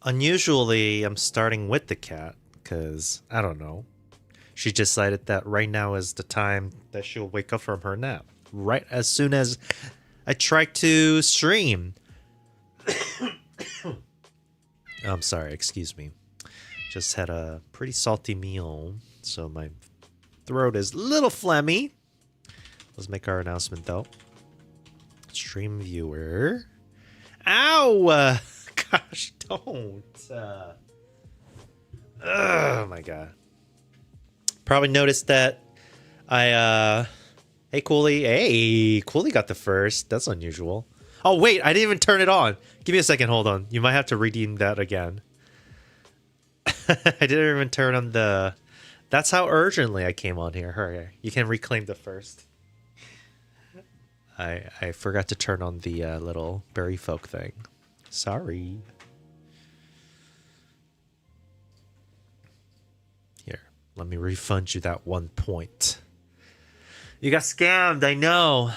Unusually, I'm starting with the cat because I don't know. She decided that right now is the time that she'll wake up from her nap. Right as soon as I try to stream. I'm sorry, excuse me. Just had a pretty salty meal, so my throat is a little phlegmy. Let's make our announcement though. Stream viewer. Ow! Gosh, don't. Oh my god. Probably noticed that Hey, Cooley. Hey, Cooley got the first. That's unusual. Oh, wait, I didn't even turn it on. Give me a second. Hold on. You might have to redeem that again. I didn't even turn on the... That's how urgently I came on here. Hurry. You can reclaim the first. I forgot to turn on the little berry folk thing. Sorry. Here, let me refund you that 1 point. You got scammed, I know.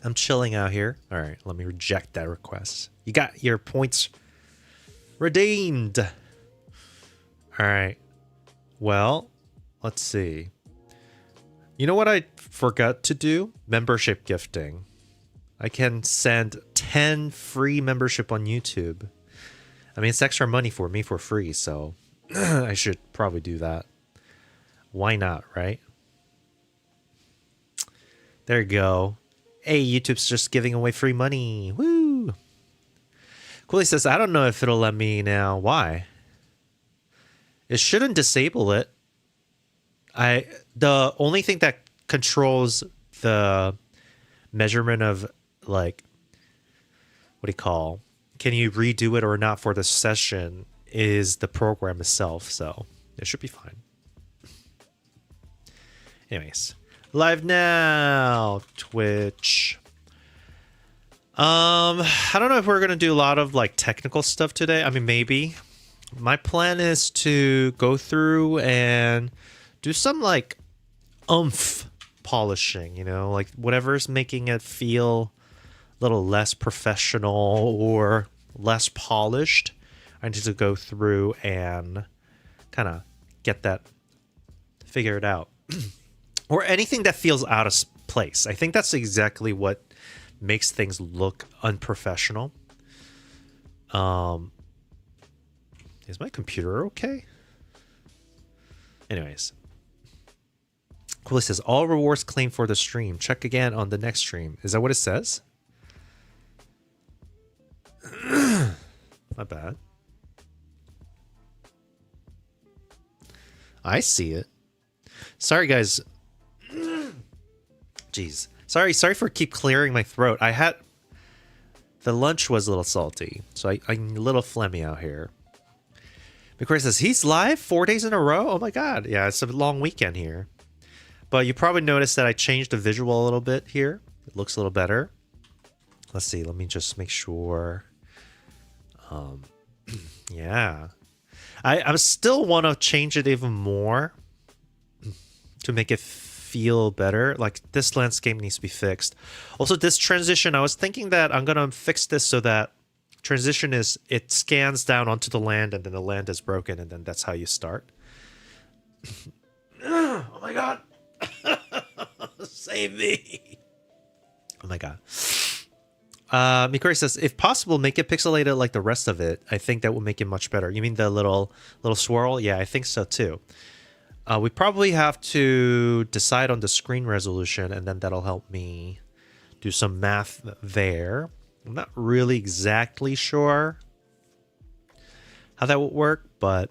I'm chilling out here. All right, let me reject that request. You got your points redeemed. All right. Well, let's see. You know what I forgot to do? Membership gifting. I can send 10 free membership on YouTube. I mean, it's extra money for me for free, so I should probably do that. Why not, right? There you go. Hey, YouTube's just giving away free money. Woo! Cooley says, I don't know if it'll let me now. Why? It shouldn't disable it. The only thing that controls the measurement of, like, what do you call, can you redo it or not for the session is the program itself, so it should be fine. Anyways, live now, Twitch. I don't know if we're gonna do a lot of like technical stuff today. I mean, maybe. My plan is to go through and do some like polishing, you know, like whatever's making it feel a little less professional or less polished. I need to go through and kind of get that figured out. Or anything that feels out of place. I think that's exactly what makes things look unprofessional. Is my computer okay? Anyways. Cooley says, all rewards claimed for the stream. Check again on the next stream. Is that what it says? My bad. I see it. Sorry, guys. Jeez. Sorry for keep clearing my throat. The lunch was a little salty, so I'm a little phlegmy out here. McCoy says, he's live 4 days in a row? Oh my god. Yeah, it's a long weekend here. But you probably noticed that I changed the visual a little bit here. It looks a little better. Let's see. Let me just make sure. Yeah. I still want to change it even more to make it feel better. Like, this landscape needs to be fixed. Also, this transition, I was thinking that I'm going to fix this so that transition is, it scans down onto the land and then the land is broken and then that's how you start. Oh my god. Save me. Oh my god. Mikori says, if possible, make it pixelated like the rest of it. I think that will make it much better. You mean the little swirl? Yeah, I think so too. We probably have to decide on the screen resolution, and then that'll help me do some math there. I'm not really exactly sure how that would work, but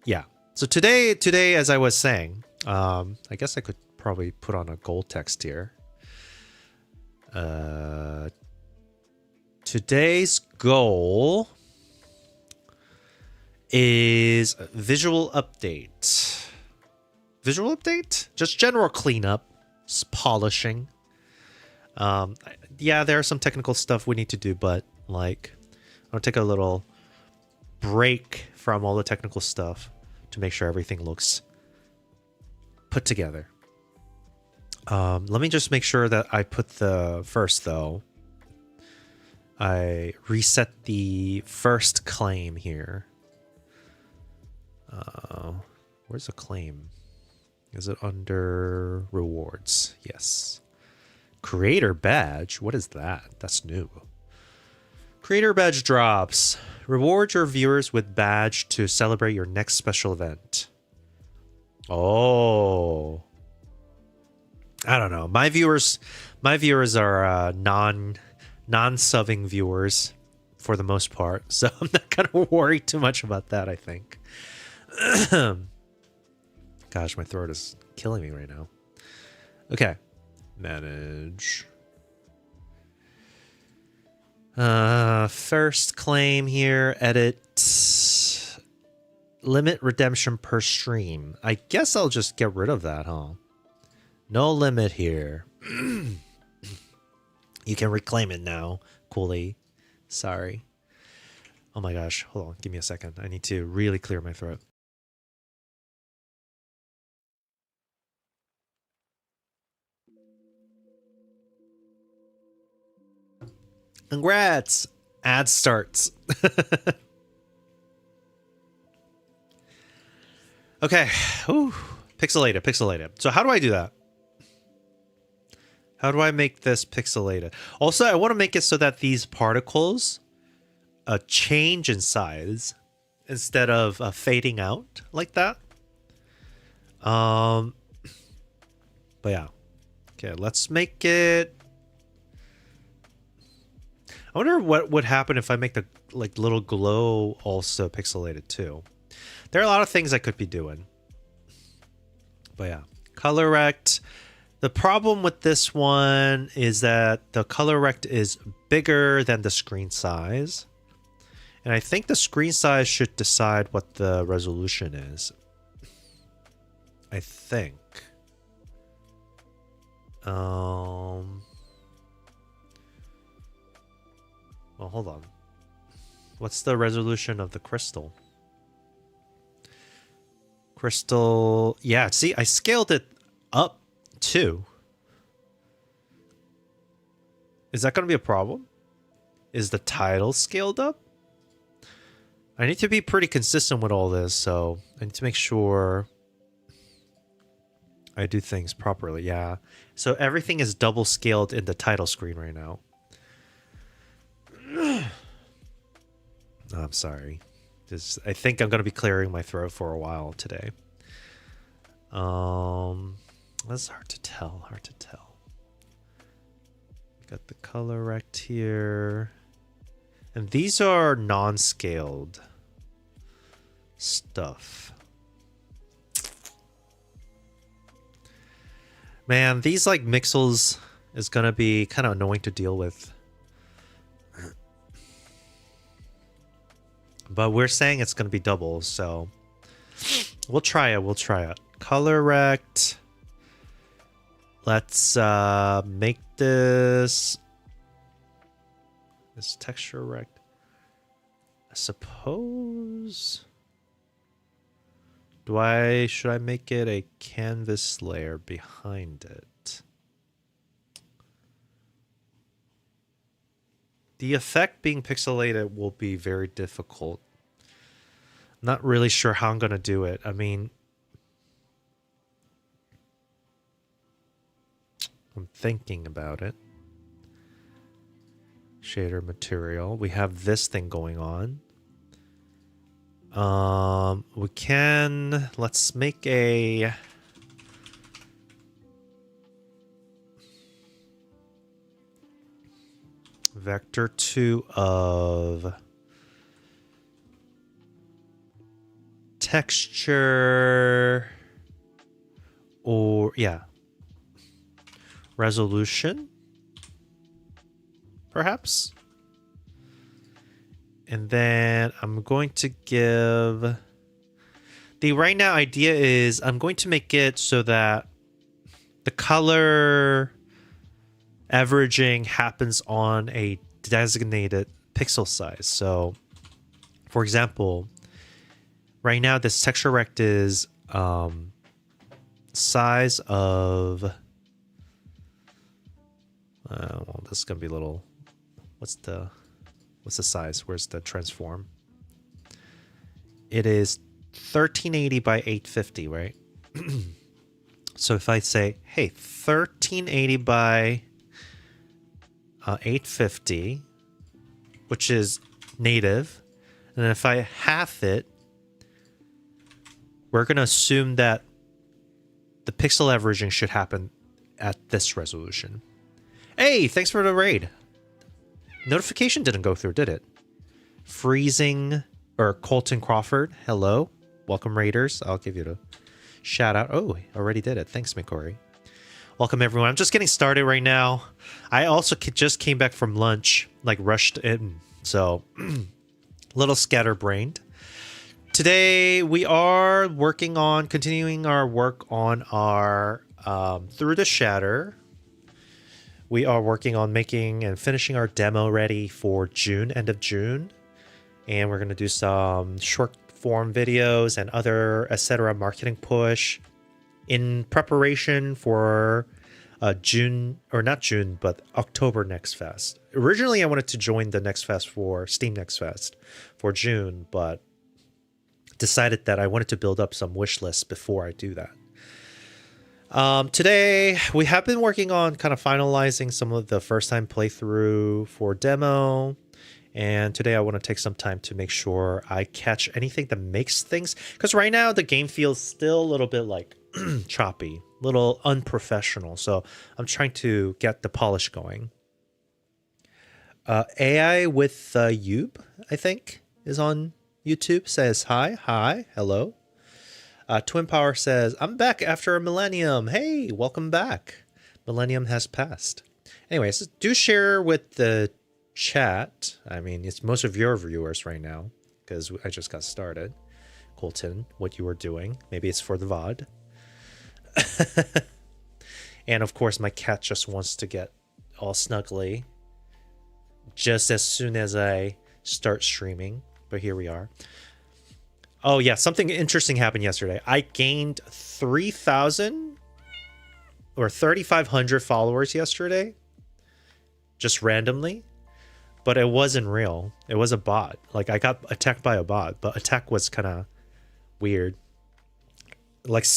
yeah. So today, as I was saying, I guess I could probably put on a gold text here. Today's goal is visual update. Visual update? Just general cleanup, polishing. Yeah, there are some technical stuff we need to do, but like, I'll take a little break from all the technical stuff to make sure everything looks put together. Let me just make sure that I put the first though. I reset the first claim here. Where's the claim? Is it under rewards? Yes. Creator badge? What is that? That's new. Creator badge drops. Reward your viewers with badge to celebrate your next special event. Oh. I don't know. My viewers are non-subbing viewers for the most part, so I'm not gonna worry too much about that, I think. Gosh, my throat is killing me right now. Okay. Manage. First claim here, edit. Limit redemption per stream. I guess I'll just get rid of that, huh? No limit here. You can reclaim it now, Cooley. Sorry. Oh my gosh. Hold on. Give me a second. I need to really clear my throat. Congrats! Ad starts. Okay. Ooh. Pixelated. So how do I do that? How do I make this pixelated? Also, I want to make it so that these particles change in size instead of fading out like that. But yeah. Okay, let's make it. I wonder what would happen if I make the little glow also pixelated too. There are a lot of things I could be doing. But yeah, color rect. The problem with this one is that the color rect is bigger than the screen size. And I think the screen size should decide what the resolution is. I think. Well, hold on. What's the resolution of the crystal? Crystal, yeah, see, I scaled it up too. Is that going to be a problem? Is the title scaled up? I need to be pretty consistent with all this, so I need to make sure I do things properly. Yeah, so everything is double scaled in the title screen right now. I'm sorry. I think I'm going to be clearing my throat for a while today. That's hard to tell. Got the color rect here. And these are non-scaled stuff. Man, these mixels is going to be kind of annoying to deal with. But we're saying it's going to be double, so we'll try it. Color rect. Let's make this texture rect. I suppose. Should I make it a canvas layer behind it? The effect being pixelated will be very difficult. Not really sure how I'm going to do it. I mean, I'm thinking about it. Shader material. We have this thing going on. Let's make a vector 2 of texture or resolution perhaps, and then I'm going to give the right now idea is I'm going to make it so that the color averaging happens on a designated pixel size. So for example, right now this texture rect is size of well, this is gonna be a little, what's the What's the size? Where's the transform? It is 1380 by 850, right? So if I say, hey, 1380 by 850, which is native, and then if I half it, we're going to assume that the pixel averaging should happen at this resolution. Hey, thanks for the raid. Notification didn't go through, did it? Freezing or Colton Crawford, hello. Welcome, Raiders. I'll give you the shout out. Oh, already did it. Thanks, McCory. Welcome, everyone. I'm just getting started right now. I also just came back from lunch, like rushed in. So, a little scatterbrained. Today, we are working on continuing our work on our Through the Shatter. We are working on making and finishing our demo ready for June, end of June. And we're going to do some short form videos and other etc. marketing push in preparation for June, or not June, but October Next Fest. Originally, I wanted to join the Next Fest for Steam Next Fest for June, but decided that I wanted to build up some wish lists before I do that. Today, we have been working on kind of finalizing some of the first time playthrough for demo. And today I want to take some time to make sure I catch anything that makes things, because right now the game feels still a little bit like choppy, a little unprofessional. So I'm trying to get the polish going. AI with Yub, I think, is on YouTube, says hi, hello. Twin Power says, I'm back after a millennium. Hey, welcome back. Millennium has passed. Anyways, do share with the chat. I mean, it's most of your viewers right now because I just got started. Colton, what you were doing. Maybe it's for the VOD. And of course, my cat just wants to get all snuggly just as soon as I start streaming. But here we are. Oh, yeah, something interesting happened yesterday. I gained 3,000 or 3,500 followers yesterday, just randomly. But it wasn't real. It was a bot. Like, I got attacked by a bot, but attack was kind of weird. Like,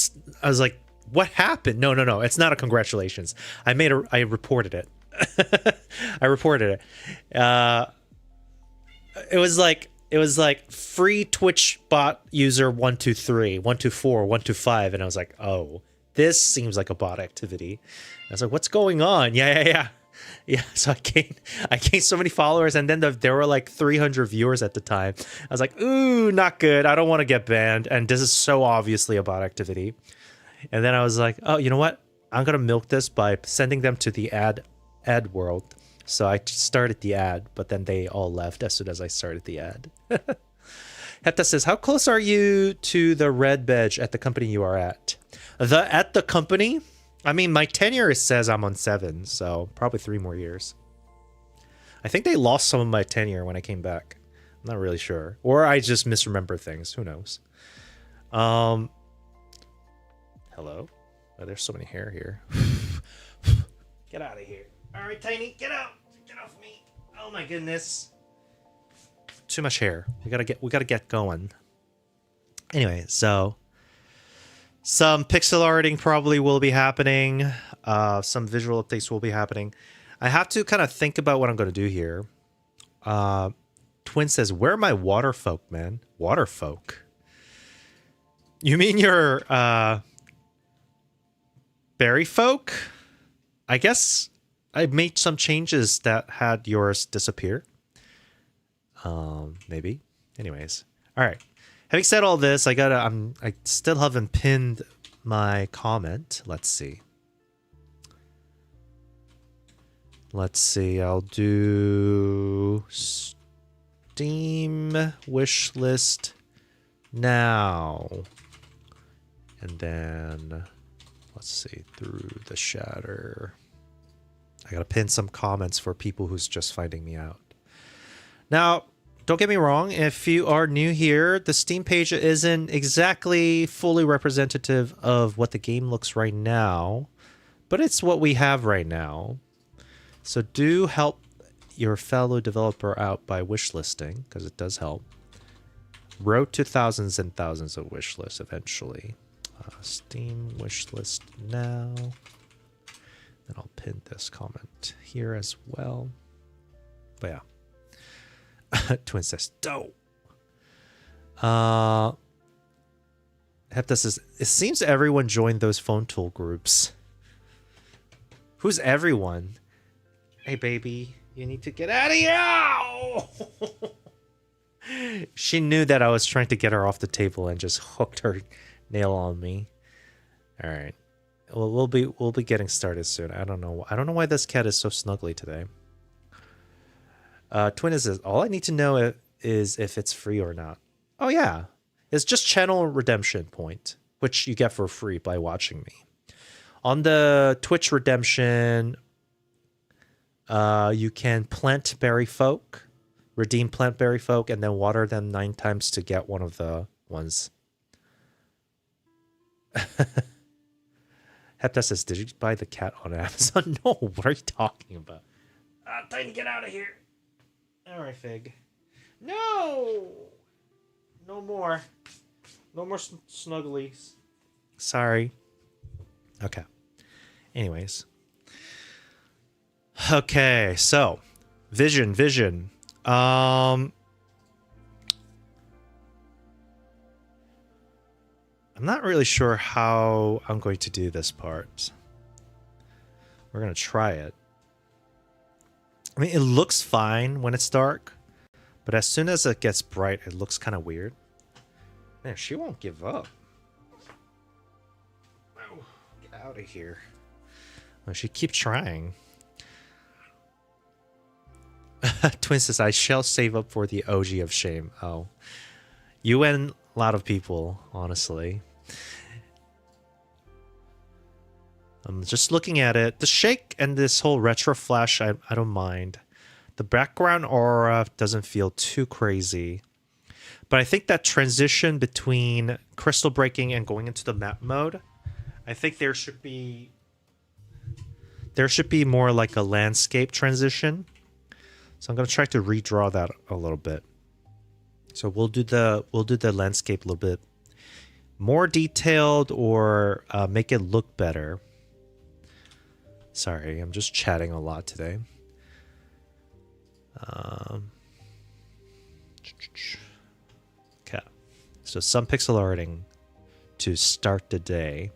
I was like, what happened? No. It's not a congratulations. I reported it. I reported it. It was like free Twitch bot user 123, 124, 125. And I was like, oh, this seems like a bot activity. I was like, what's going on? Yeah, so I gained so many followers, and then there were like 300 viewers at the time. I was like, ooh, not good. I don't want to get banned, and this is so obviously a bot activity. And then I was like, oh, you know what? I'm gonna milk this by sending them to the ad world. So I started the ad, but then they all left as soon as I started the ad. Hepta says, how close are you to the red badge at the company you are at? At the company? I mean, my tenure says I'm on 7, so probably 3 more years. I think they lost some of my tenure when I came back. I'm not really sure. Or I just misremember things. Who knows? Hello? Oh, there's so many hair here. Get out of here. All right, Tiny, get out. Get off me. Oh, my goodness. Too much hair. We gotta get going. Anyway, so some pixel arting probably will be happening. Some visual updates will be happening. I have to kind of think about what I'm going to do here. Twin says, where are my water folk, man? Water folk? You mean your berry folk? I guess I made some changes that had yours disappear. Maybe. Anyways. All right. Having said all this, I still haven't pinned my comment. Let's see. I'll do Steam wish list now. And then let's see, Through the Shatter. I gotta pin some comments for people who's just finding me out. Now, don't get me wrong, if you are new here, the Steam page isn't exactly fully representative of what the game looks right now, but it's what we have right now. So do help your fellow developer out by wishlisting, because it does help. Road to thousands and thousands of wish lists eventually. Steam wishlist now. Then I'll pin this comment here as well. But yeah. Twin says, dope. Hepta says, it seems everyone joined those phone tool groups. Who's everyone? Hey, baby, you need to get out of here. She knew that I was trying to get her off the table and just hooked her nail on me. All right. Well, we'll be getting started soon. I don't know why this cat is so snuggly today. Twin says, all I need to know is if it's free or not. Oh yeah. It's just channel redemption point, which you get for free by watching me. On the Twitch redemption, you can plant berry folk, redeem plant berry folk, and then water them 9 times to get one of the ones. Hepta says, did you buy the cat on Amazon? No, what are you talking about? Time to get out of here. All right, Fig. No! No more. No more snugglies. Sorry. Okay. Anyways. Okay, so vision. I'm not really sure how I'm going to do this part. We're going to try it. I mean, it looks fine when it's dark, but as soon as it gets bright, it looks kind of weird. Man, she won't give up. Oh, get out of here. Well, she keeps trying. Twin says, I shall save up for the OG of shame. Oh. You and a lot of people, honestly. I'm just looking at it. The shake and this whole retro flash, I don't mind. The background aura doesn't feel too crazy. But I think that transition between crystal breaking and going into the map mode, I think there should be more like a landscape transition. So I'm going to try to redraw that a little bit. So we'll do the landscape a little bit more detailed, or make it look better. Sorry, I'm just chatting a lot today. Okay, so some pixel arting to start the day.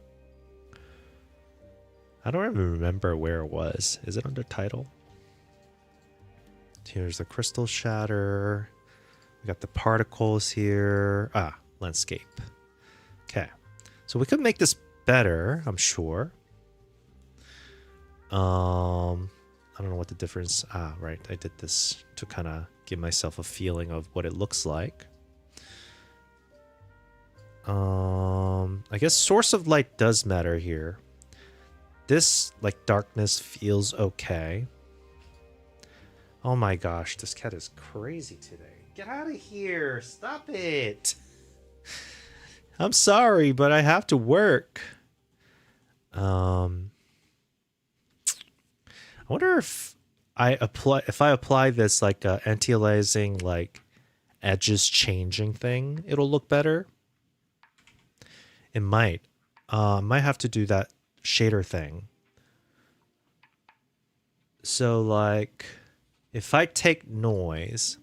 I don't even remember where it was. Is it under title? Here's the crystal shatter. We got the particles here. Landscape. Okay. So we could make this better, I'm sure. I don't know what the difference. Right. I did this to kind of give myself a feeling of what it looks like. I guess source of light does matter here. This, like, darkness feels okay. Oh my gosh, this cat is crazy today. Get out of here. Stop it. I'm sorry, but I have to work. I wonder if I apply this like anti-aliasing, like edges changing thing, it'll look better. It might. Might have to do that shader thing. So like, if I take noise,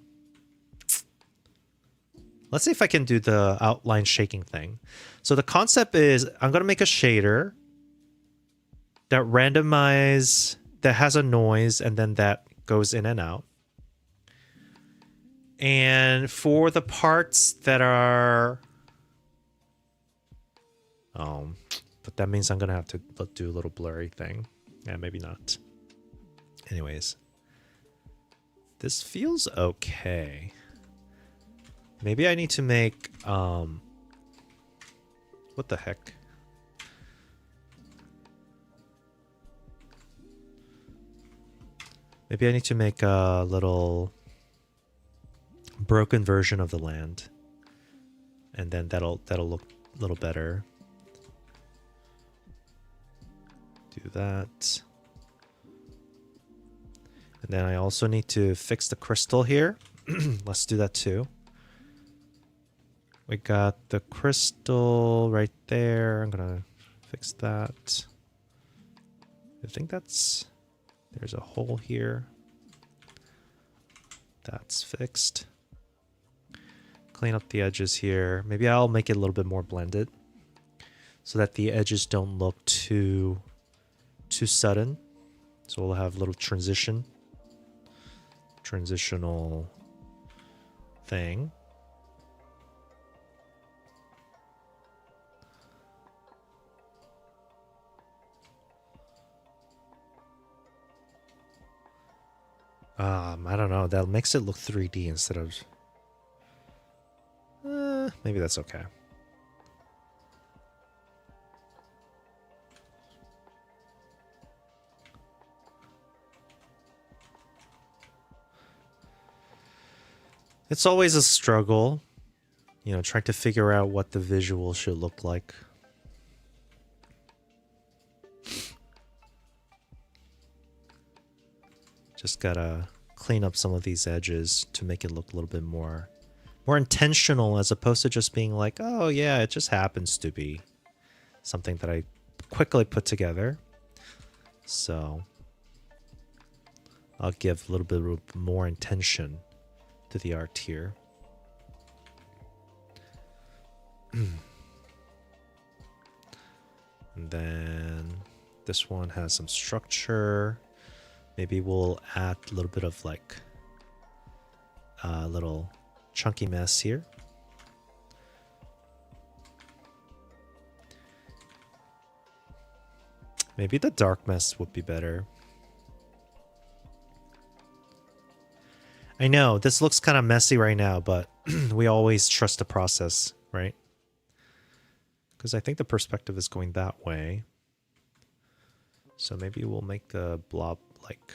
let's see if I can do the outline shaking thing. So the concept is I'm going to make a shader that that has a noise, and then that goes in and out. And for the parts that are... but that means I'm going to have to do a little blurry thing. Yeah, maybe not. Anyways. This feels okay. Maybe I need to make, what the heck? Maybe I need to make a little broken version of the land. And then that'll look a little better. Do that. And then I also need to fix the crystal here. Let's do that too. We got the crystal right there. I'm gonna fix that. I think that's... There's a hole here. That's fixed. Clean up the edges here. Maybe I'll make it a little bit more blended so that the edges don't look too sudden. So we'll have a little transitional thing. I don't know. That makes it look 3D instead of... maybe that's okay. It's always a struggle, you know, trying to figure out what the visual should look like. Just gotta clean up some of these edges to make it look a little bit more intentional, as opposed to just being like, oh yeah, it just happens to be something that I quickly put together. So I'll give a little bit more intention to the art here. And then this one has some structure. Maybe we'll add a little bit of like a little chunky mess here. Maybe the dark mess would be better. I know this looks kind of messy right now, but we always trust the process, right? Because I think the perspective is going that way. So maybe we'll make the blob like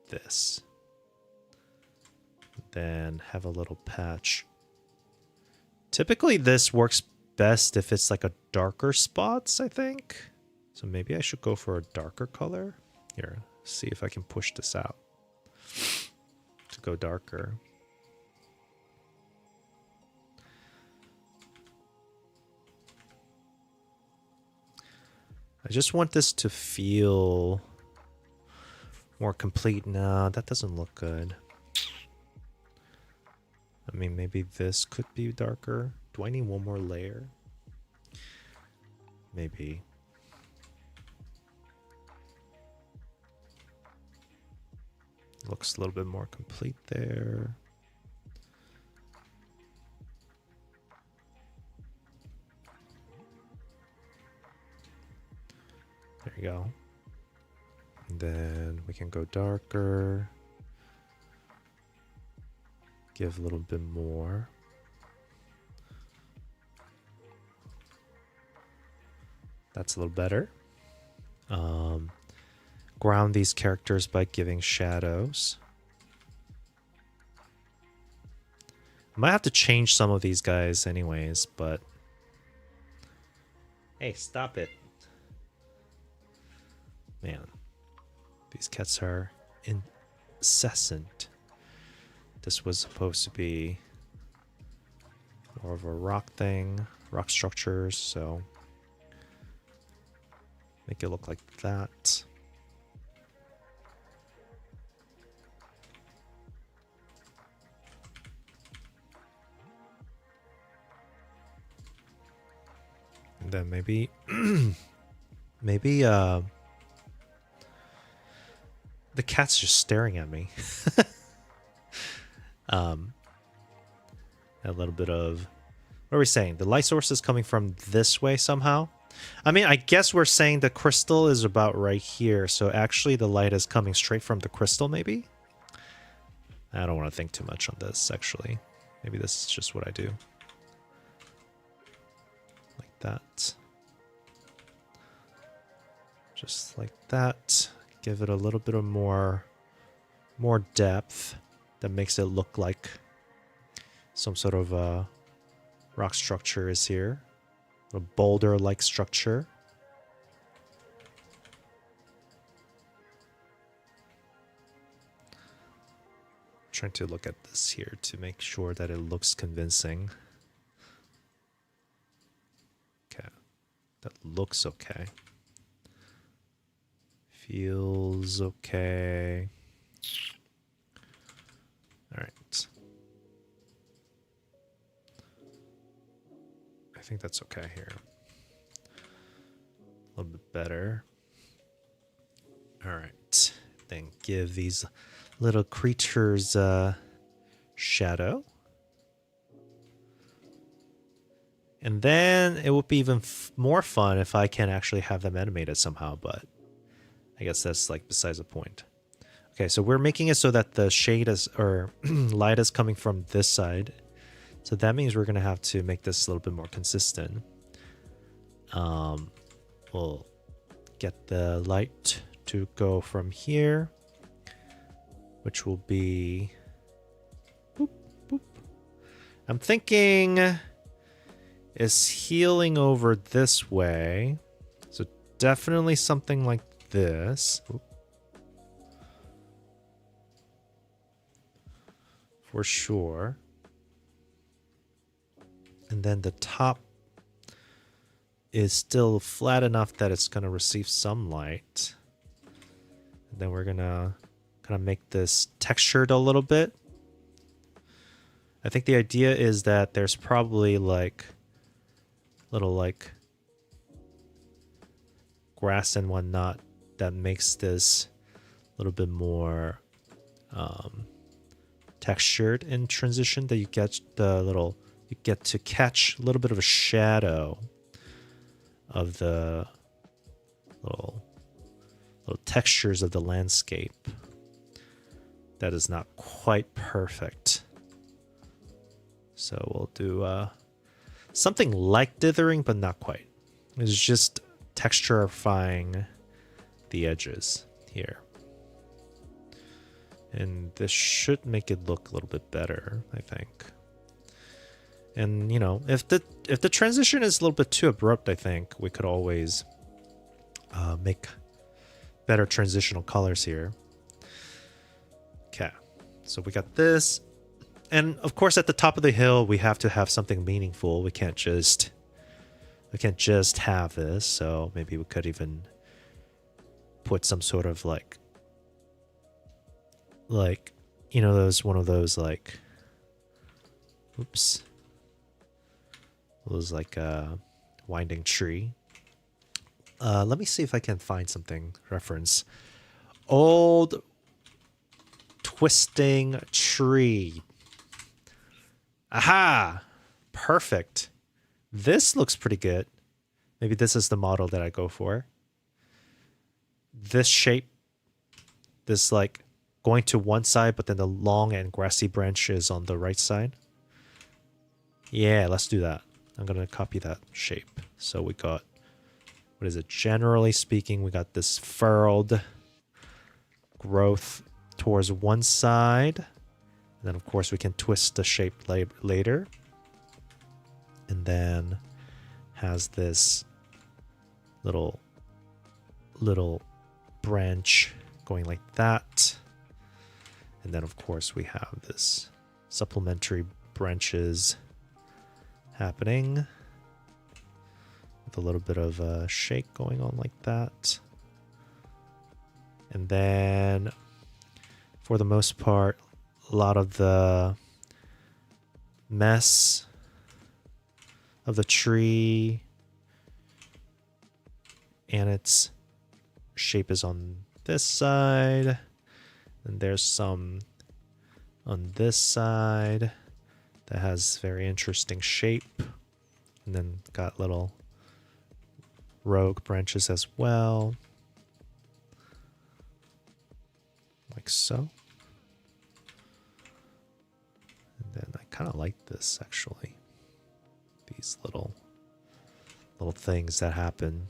this. Then have a little patch. Typically this works best if it's like a darker spots, I think. So maybe I should go for a darker color. Here, see if I can push this out to go darker. I just want this to feel more complete. No, that doesn't look good. I mean, maybe this could be darker. Do I need one more layer? Maybe. Looks a little bit more complete there. There you go. And then we can go darker. Give a little bit more. That's a little better. Ground these characters by giving shadows. I might have to change some of these guys anyways, but... Hey, stop it. Man, these cats are incessant. This was supposed to be more of a rock thing, rock structures, so make it look like that. And then maybe maybe the cat's just staring at me. A little bit of... What are we saying? The light source is coming from this way somehow? I mean, I guess we're saying the crystal is about right here, so actually the light is coming straight from the crystal, maybe? I don't want to think too much on this, actually. Maybe this is just what I do. Like that. Just like that. Give it a little bit of more depth that makes it look like some sort of rock structure is here. A boulder-like structure. trying to look at this here to make sure that it looks convincing. Okay, that looks okay. Feels okay. All right. I think that's okay here. A little bit better. All right. Then give these little creatures shadow. And then it would be even more fun if I can actually have them animated somehow, but I guess that's like besides the point. Okay, so we're making it so that the shade is, or light is coming from this side. So that means we're going to have to make this a little bit more consistent. We'll get the light to go from here, which will be... Boop, boop. I'm thinking is healing over this way. So definitely something like this. Oop. For sure. And then the top is still flat enough that it's going to receive some light. And then we're going to kind of make this textured a little bit. I think the idea is that there's probably like little like grass and whatnot that makes this a little bit more textured in transition, that you get the little, you get to catch a little bit of a shadow of the little textures of the landscape. That is not quite perfect. So we'll do something like dithering, but not quite. It's just texturifying the edges here. And this should make it look a little bit better, I think. And, you know, if the transition is a little bit too abrupt, I think we could always make better transitional colors here. Okay, so we got this. And of course, at the top of the hill, we have to have something meaningful. We can't just have this. So maybe we could even put some sort of like you know, those one of those like, oops, those like winding tree. Let me see if I can find something reference. Old twisting tree. Aha! Perfect. This looks pretty good. Maybe this is the model that I go for. This shape, this like going to one side, but then the long and grassy branch is on the right side. Yeah, let's do that. I'm going to copy that shape. So we got, what is it? Generally speaking, we got this furrowed growth towards one side. And then, of course, we can twist the shape later. And then has this little branch going like that. And then, of course, we have this supplementary branches happening with a little bit of a shake going on like that. And then, for the most part, a lot of the mess of the tree and its shape is on this side, and there's some on this side that has very interesting shape, and then got little rogue branches as well, like so. And then I kind of like this actually, these little things that happen,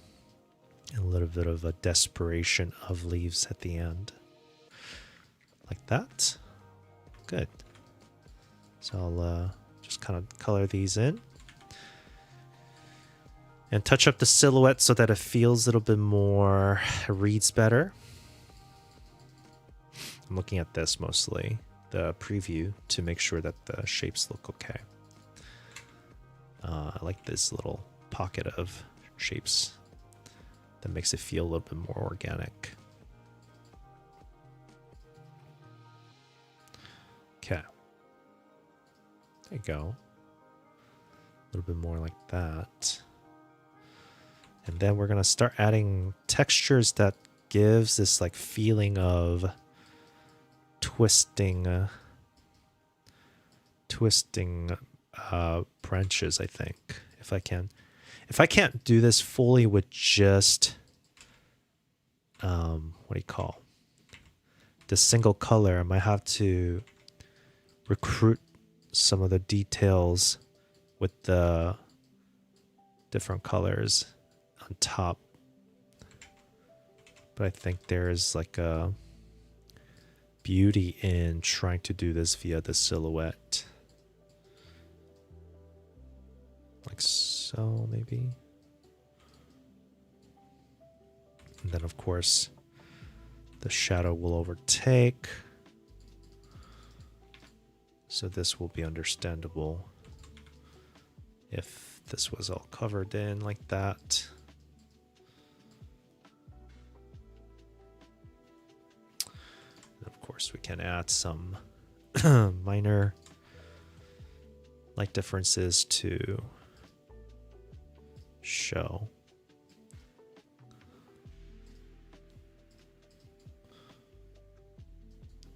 and a little bit of a desperation of leaves at the end, like that. Good. So I'll just kind of color these in and touch up the silhouette so that it feels a little bit more, reads better. I'm looking at this mostly. the preview to make sure that the shapes look okay. I like this little pocket of shapes that makes it feel a little bit more organic. Okay. There you go. A little bit more like that. And then we're going to start adding textures that gives this like feeling of twisting branches, I think, if I can. If I can't do this fully with just what do you call the single color, I might have to recruit some of the details with the different colors on top. But I think there is like a beauty in trying to do this via the silhouette. Like so, maybe. And then, of course, the shadow will overtake. So this will be understandable if this was all covered in like that. And of course, we can add some minor light differences to show.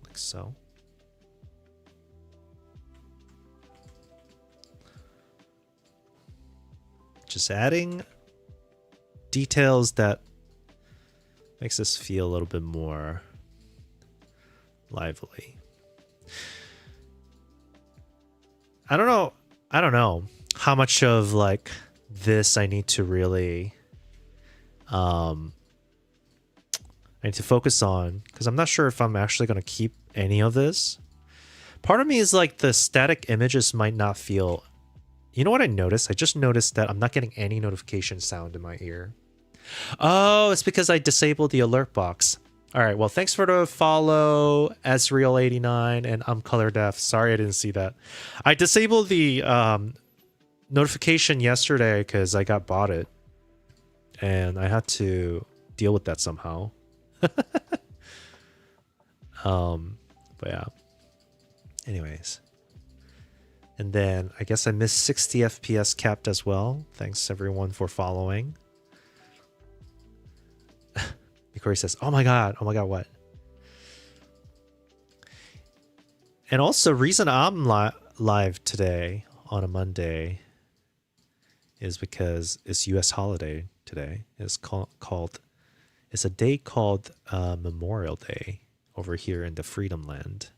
Like so. Just adding details that makes this feel a little bit more lively. I don't know how much of like this I need to really I need to focus on, because I'm not sure if I'm actually going to keep any of this. Part of me is like the static images might not feel. You know what I noticed? I just noticed that I'm not getting any notification sound in my ear. Oh, it's because I disabled the alert box. All right, well, thanks for the follow, Ezreal89, and I'm color deaf. Sorry I didn't see that. I disabled the notification yesterday because I got bought it. And I had to deal with that somehow. But yeah. Anyways. And then I guess I missed 60 FPS capped as well. Thanks everyone for following. Mikori says, oh my god, what? And also, reason I'm live today on a Monday is because it's US holiday today. It's it's a day called Memorial Day over here in the Freedom Land.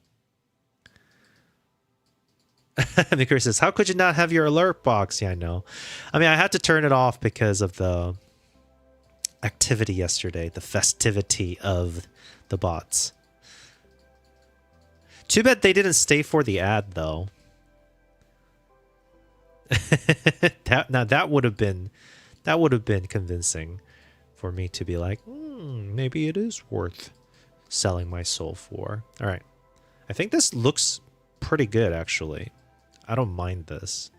Mikuri says, how could you not have your alert box? Yeah, I know. I mean, I had to turn it off because of the activity yesterday, the festivity of the bots. Too bad they didn't stay for the ad, though. That would have been convincing for me to be like, maybe it is worth selling my soul for. All right. I think this looks pretty good, actually. I don't mind this.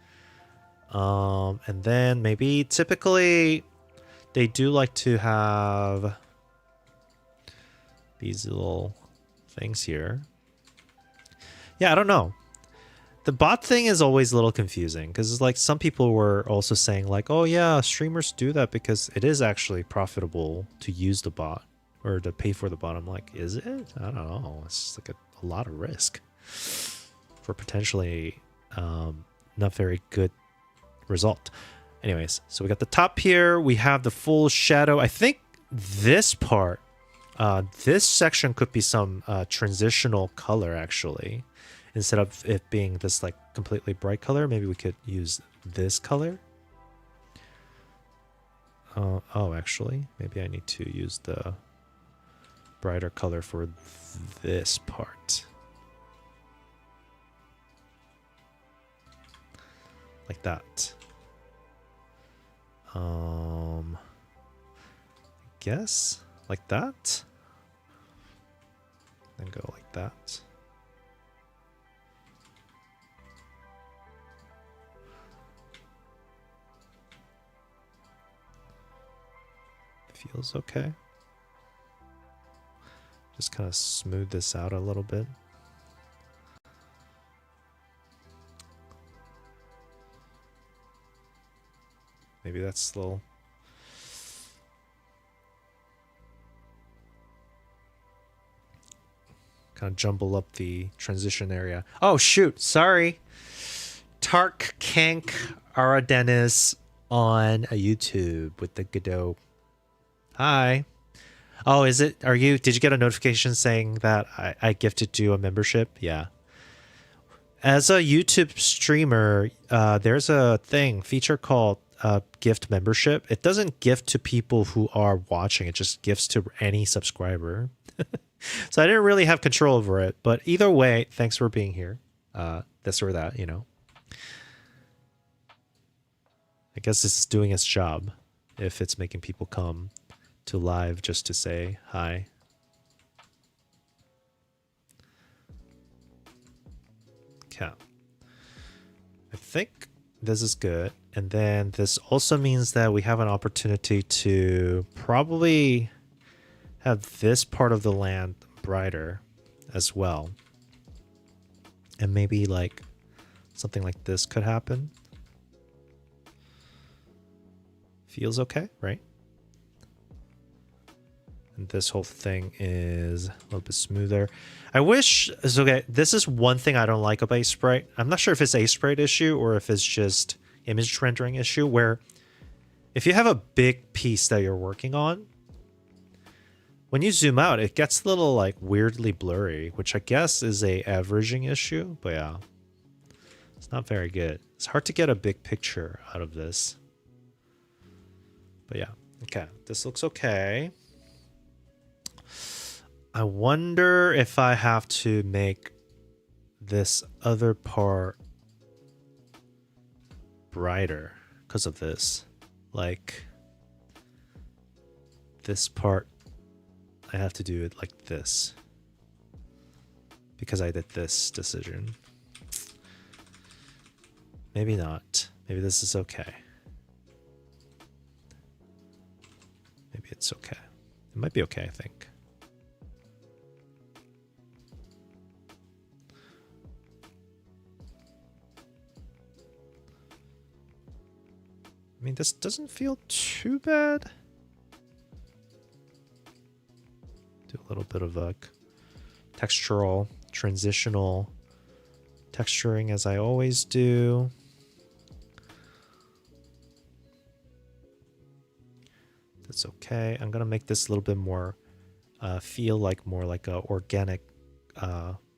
And then maybe typically they do like to have these little things here. Yeah, I don't know. The bot thing is always a little confusing because it's like some people were also saying like, oh yeah, streamers do that because it is actually profitable to use the bot or to pay for the bot. I'm like, is it? I don't know. It's like a lot of risk for potentially not very good result. Anyways, so we got the top here. We have the full shadow. I think this part, this section could be some transitional color actually. Instead of it being this like completely bright color, maybe we could use this color. Oh, actually, maybe I need to use the brighter color for this part. Like that. I guess like that. Then go like that. Feels okay. Just kind of smooth this out a little bit. Maybe that's a little... kind of jumble up the transition area. Oh, shoot. Sorry. Tark Kank Aradenis on a YouTube with the Godot. Hi. Oh, is it? Are you? Did you get a notification saying that I gifted you a membership? Yeah. As a YouTube streamer, there's a feature called gift membership. It doesn't gift to people who are watching. It just gifts to any subscriber. So I didn't really have control over it. But either way, thanks for being here. This or that, you know. I guess this is doing its job if it's making people come to live just to say hi. Okay. I think this is good. And then this also means that we have an opportunity to probably have this part of the land brighter as well. And maybe like something like this could happen. Feels okay, right? And this whole thing is a little bit smoother. I wish, it's okay, this is one thing I don't like about Sprite. I'm not sure if it's a Sprite issue or if it's just image rendering issue, where if you have a big piece that you're working on, when you zoom out, it gets a little like weirdly blurry, which I guess is a averaging issue, but yeah, it's not very good. It's hard to get a big picture out of this. But yeah, okay, this looks okay. I wonder if I have to make this other part brighter because of this. Like this part, I have to do it like this because I did this decision. Maybe not. Maybe this is okay. Maybe it's okay. It might be okay, I think. I mean, this doesn't feel too bad. Do a little bit of a textural, transitional texturing as I always do. That's okay. I'm gonna make this a little bit more feel like more like a organic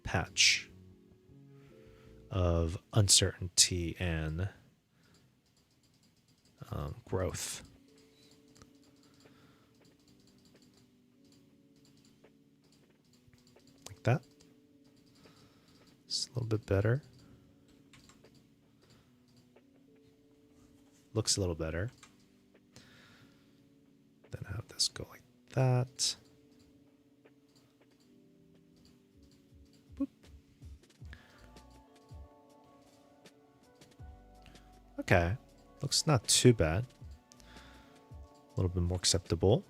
patch of uncertainty and growth. Like that. Just a little bit better. Looks a little better. Then have this go like that. Boop. Okay. Looks not too bad. A little bit more acceptable.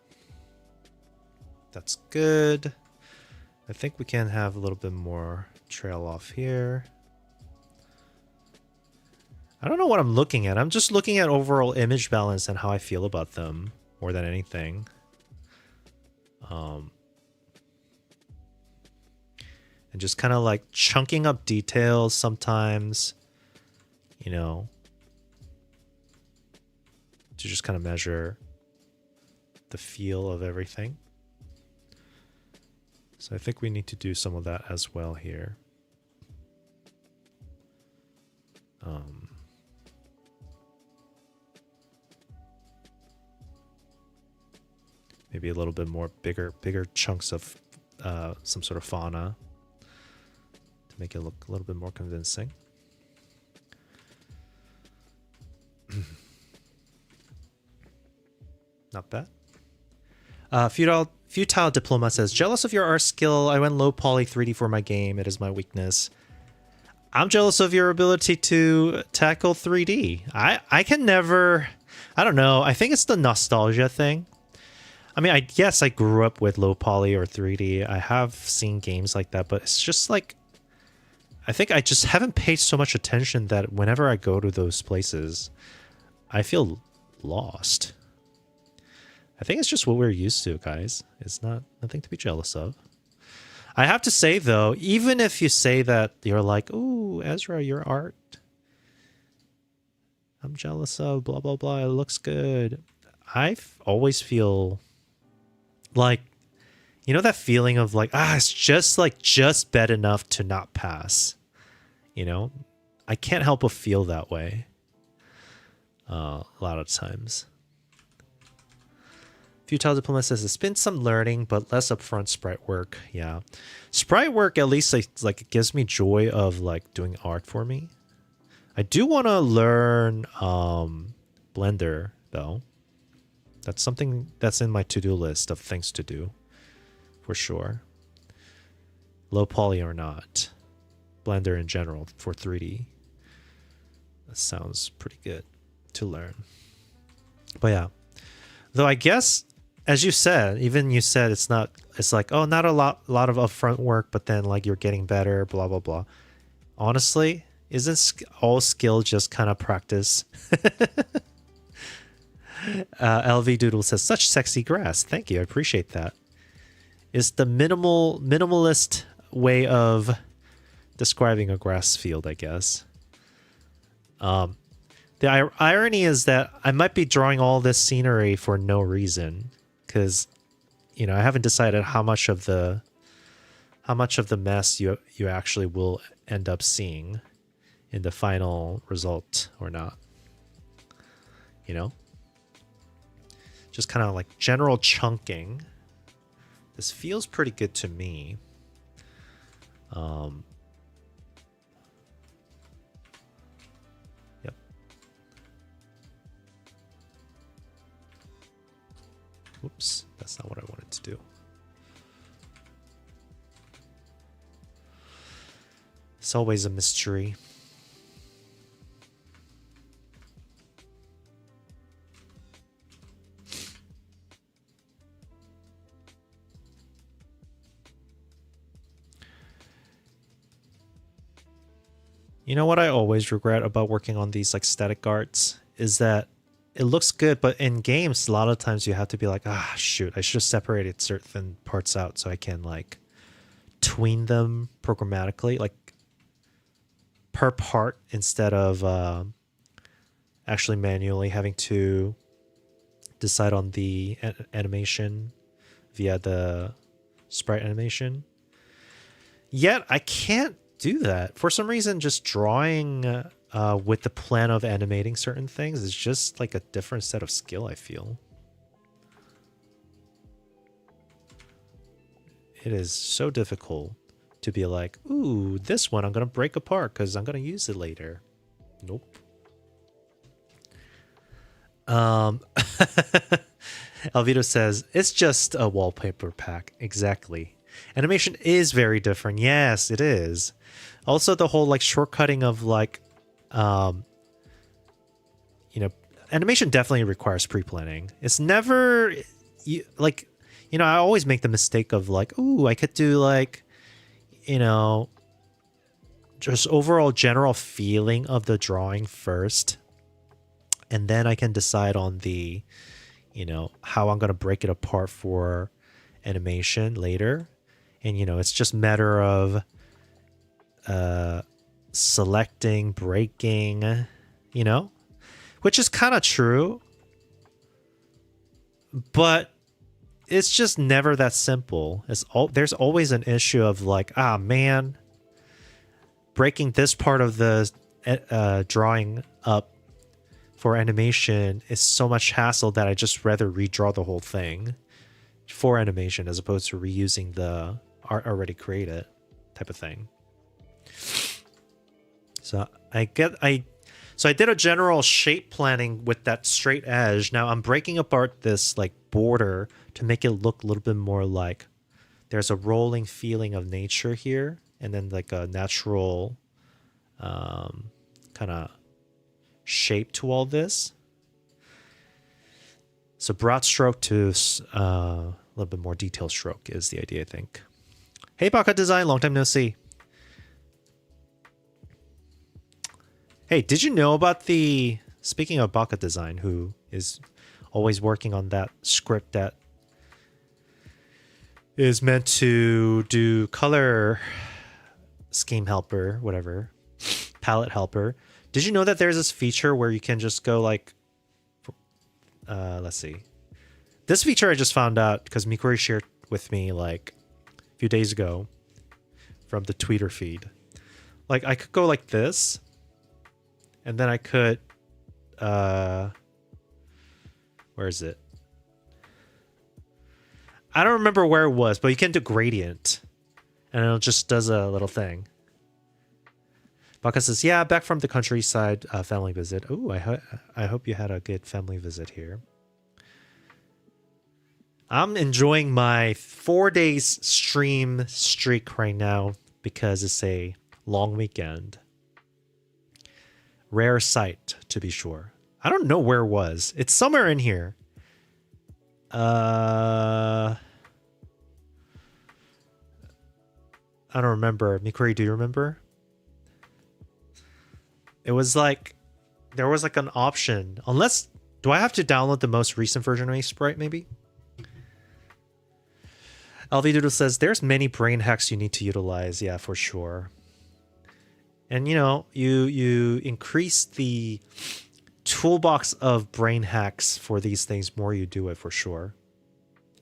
That's good. I think we can have a little bit more trail off here. I don't know what I'm looking at. I'm just looking at overall image balance and how I feel about them more than anything. And just kind of like chunking up details sometimes, you know, to just kind of measure the feel of everything. So I think we need to do some of that as well here. Maybe a little bit more bigger chunks of some sort of fauna to make it look a little bit more convincing. Not bad. Futile Diploma says, jealous of your art skill. I went low poly 3D for my game. It is my weakness. I'm jealous of your ability to tackle 3D. I can never, I don't know. I think it's the nostalgia thing. I mean, I guess I grew up with low poly or 3D. I have seen games like that, but it's just like, I think I just haven't paid so much attention that whenever I go to those places, I feel lost. I think it's just what we're used to, guys. It's not nothing to be jealous of. I have to say, though, even if you say that you're like, ooh, Ezra, your art, I'm jealous of, blah, blah, blah, it looks good. I always feel like, you know, that feeling of like, it's just bad enough to not pass. You know, I can't help but feel that way a lot of times. Futile Diplomat says it's been some learning, but less upfront sprite work. Yeah, sprite work at least like it gives me joy of like doing art for me. I do want to learn Blender though. That's something that's in my to-do list of things to do, for sure. Low poly or not, Blender in general for 3D. That sounds pretty good to learn. But yeah, though I guess, as you said, even you said it's like, oh, not a lot of upfront work, but then like you're getting better, blah, blah, blah. Honestly, isn't all skill just kind of practice? LV Doodle says, such sexy grass. Thank you. I appreciate that. It's the minimalist way of describing a grass field, I guess. The irony is that I might be drawing all this scenery for no reason, because, you know, I haven't decided how much of the mess you actually will end up seeing in the final result or not. You know, just kind of like general chunking. This feels pretty good to me. Yep. Whoops, that's not what I wanted to do. It's always a mystery. You know what I always regret about working on these like static arts is that it looks good, but in games, a lot of times you have to be like, shoot, I should have separated certain parts out so I can like tween them programmatically, like per part, instead of actually manually having to decide on the animation via the sprite animation. Yet I can't do that. For some reason, just drawing with the plan of animating certain things is just like a different set of skill, I feel. It is so difficult to be like, ooh, this one I'm going to break apart because I'm going to use it later. Nope. Alvito says, it's just a wallpaper pack. Exactly. Animation is very different. Yes, it is. Also, the whole like shortcutting of like, you know, animation definitely requires pre-planning. It's never like, you know, I always make the mistake of like, ooh, I could do like, you know, just overall general feeling of the drawing first. And then I can decide on the, you know, how I'm going to break it apart for animation later. And, you know, it's just a matter of selecting, breaking, you know, which is kind of true. But it's just never that simple. There's always an issue of like, man, breaking this part of the drawing up for animation is so much hassle that I just rather redraw the whole thing for animation as opposed to reusing the art already created type of thing. So I did a general shape planning with that straight edge. Now I'm breaking apart this like border to make it look a little bit more like there's a rolling feeling of nature here, and then like a natural kind of shape to all this. So broad stroke to a little bit more detailed stroke is the idea, I think. Hey, Baka Design, long time no see. Hey, did you know about the... Speaking of Baka Design, who is always working on that script that is meant to do color scheme helper, whatever, palette helper. Did you know that there's this feature where you can just go like... let's see. This feature I just found out because Mikori shared with me like a few days ago from the Twitter feed. Like I could go like this, and then I could where is it? I don't remember where it was, but you can do gradient and it just does a little thing. Baka says, yeah, back from the countryside family visit. Oh, I hope you had a good family visit here. I'm enjoying my 4 days stream streak right now because it's a long weekend. Rare sight, to be sure. I don't know where it was. It's somewhere in here. I don't remember. Mikori, do you remember? It was like... There was like an option. Unless... Do I have to download the most recent version of a sprite, maybe? LV Doodle says, there's many brain hacks you need to utilize. Yeah, for sure. And, you know, you increase the toolbox of brain hacks for these things more you do it, for sure.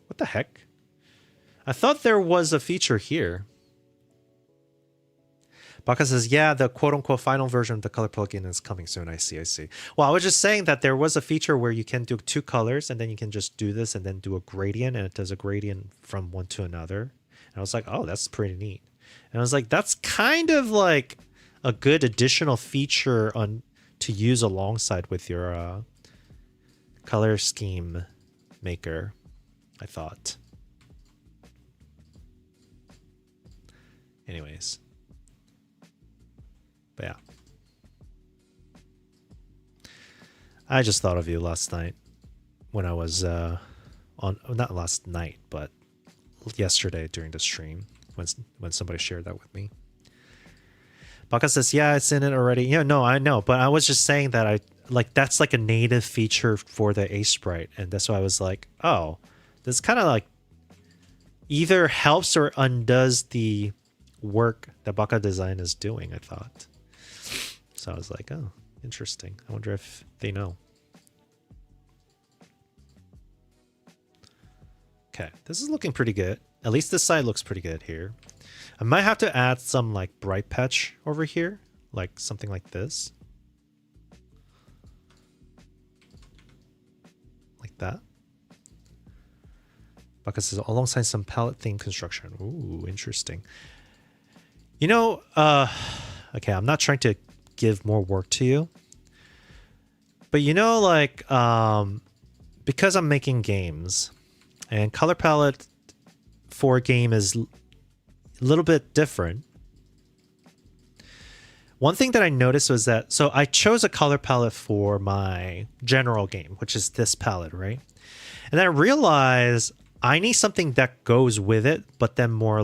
What the heck? I thought there was a feature here. Baka says, yeah, the quote-unquote final version of the color plugin is coming soon. I see. Well, I was just saying that there was a feature where you can do 2 colors, and then you can just do this and then do a gradient, and it does a gradient from one to another. And I was like, oh, that's pretty neat. And I was like, that's kind of like a good additional feature to use alongside with your color scheme maker, I thought. Anyways. But yeah. I just thought of you last night when I was not last night, but yesterday during the stream when somebody shared that with me. Baka says, yeah, it's in it already. Yeah, no, I know, but I was just saying that that's like a native feature for the A sprite, and that's why I was like, oh, this kind of like either helps or undoes the work that Baka Design is doing, I thought. So I was like, oh, interesting. I wonder if they know. Okay, this is looking pretty good. At least this side looks pretty good here. I might have to add some like bright patch over here, like something like this. Like that. Baka says, alongside some palette theme construction. Ooh, interesting. You know, okay, I'm not trying to give more work to you. But you know, like, because I'm making games, and color palette for a game is a little bit different. One thing that I noticed was that, so I chose a color palette for my general game, which is this palette, right? And then I realized I need something that goes with it, but then more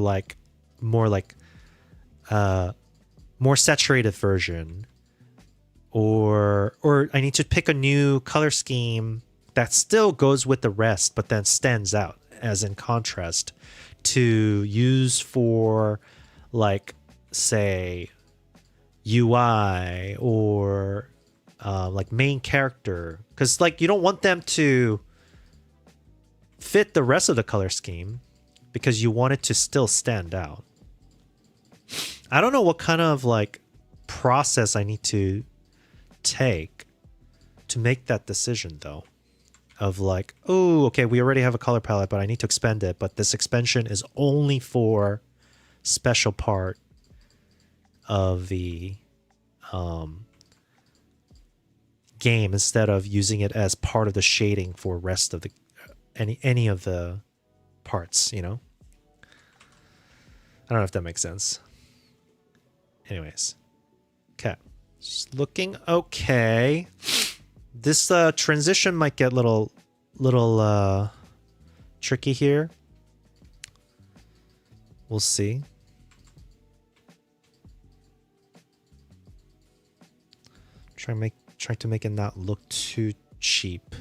saturated version, or I need to pick a new color scheme that still goes with the rest, but then stands out as in contrast to use for, like, say, UI or like main character, because like you don't want them to fit the rest of the color scheme because you want it to still stand out. I don't know what kind of like process I need to take to make that decision though, of like, oh, okay, we already have a color palette, but I need to expand it, but this expansion is only for special part of the game instead of using it as part of the shading for rest of the any of the parts, you know? I don't know if that makes sense. Anyways. Okay. It's looking okay. This transition might get a little little tricky here. We'll see. Trying to make it not look too cheap.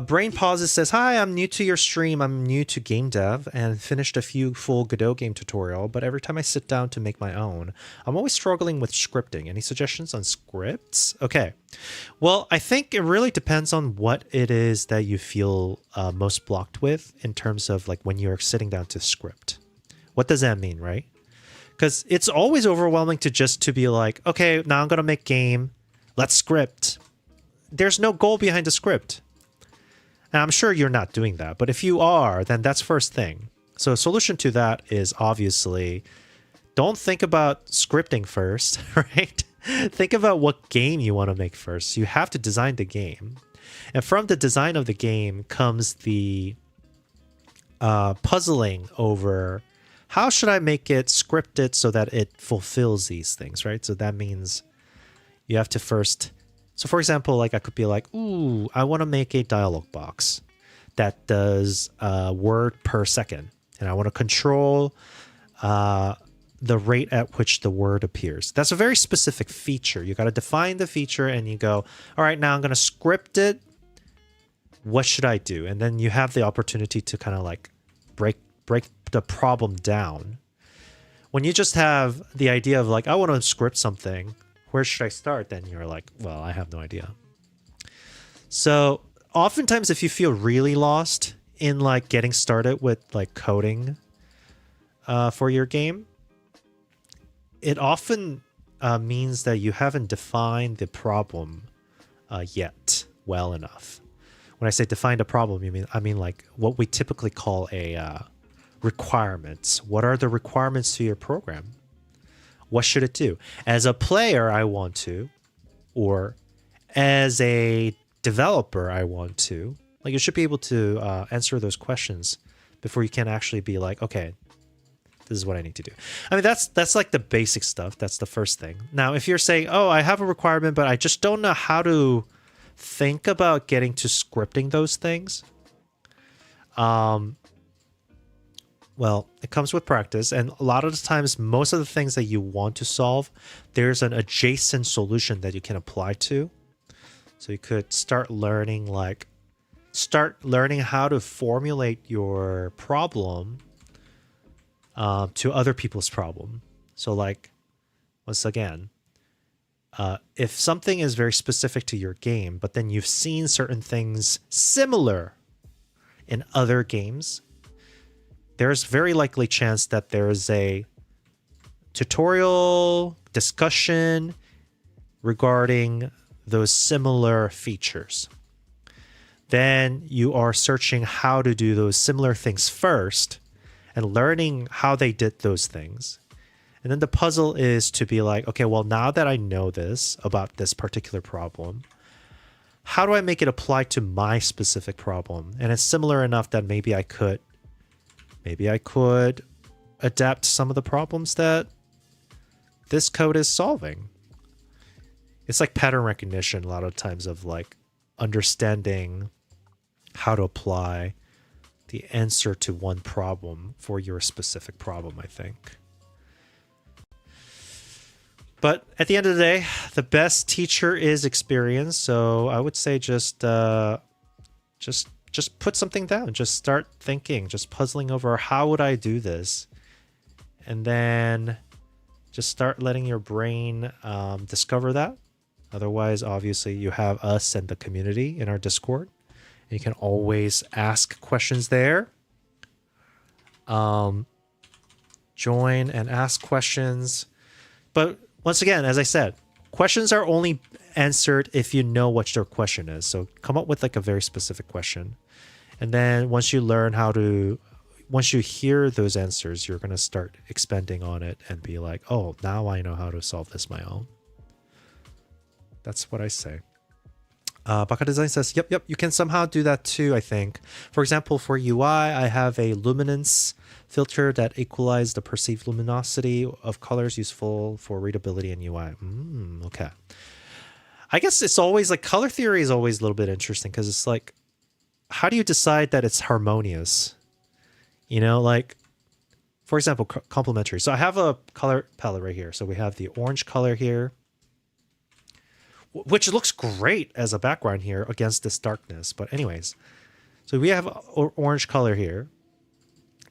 Brain Pauses says, "Hi, I'm new to your stream. I'm new to game dev and finished a few full Godot game tutorial, but every time I sit down to make my own, I'm always struggling with scripting. Any suggestions on scripts?" Okay. Well, I think it really depends on what it is that you feel most blocked with in terms of like when you're sitting down to script. What does that mean, right? Because it's always overwhelming to be like, okay, now I'm going to make game. Let's script. There's no goal behind the script. And I'm sure you're not doing that. But if you are, then that's first thing. So a solution to that is obviously don't think about scripting first, right? Think about what game you want to make first. You have to design the game. And from the design of the game comes the puzzling over how should I make it scripted so that it fulfills these things, right? So that means you have to first... So for example, like I could be like, ooh, I want to make a dialog box that does a word per second. And I want to control the rate at which the word appears. That's a very specific feature. You got to define the feature and you go, all right, now I'm going to script it. What should I do? And then you have the opportunity to kind of like break the problem down. When you just have the idea of like, I want to script something, where should I start? Then you're like, well, I have no idea. So oftentimes if you feel really lost in like getting started with like coding for your game, it often means that you haven't defined the problem yet well enough. When I say define a problem, I mean like what we typically call a requirements. What are the requirements to your program? What should it do? As a player, I want to, or as a developer, I want to. Like you should be able to answer those questions before you can actually be like, okay, this is what I need to do. I mean, that's like the basic stuff. That's the first thing. Now, if you're saying, oh, I have a requirement, but I just don't know how to think about getting to scripting those things. Well, it comes with practice, and a lot of the times, most of the things that you want to solve, there's an adjacent solution that you can apply to. So you could start learning how to formulate your problem to other people's problem. So like, once again, if something is very specific to your game, but then you've seen certain things similar in other games, there's very likely chance that there's a tutorial discussion regarding those similar features. Then you are searching how to do those similar things first and learning how they did those things. And then the puzzle is to be like, okay, well, now that I know this about this particular problem, how do I make it apply to my specific problem? And it's similar enough that maybe I could adapt some of the problems that this code is solving. It's like pattern recognition a lot of times of like understanding how to apply the answer to one problem for your specific problem, I think. But at the end of the day, the best teacher is experience. So I would say just put something down. Just start thinking, just puzzling over how would I do this? And then just start letting your brain discover that. Otherwise, obviously, you have us and the community in our Discord. And you can always ask questions there. Join and ask questions. But once again, as I said, questions are only answered if you know what your question is. So come up with like a very specific question. And then once you hear those answers, you're going to start expanding on it and be like, oh, now I know how to solve this my own. That's what I say. Baka Design says, yep, you can somehow do that too, I think. For example, for UI, I have a luminance filter that equalizes the perceived luminosity of colors useful for readability in UI. Okay. I guess it's always like color theory is always a little bit interesting because it's like how do you decide that it's harmonious? You know, like, for example, complementary. So I have a color palette right here. So we have the orange color here, which looks great as a background here against this darkness. But anyways, so we have orange color here.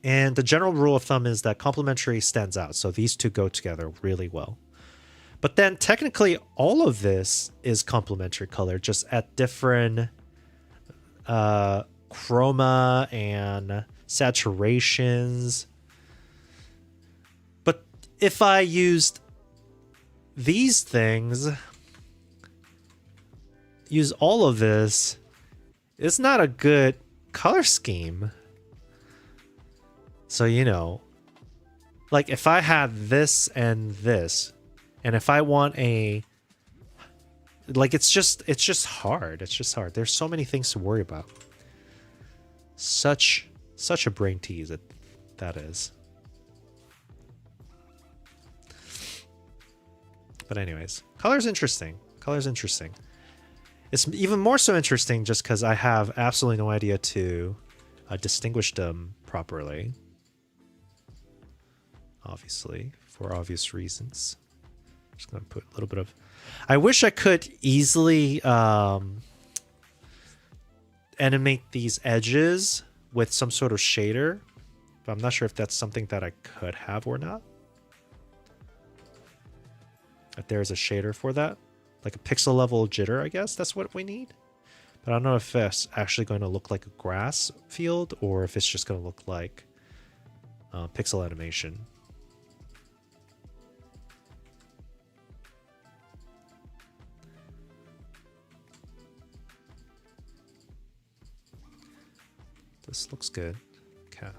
And the general rule of thumb is that complementary stands out. So these two go together really well. But then technically all of this is complementary color, just at different chroma and saturations. But if I used these things, use all of this, it's not a good color scheme. So, you know, like if I had this and this, and if I want a, like, it's just hard. It's just hard. There's so many things to worry about. Such a brain tease that is. But anyways, color's interesting. Color's interesting. It's even more so interesting just because I have absolutely no idea to distinguish them properly. Obviously, for obvious reasons. Just gonna put a little bit of. I wish I could easily animate these edges with some sort of shader, but I'm not sure if that's something that I could have or not. If there's a shader for that, like a pixel level jitter, I guess that's what we need. But I don't know if it's actually going to look like a grass field or if it's just going to look like pixel animation. This looks good. Okay.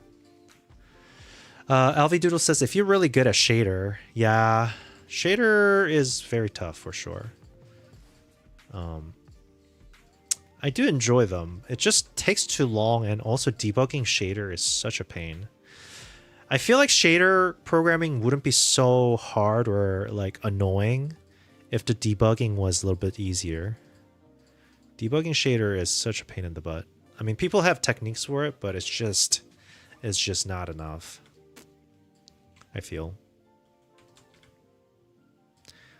Alvi Doodle says, if you're really good at shader, yeah, shader is very tough for sure. I do enjoy them. It just takes too long, and also debugging shader is such a pain. I feel like shader programming wouldn't be so hard or like annoying if the debugging was a little bit easier. Debugging shader is such a pain in the butt. I mean, people have techniques for it, but it's just not enough, I feel.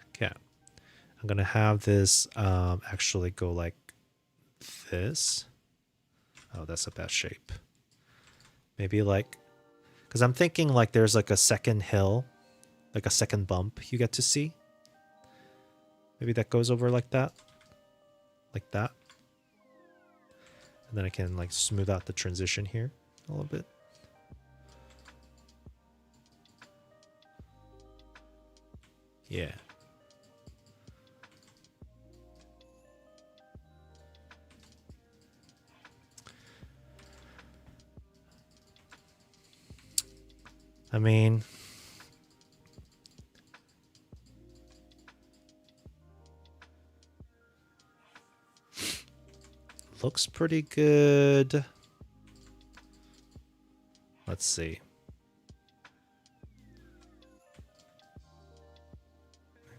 Okay. I'm going to have this actually go like this. Oh, that's a bad shape. Maybe like, because I'm thinking like there's like a second hill, like a second bump you get to see. Maybe that goes over like that. Like that. And then I can like smooth out the transition here a little bit. Yeah. I mean, looks pretty good. Let's see.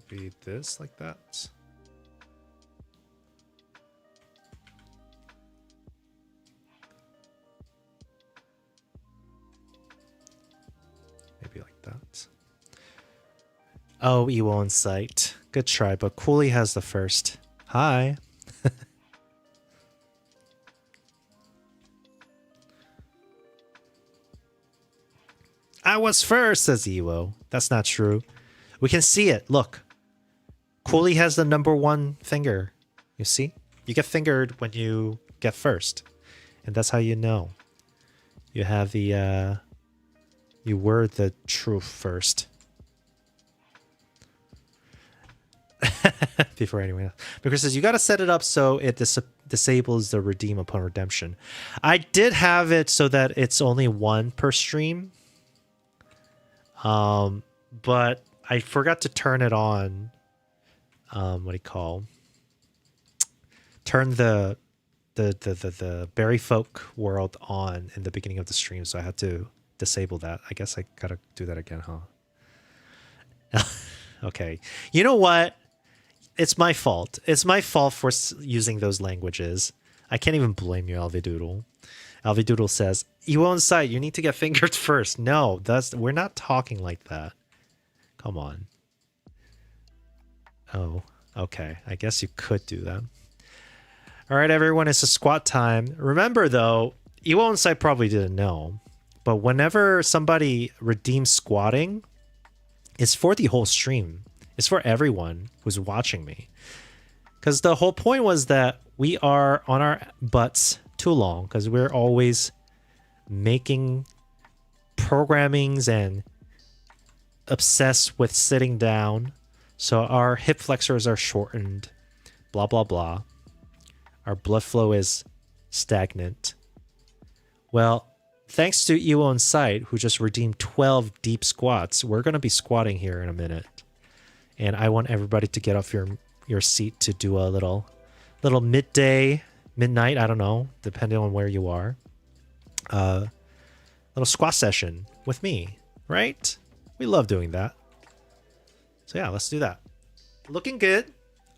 Maybe this like that. Maybe like that. Oh, Ewo in sight. Good try, but Cooley has the first. Hi. I was first, says Ewo. That's not true. We can see it. Look. Cooley has the #1 finger. You see? You get fingered when you get first. And that's how you know. You have the, you were the truth first. Before anyone else. Because says you got to set it up so it disables the redeem upon redemption. I did have it so that it's only 1 per stream. But I forgot to turn it on. What do you call? Turn the Berry Folk world on in the beginning of the stream, so I had to disable that. I guess I gotta do that again, huh? Okay. You know what? It's my fault. It's my fault for using those languages. I can't even blame you, Alvidoodle. Alvidoodle says, "You on site. You need to get fingered first." No, we're not talking like that. Come on. Oh, okay. I guess you could do that. All right, everyone. It's a squat time. Remember, though, you on site probably didn't know, but whenever somebody redeems squatting, it's for the whole stream. It's for everyone who's watching me. Because the whole point was that we are on our butts too long because we're always making programmings and obsessed with sitting down. So our hip flexors are shortened, blah, blah, blah. Our blood flow is stagnant. Well, thanks to you on site who just redeemed 12 deep squats, we're going to be squatting here in a minute. And I want everybody to get off your seat to do a little midnight, I don't know, depending on where you are. Little squat session with me, right? We love doing that. So yeah, let's do that. Looking good.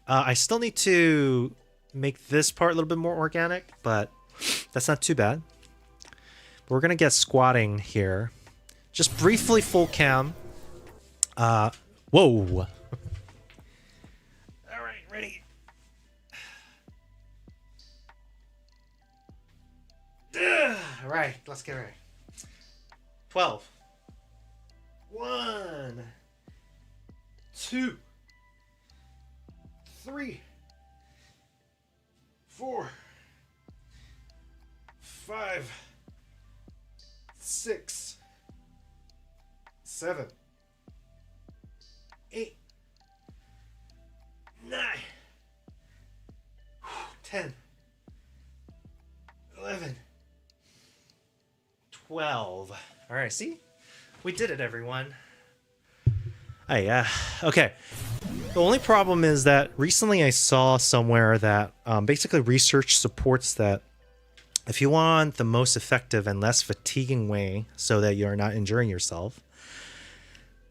I still need to make this part a little bit more organic, but that's not too bad. We're gonna get squatting here. Just briefly full cam. Whoa. Ready? All right, let's get ready. 12. 1, 2, 3, 4, 5, 6, 7, 8, 9, 10, 11, 12. All right, see? We did it, everyone. Okay. The only problem is that recently I saw somewhere that basically research supports that if you want the most effective and less fatiguing way so that you're not injuring yourself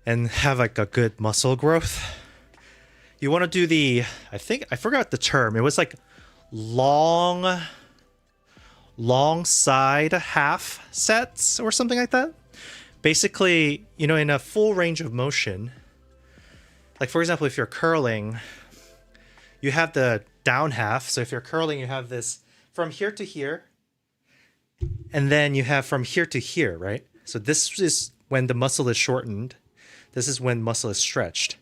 and have like a good muscle growth, you want to do the, I forgot the term. It was like long side half sets or something like that. Basically, you know, in a full range of motion, like for example, if you're curling, you have the down half. So if you're curling, you have this from here to here, and then you have from here to here, right? So this is when the muscle is shortened. This is when muscle is stretched.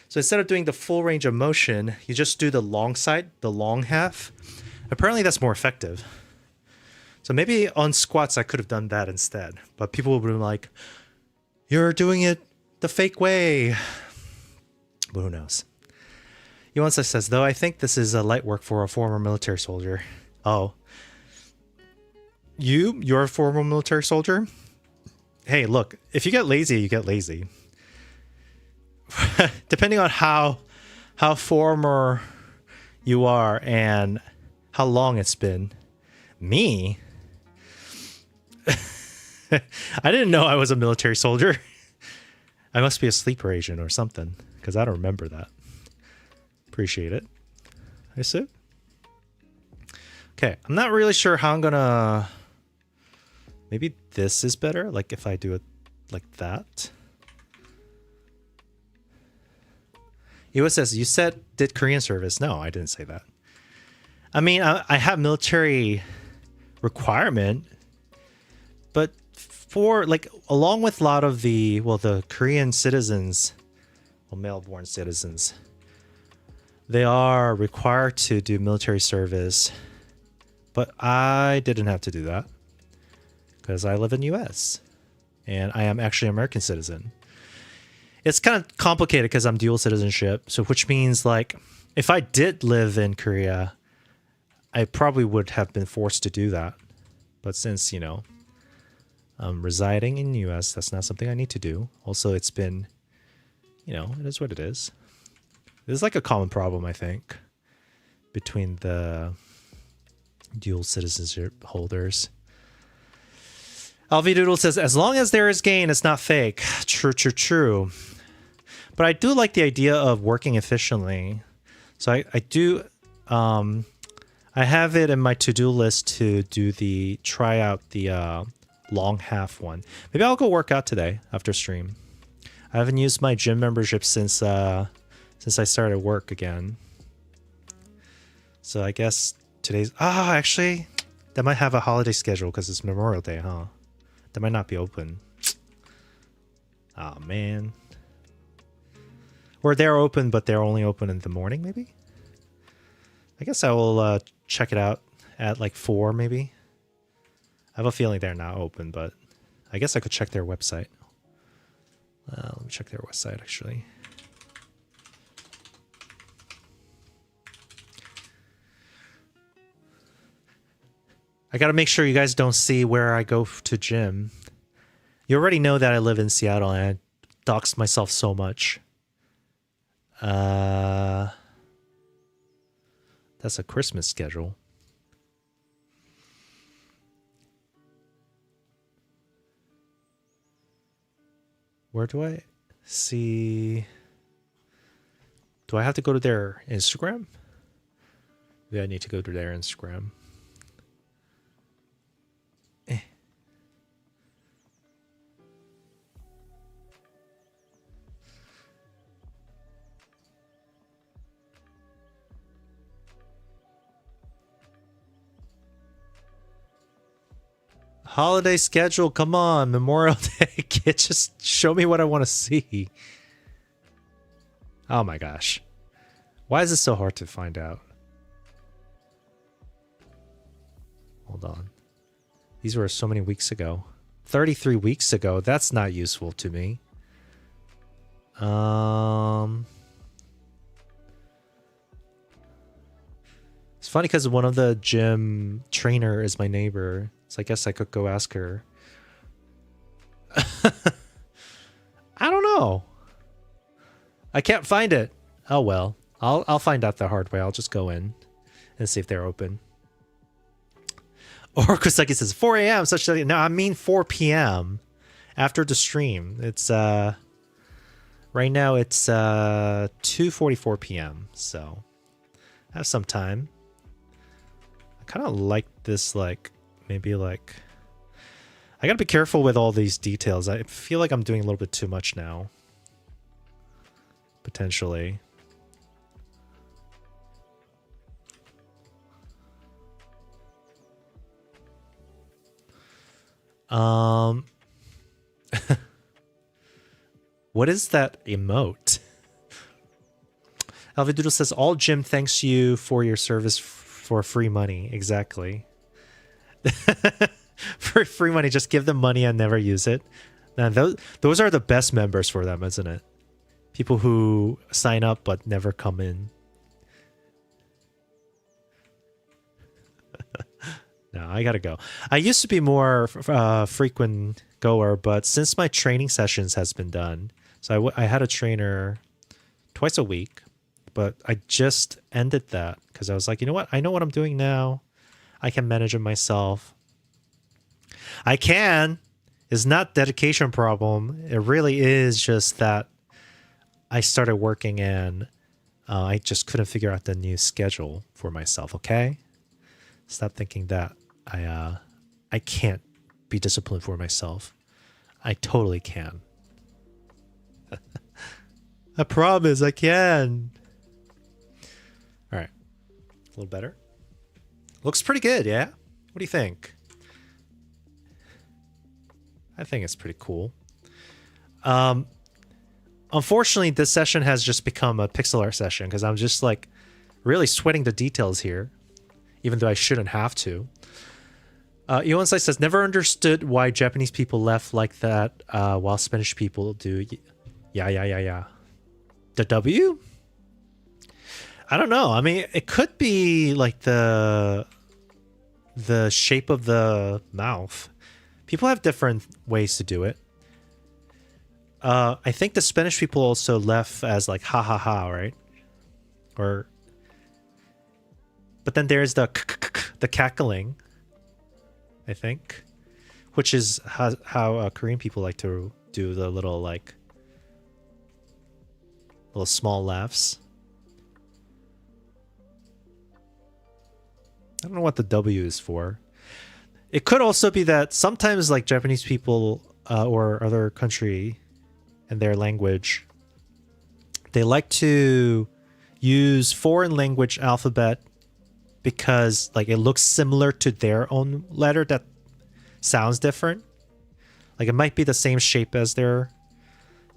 So instead of doing the full range of motion, you just do the long side, the long half. Apparently that's more effective. So maybe on squats, I could have done that instead. But people will be like, you're doing it the fake way. But who knows? Yuansa says, though, I think this is a light work for a former military soldier. Oh. You're a former military soldier? Hey, look, if you get lazy, you get lazy. Depending on how former you are and how long it's been. Me? I didn't know I was a military soldier. I must be a sleeper agent or something, because I don't remember that. Appreciate it. I see. Okay, I'm not really sure how I'm gonna... Maybe this is better, like if I do it like that. Iwa says, you said did Korean service. No, I didn't say that. I mean, I have military requirement, but for like along with a lot of the Korean citizens, male-born citizens, they are required to do military service, but I didn't have to do that because I live in US and I am actually an American citizen. It's kind of complicated because I'm dual citizenship, so which means like if I did live in Korea, I probably would have been forced to do that. But since, you know, I'm residing in the US, that's not something I need to do. Also, it's been, you know, it is what it is. This is like a common problem, I think, between the dual citizenship holders. Alvidoodle says, as long as there is gain, it's not fake. True, true, true. But I do like the idea of working efficiently. So I I have it in my to-do list to do try out the long half one. Maybe I'll go work out today after stream. I haven't used my gym membership since I started work again. So I guess today's... actually, that might have a holiday schedule because it's Memorial Day, huh? That might not be open. Oh, man. Or they're open, but they're only open in the morning, maybe? I guess I will check it out at like 4, maybe. I have a feeling they're not open, but I guess I could check their website. Let me check their website, actually. I gotta make sure you guys don't see where I go to gym. You already know that I live in Seattle and I dox myself so much. That's a Christmas schedule. Where do I see... Do I have to go to their Instagram? Maybe I need to go to their Instagram. Holiday schedule, come on, Memorial Day. Just show me what I want to see. Oh my gosh. Why is this so hard to find out? Hold on. These were so many weeks ago. 33 weeks ago. That's not useful to me. It's funny because one of the gym trainer is my neighbor. So I guess I could go ask her. I don't know. I can't find it. Oh well. I'll find out the hard way. I'll just go in and see if they're open. Or Kusaki says 4 a.m. such that no, I mean 4 p.m. after the stream. It's right now it's 2:44 p.m. So I have some time. I kind of like this, like maybe like I gotta be careful with all these details. I feel like I'm doing a little bit too much now. Potentially. What is that emote? Alvidoodle says all gym thanks you for your service for free money. Exactly. For free money, just give them money and never use it. Now those are the best members for them, isn't it? People who sign up but never come in. No, I gotta go. I used to be more frequent goer, but since my training sessions has been done, so I had a trainer twice a week, but I just ended that because I was like, you know what? I know what I'm doing now. I can manage it myself. I can. It's not dedication problem. It really is just that I started working and I just couldn't figure out the new schedule for myself. Okay, stop thinking that I can't be disciplined for myself. I totally can. I promise I can. All right, a little better. Looks pretty good, yeah? What do you think? I think it's pretty cool. Unfortunately, this session has just become a pixel art session because I'm just like really sweating the details here, even though I shouldn't have to. Iwansai says, never understood why Japanese people left like that while Spanish people do. Yeah. The W? I don't know. I mean, it could be like the shape of the mouth. People have different ways to do it. I think the Spanish people also left as like ha ha ha, right? Or, but then there's the cackling, I think, which is how Korean people like to do the little like little small laughs. don't know what the W is for. It could also be that sometimes like Japanese people or other country and their language, they like to use foreign language alphabet because like it looks similar to their own letter that sounds different. Like it might be the same shape as their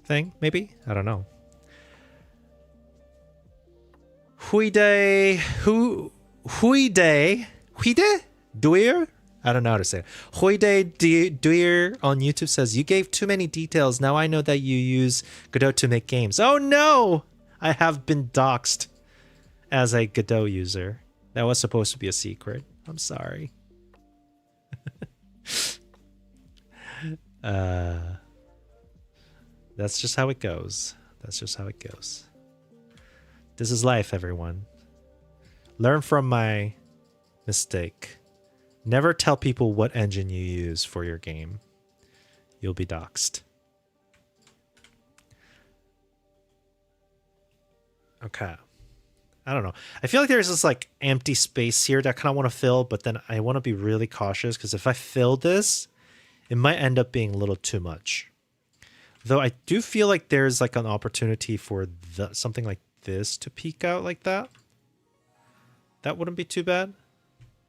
thing, maybe? I don't know. Huide Duir? I don't know how to say it. Huide Duir on YouTube says, you gave too many details. Now I know that you use Godot to make games. Oh no! I have been doxxed as a Godot user. That was supposed to be a secret. I'm sorry. That's just how it goes. That's just how it goes. This is life, everyone. Learn from my mistake. Never tell people what engine you use for your game. You'll be doxxed. Okay. I don't know. I feel like there's this like empty space here that I kind of want to fill, but then I want to be really cautious because if I fill this, it might end up being a little too much. Though I do feel like there's like an opportunity for something like this to peek out like that. That wouldn't be too bad.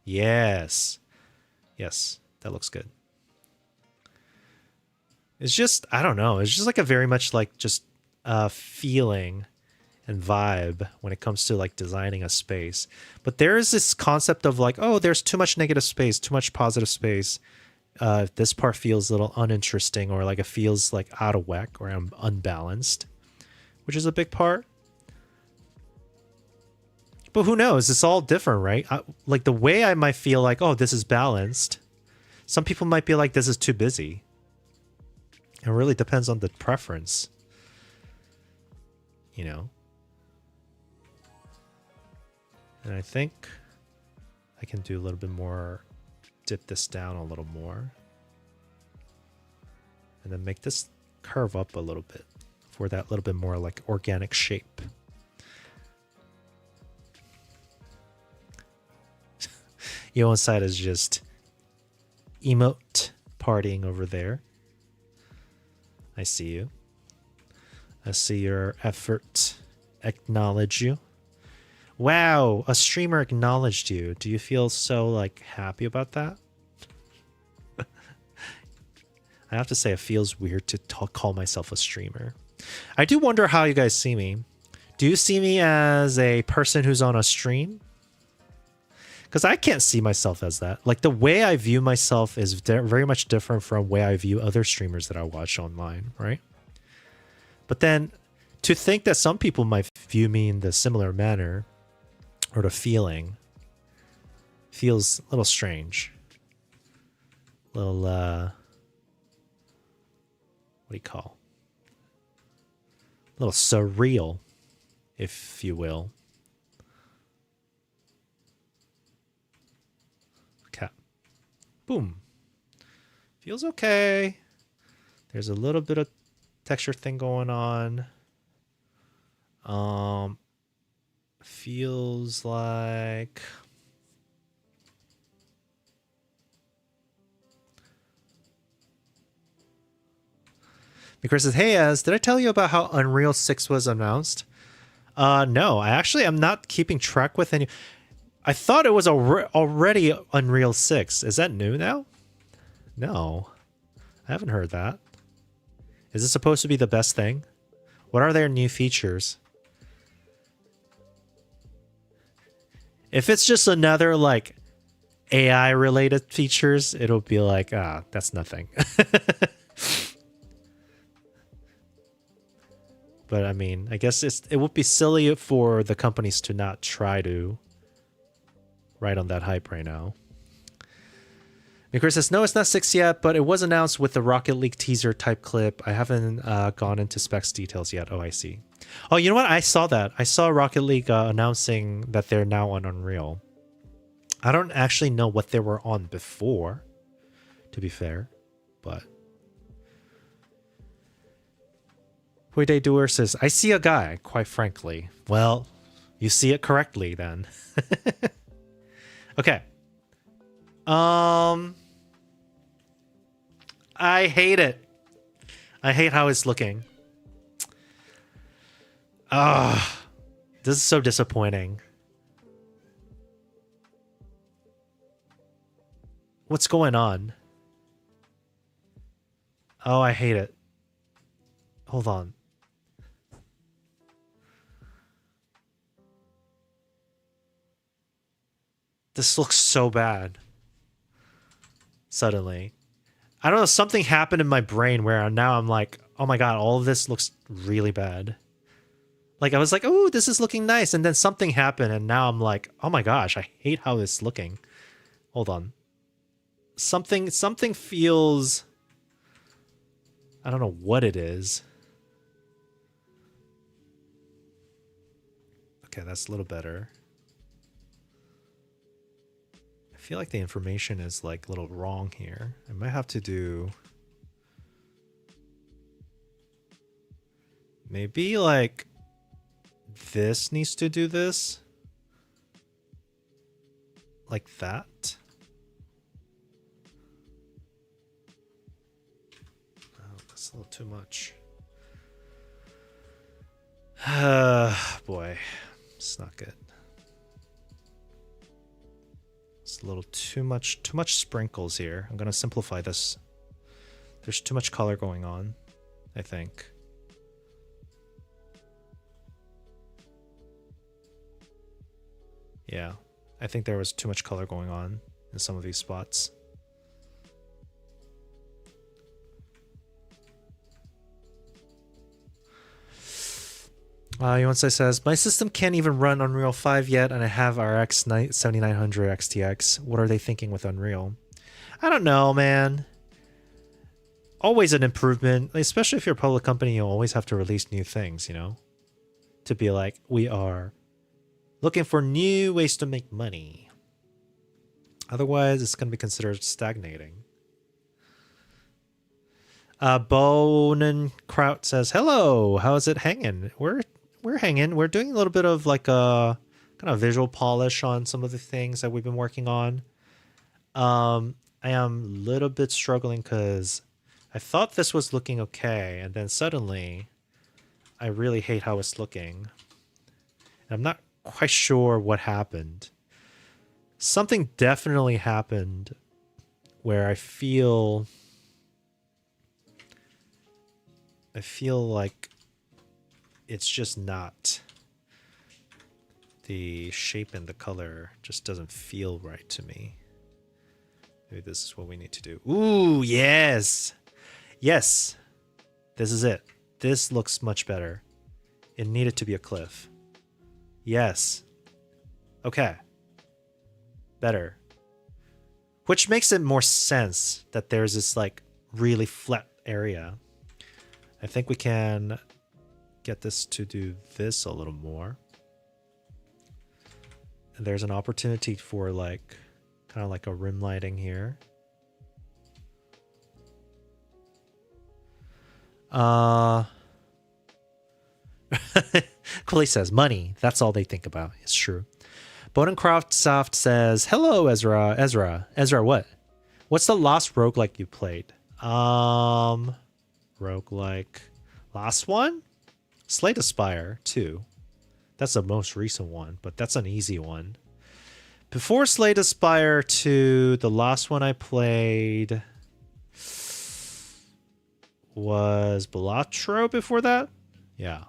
Yes. Yes, that looks good. It's just, I don't know. It's just like a very much like just feeling and vibe when it comes to like designing a space. But there is this concept of like, oh, there's too much negative space, too much positive space. This part feels a little uninteresting or like it feels like out of whack or unbalanced, which is a big part. But who knows? It's all different, right? Like the way I might feel like, oh, this is balanced. Some people might be like, this is too busy. It really depends on the preference. You know? And I think I can do a little bit more, dip this down a little more. And then make this curve up a little bit for that little bit more like organic shape. Yo inside is just emote partying over there. I see you. I see your effort. Acknowledge you. Wow, a streamer acknowledged you. Do you feel so like happy about that? I have to say it feels weird to call myself a streamer. I do wonder how you guys see me. Do you see me as a person who's on a stream? Because I can't see myself as that. Like the way I view myself is very much different from the way I view other streamers that I watch online, right? But then to think that some people might view me in the similar manner or the feeling feels a little strange. A little, what do you call? A little surreal, if you will. Boom. Feels okay. There's a little bit of texture thing going on. Feels like Because says, hey, did I tell you about how Unreal 6 was announced? No, I actually am not keeping track with any. I thought it was already Unreal 6. Is that new now? No. I haven't heard that. Is it supposed to be the best thing? What are their new features? If it's just another, like, AI-related features, it'll be like, that's nothing. But, I mean, I guess it would be silly for the companies to not try to ride on that hype right now. Mikor says, no, it's not 6 yet, but it was announced with the Rocket League teaser type clip. I haven't gone into specs details yet. Oh, I see. Oh, you know what? I saw that. I saw Rocket League announcing that they're now on Unreal. I don't actually know what they were on before, to be fair, but... Huide Doer says, I see a guy, quite frankly. Well, you see it correctly then. Okay, I hate it. I hate how it's looking. Ah, this is so disappointing. What's going on? Oh, I hate it. Hold on. This looks so bad. Suddenly. I don't know, something happened in my brain where now I'm like, oh my god, all of this looks really bad. Like, I was like, oh, this is looking nice. And then something happened, and now I'm like, oh my gosh, I hate how it's looking. Hold on. Something feels... I don't know what it is. Okay, that's a little better. I feel like the information is like a little wrong here. I might have to do... Maybe like... This needs to do this. Like that. Oh, that's a little too much. Boy, it's not good. It's a little too much sprinkles here. I'm gonna simplify this. There's too much color going on, I think. Yeah, I think there was too much color going on in some of these spots. Yonsei says, my system can't even run Unreal 5 yet, and I have RX 7900 XTX. What are they thinking with Unreal? I don't know, man. Always an improvement, especially if you're a public company, you always have to release new things, you know? To be like, we are looking for new ways to make money. Otherwise, it's going to be considered stagnating. Bonenkraut says, hello, how is it hanging? We're hanging. We're doing a little bit of like a kind of visual polish on some of the things that we've been working on. I am a little bit struggling because I thought this was looking okay, and then suddenly I really hate how it's looking. And I'm not quite sure what happened. Something definitely happened where I feel like it's just not, the shape and the color just doesn't feel right to me. Maybe this is what we need to do. Ooh, yes. Yes. This is it. This looks much better. It needed to be a cliff. Yes. Okay. Better. Which makes it more sense that there's this like really flat area. I think we can get this to do this a little more. And there's an opportunity for like kind of like a rim lighting here. Cooley says money. That's all they think about. It's true. Bonencroft Soft says, hello, Ezra. Ezra, what? What's the last roguelike you played? Roguelike. Last one? Slay the Spire 2. That's the most recent one, but that's an easy one. Before Slay the Spire 2, the last one I played was Balatro before that? Yeah.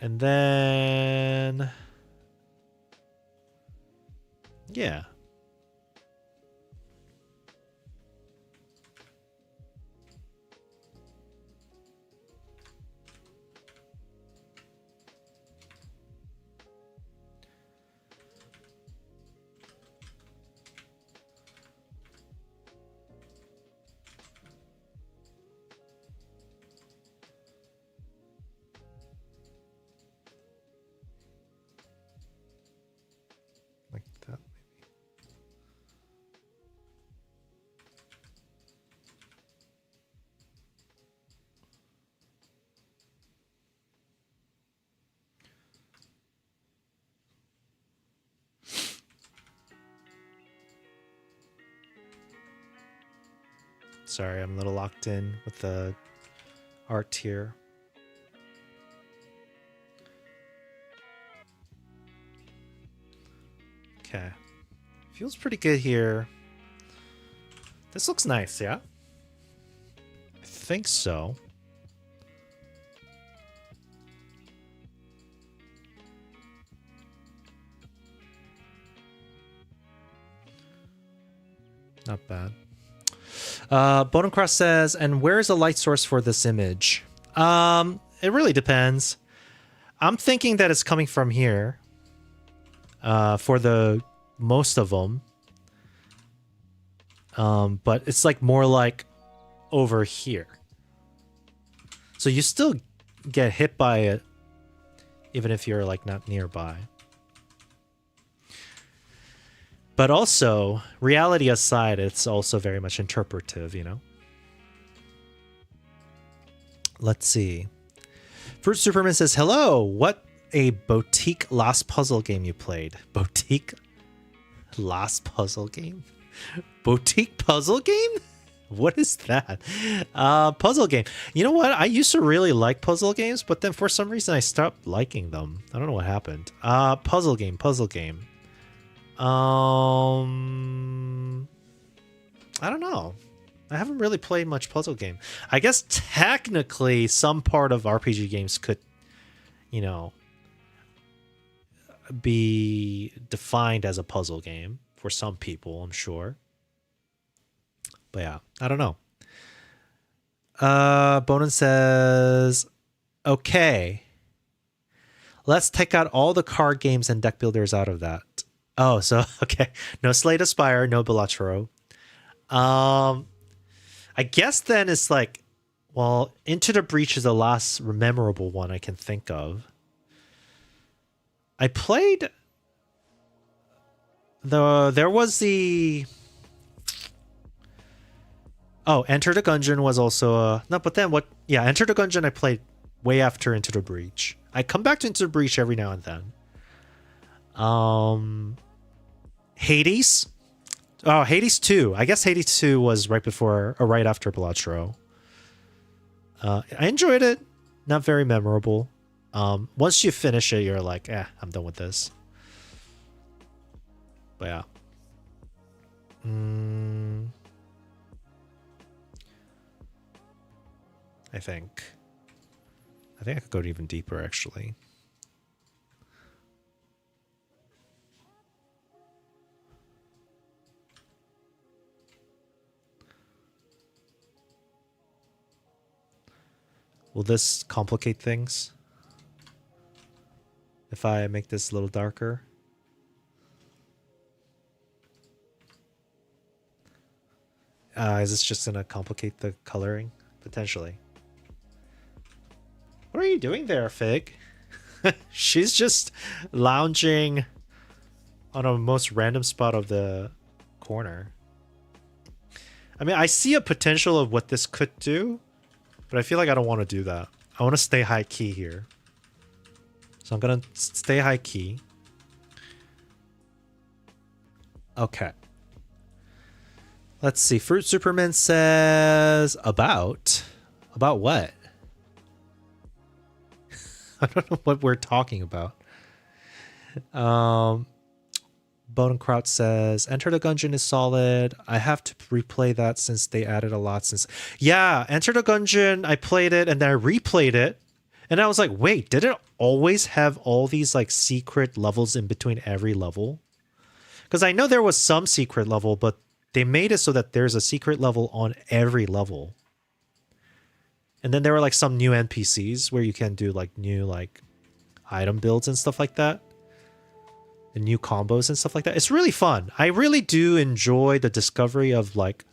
And then... yeah. Like that, maybe. Sorry, I'm a little locked in with the art here. Okay. Feels pretty good here. This looks nice, yeah? I think so. Not bad. Bonecross says, and where is the light source for this image? It really depends. I'm thinking that it's coming from here. For the most of them. But it's like more like over here. So you still get hit by it even if you're like not nearby. But also, reality aside, it's also very much interpretive, you know? Let's see. Fruit Superman says, hello, what a boutique last puzzle game you played. Boutique last puzzle game? Boutique puzzle game? What is that? Puzzle game. You know what? I used to really like puzzle games, but then for some reason I stopped liking them. I don't know what happened. Puzzle game. I don't know. I haven't really played much puzzle game. I guess technically some part of RPG games could, you know, be defined as a puzzle game for some people, I'm sure. But yeah, I don't know. Bonin says, okay, let's take out all the card games and deck builders out of that. Oh, so, okay. No Slay the Spire, no Balatro. I guess then it's like, well, Into the Breach is the last memorable one I can think of. I played... There was the... Oh, Enter the Gungeon was also a... No, but then what... Yeah, Enter the Gungeon I played way after Into the Breach. I come back to Into the Breach every now and then. Hades. Oh, Hades 2. I guess Hades 2 was right before or right after Balatro. I enjoyed it. Not very memorable. Once you finish it, you're like, I'm done with this. But yeah. I think I could go even deeper, actually. Will this complicate things? If I make this a little darker? Is this just gonna complicate the coloring? Potentially. What are you doing there, Fig? She's just lounging on a most random spot of the corner. I mean, I see a potential of what this could do, but I feel like I don't want to do that. I want to stay high key here. So I'm going to stay high key. Okay. Let's see. Fruit Superman says about what? I don't know what we're talking about. Bodenkraut says, Enter the Gungeon is solid. I have to replay that since they added a lot since... Yeah, Enter the Gungeon, I played it and then I replayed it. And I was like, wait, did it always have all these like secret levels in between every level? Because I know there was some secret level, but they made it so that there's a secret level on every level. And then there were like some new NPCs where you can do like new like item builds and stuff like that. And new combos and stuff like that. It's really fun. I really do enjoy the discovery of like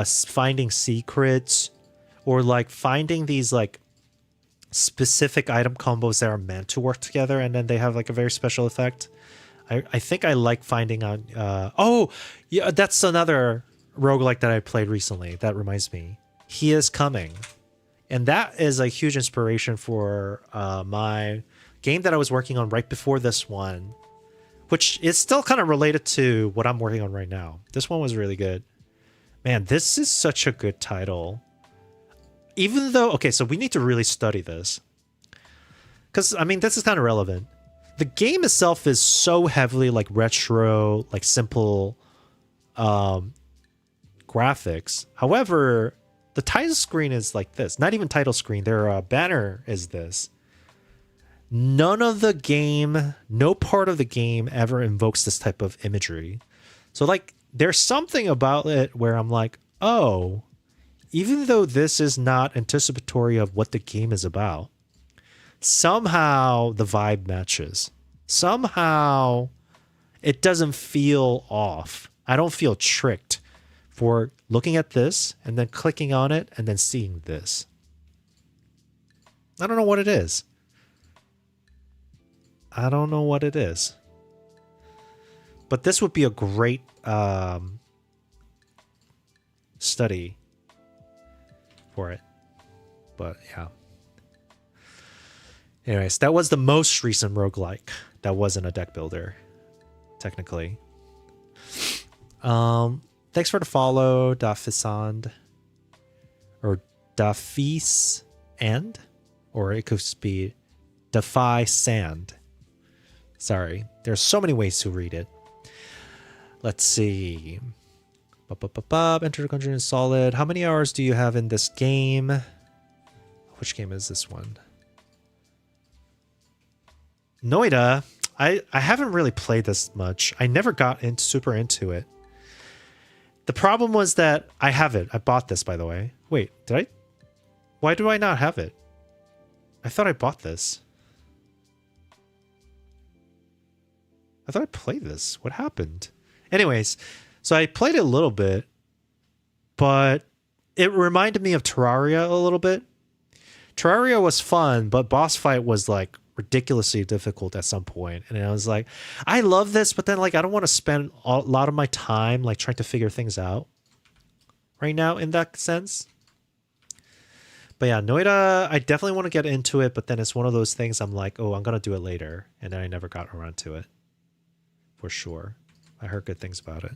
finding secrets or like finding these like specific item combos that are meant to work together and then they have like a very special effect. I think I like finding out... oh, yeah, that's another roguelike that I played recently. That reminds me. He Is Coming. And that is a huge inspiration for my game that I was working on right before this one, which is still kind of related to what I'm working on right now. This one was really good. Man, this is such a good title. Even though, okay, so we need to really study this. Because, I mean, this is kind of relevant. The game itself is so heavily like retro, like simple graphics. However, the title screen is like this. Not even title screen. Their banner is this. None of the game, no part of the game ever invokes this type of imagery. So like there's something about it where I'm like, oh, even though this is not anticipatory of what the game is about, somehow the vibe matches. Somehow it doesn't feel off. I don't feel tricked for looking at this and then clicking on it and then seeing this. I don't know what it is. I don't know what it is. But this would be a great study for it. But yeah. Anyways, that was the most recent roguelike that wasn't a deck builder, technically. Thanks for the follow, Dafisand. Or Dafis and? Or it could be Defy Sand. Sorry, there's so many ways to read it. Let's see. Enter the country in solid. How many hours do you have in this game? Which game is this one? Noida. I haven't really played this much. I never got super into it. The problem was that I have it. I bought this, by the way. Wait, did I? Why do I not have it? I thought I bought this. I thought I played this. What happened? Anyways, so I played it a little bit, but it reminded me of Terraria a little bit. Terraria was fun, but boss fight was like ridiculously difficult at some point. And I was like, I love this, but then like I don't want to spend a lot of my time like trying to figure things out right now in that sense. But yeah, Noida, I definitely want to get into it, but then it's one of those things I'm like, oh, I'm going to do it later. And then I never got around to it. For sure. I heard good things about it.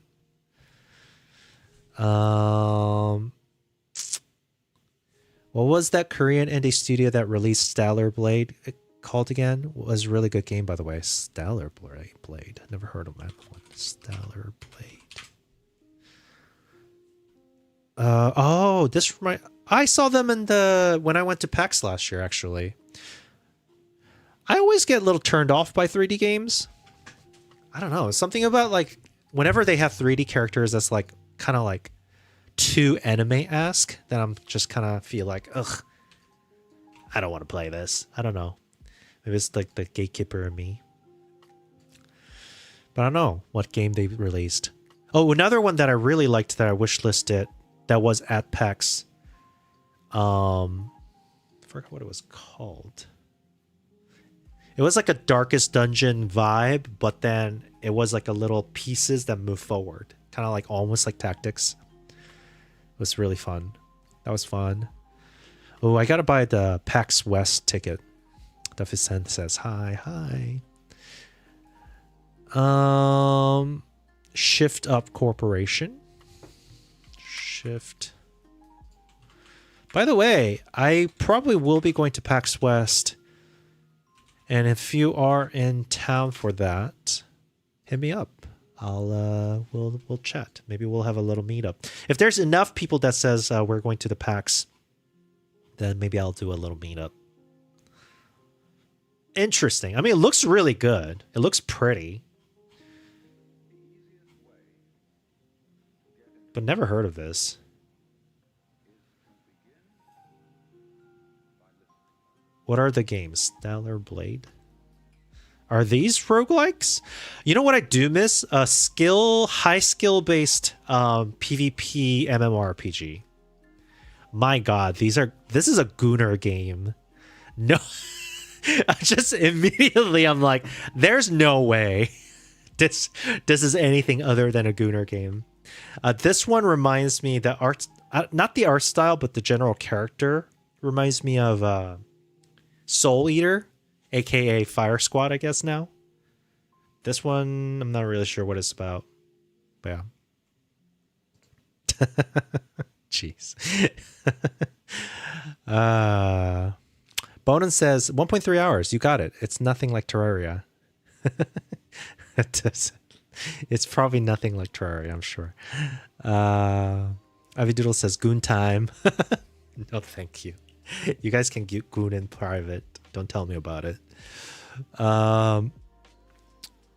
What was that Korean indie studio that released Stellar Blade called again? It was a really good game, by the way. Stellar Blade. Never heard of that one. Stellar Blade. Oh, this I saw them in when I went to PAX last year, actually. I always get a little turned off by 3D games. I don't know. Something about like whenever they have 3D characters that's like kind of like too anime-esque, then I'm just kind of feel like, ugh, I don't want to play this. I don't know. Maybe it's like the gatekeeper in me. But I don't know what game they released. Oh, another one that I really liked that I wishlisted that was at PAX. I forgot what it was called. It was like a Darkest Dungeon vibe, but then it was like a little pieces that move forward. Kind of like almost like tactics. It was really fun. That was fun. Oh, I gotta buy the PAX West ticket. The Vicente says hi. Shift Up Corporation. Shift. By the way, I probably will be going to PAX West. And if you are in town for that, hit me up. We'll chat. Maybe we'll have a little meetup. If there's enough people that says we're going to the PAX, then maybe I'll do a little meetup. Interesting. I mean, it looks really good. It looks pretty. But never heard of this. What are the games? Stellar Blade? Are these roguelikes? You know what I do miss? A high skill based PvP MMORPG. My god, this is a Gunnar game. No. Just immediately I'm like, there's no way this is anything other than a Gunnar game. This one reminds me that not the art style, but the general character reminds me of Soul Eater, aka Fire Squad, I guess now. This one, I'm not really sure what it's about. But Jeez. Bonin says 1.3 hours. You got it. It's nothing like Terraria. It's probably nothing like Terraria, I'm sure. Avidoodle says goon time. No, thank you. You guys can get goon in private. Don't tell me about it.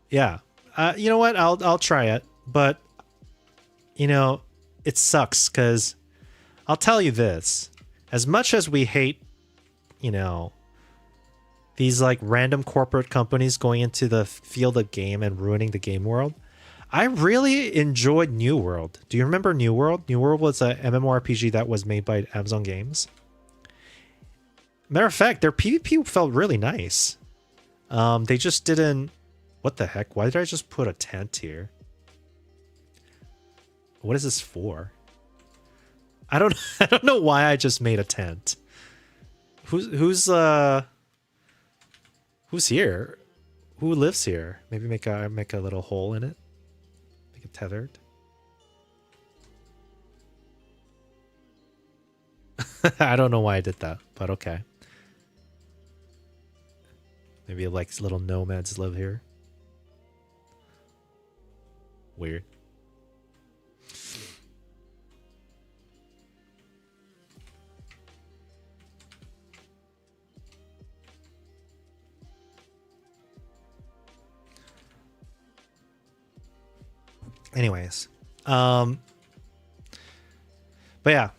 Yeah. You know what? I'll try it, but you know, it sucks because I'll tell you this: as much as we hate, you know, these like random corporate companies going into the field of game and ruining the game world, I really enjoyed New World. Do you remember New World? New World was a MMORPG that was made by Amazon Games. Matter of fact, their PvP felt really nice. They just didn't... What the heck? Why did I just put a tent here? What is this for? I don't know why I just made a tent. Who's here? Who lives here? Maybe make a little hole in it. Make it tethered. I don't know why I did that, but okay. Maybe like little nomads live here. Weird. Anyways, but yeah,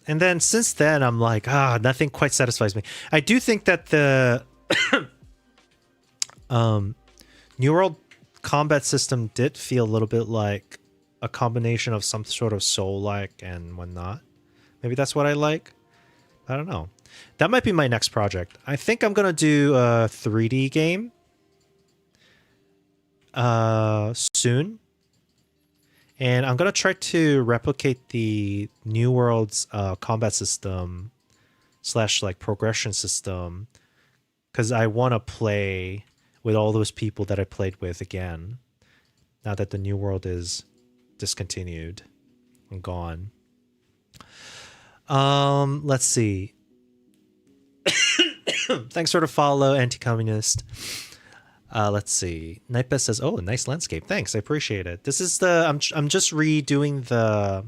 and then since then I'm like, nothing quite satisfies me. I do think that the New World combat system did feel a little bit like a combination of some sort of soul-like and whatnot. Maybe that's what I like. I don't know. That might be my next project. I think I'm gonna do a 3D game soon. And I'm going to try to replicate the New World's combat system / like progression system, because I want to play with all those people that I played with again, now that the New World is discontinued and gone. Let's see. Thanks for the follow, anti-communist. Let's see. Nightbest says, "Oh, a nice landscape. Thanks, I appreciate it." This is the I'm just redoing the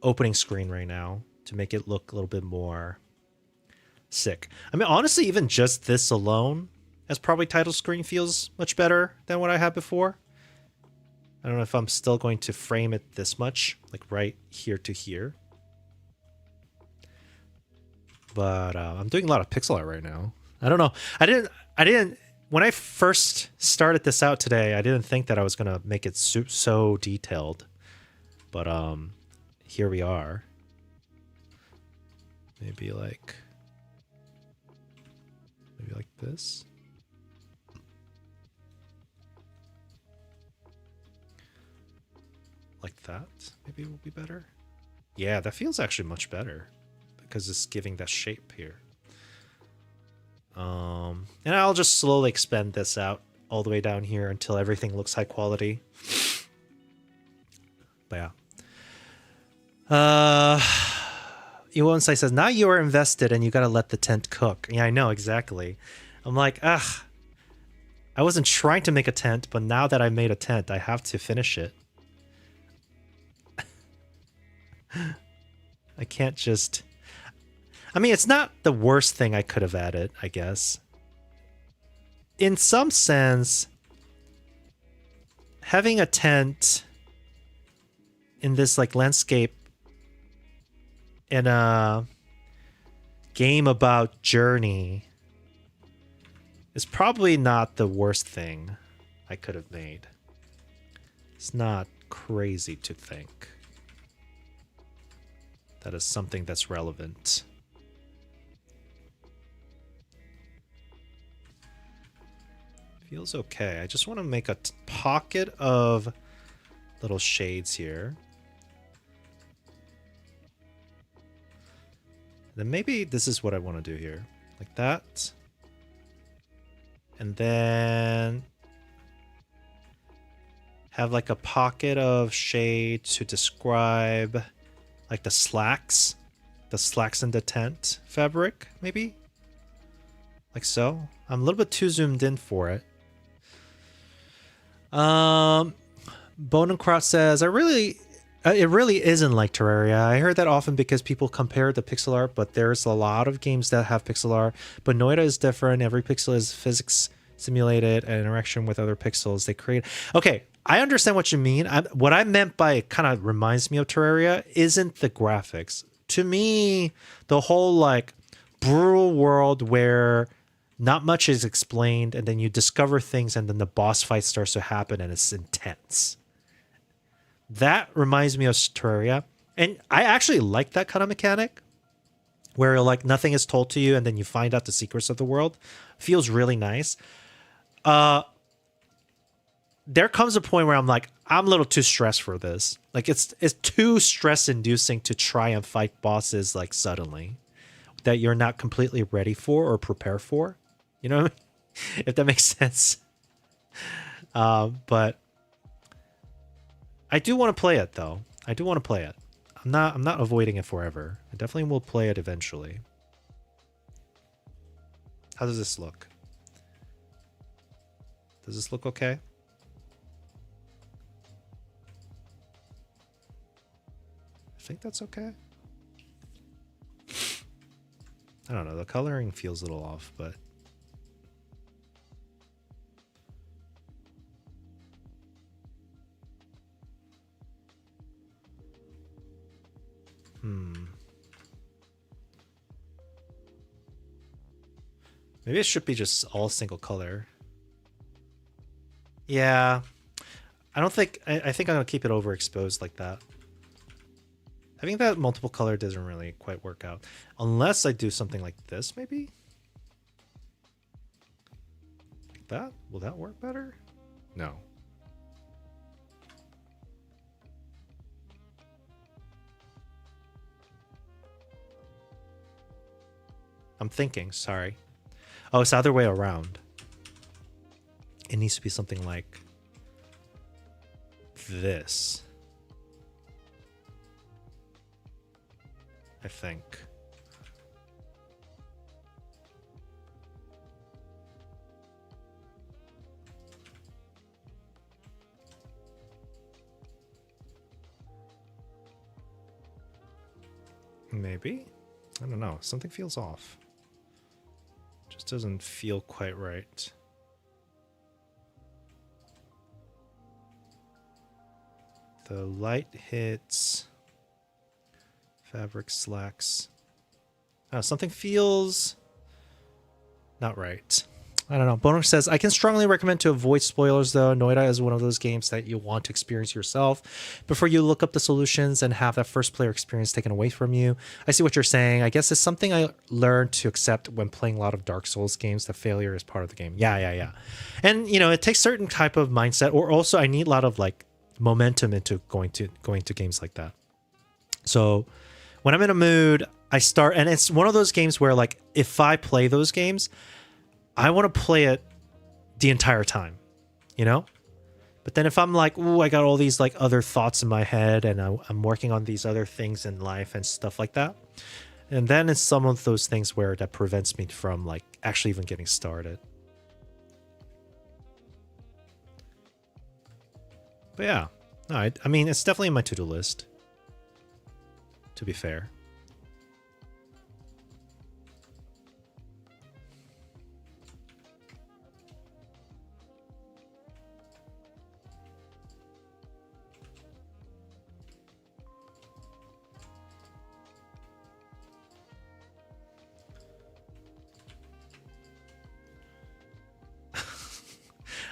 opening screen right now to make it look a little bit more sick. I mean, honestly, even just this alone as probably title screen feels much better than what I had before. I don't know if I'm still going to frame it this much, like right here to here. But I'm doing a lot of pixel art right now. I don't know. I didn't. When I first started this out today, I didn't think that I was gonna make it so detailed, but here we are. Maybe like this. Like that. Maybe it will be better. Yeah, that feels actually much better because it's giving that shape here. And I'll just slowly expand this out all the way down here until everything looks high quality. But yeah. Iwonsai says, now you are invested and you gotta let the tent cook. Yeah, I know, exactly. I'm like, I wasn't trying to make a tent, but now that I made a tent, I have to finish it. I can't just... I mean, it's not the worst thing I could have added, I guess. In some sense, having a tent in this like landscape in a game about journey is probably not the worst thing I could have made. It's not crazy to think that is something that's relevant. Feels okay. I just want to make a pocket of little shades here. Then maybe this is what I want to do here. Like that. And then have like a pocket of shade to describe like the slacks in the tent fabric, maybe? Like so. I'm a little bit too zoomed in for it. Bonencrot says, it really isn't like Terraria. I heard that often because people compare the pixel art, but there's a lot of games that have pixel art. But Noida is different. Every pixel is physics simulated and interaction with other pixels they create. Okay, I understand what you mean. What I meant by it kind of reminds me of Terraria isn't the graphics. To me, the whole like brutal world where not much is explained and then you discover things and then the boss fight starts to happen and it's intense. That reminds me of Terraria. And I actually like that kind of mechanic where like nothing is told to you and then you find out the secrets of the world. Feels really nice. There comes a point where I'm like, I'm a little too stressed for this. Like it's too stress inducing to try and fight bosses like suddenly that you're not completely ready for or prepared for. You know what I mean? If that makes sense. But I do want to play it though. I do want to play it. I'm not avoiding it forever. I definitely will play it eventually. How does this look? Does this look okay? I think that's okay. I don't know. The coloring feels a little off, but maybe it should be just all single color. Yeah. I think I'm gonna keep it overexposed like that. I think that multiple color doesn't really quite work out. Unless I do something like this, maybe? Like that? Will that work better? No. I'm thinking, sorry. Oh, it's the other way around. It needs to be something like this. I think. Maybe? I don't know. Something feels off. Just doesn't feel quite right. The light hits fabric slacks. Oh, something feels not right. I don't know. Bono says, I can strongly recommend to avoid spoilers though. Noida is one of those games that you want to experience yourself before you look up the solutions and have that first player experience taken away from you. I see what you're saying. I guess it's something I learned to accept when playing a lot of Dark Souls games, that failure is part of the game. Yeah. And you know, it takes certain type of mindset, or also I need a lot of like momentum into going to games like that. So when I'm in a mood, I start, and it's one of those games where like if I play those games, I want to play it the entire time, you know? But then if I'm like, ooh, I got all these like other thoughts in my head and I'm working on these other things in life and stuff like that. And then it's some of those things where that prevents me from like actually even getting started. But yeah, no, I mean, it's definitely in my to-do list, to be fair.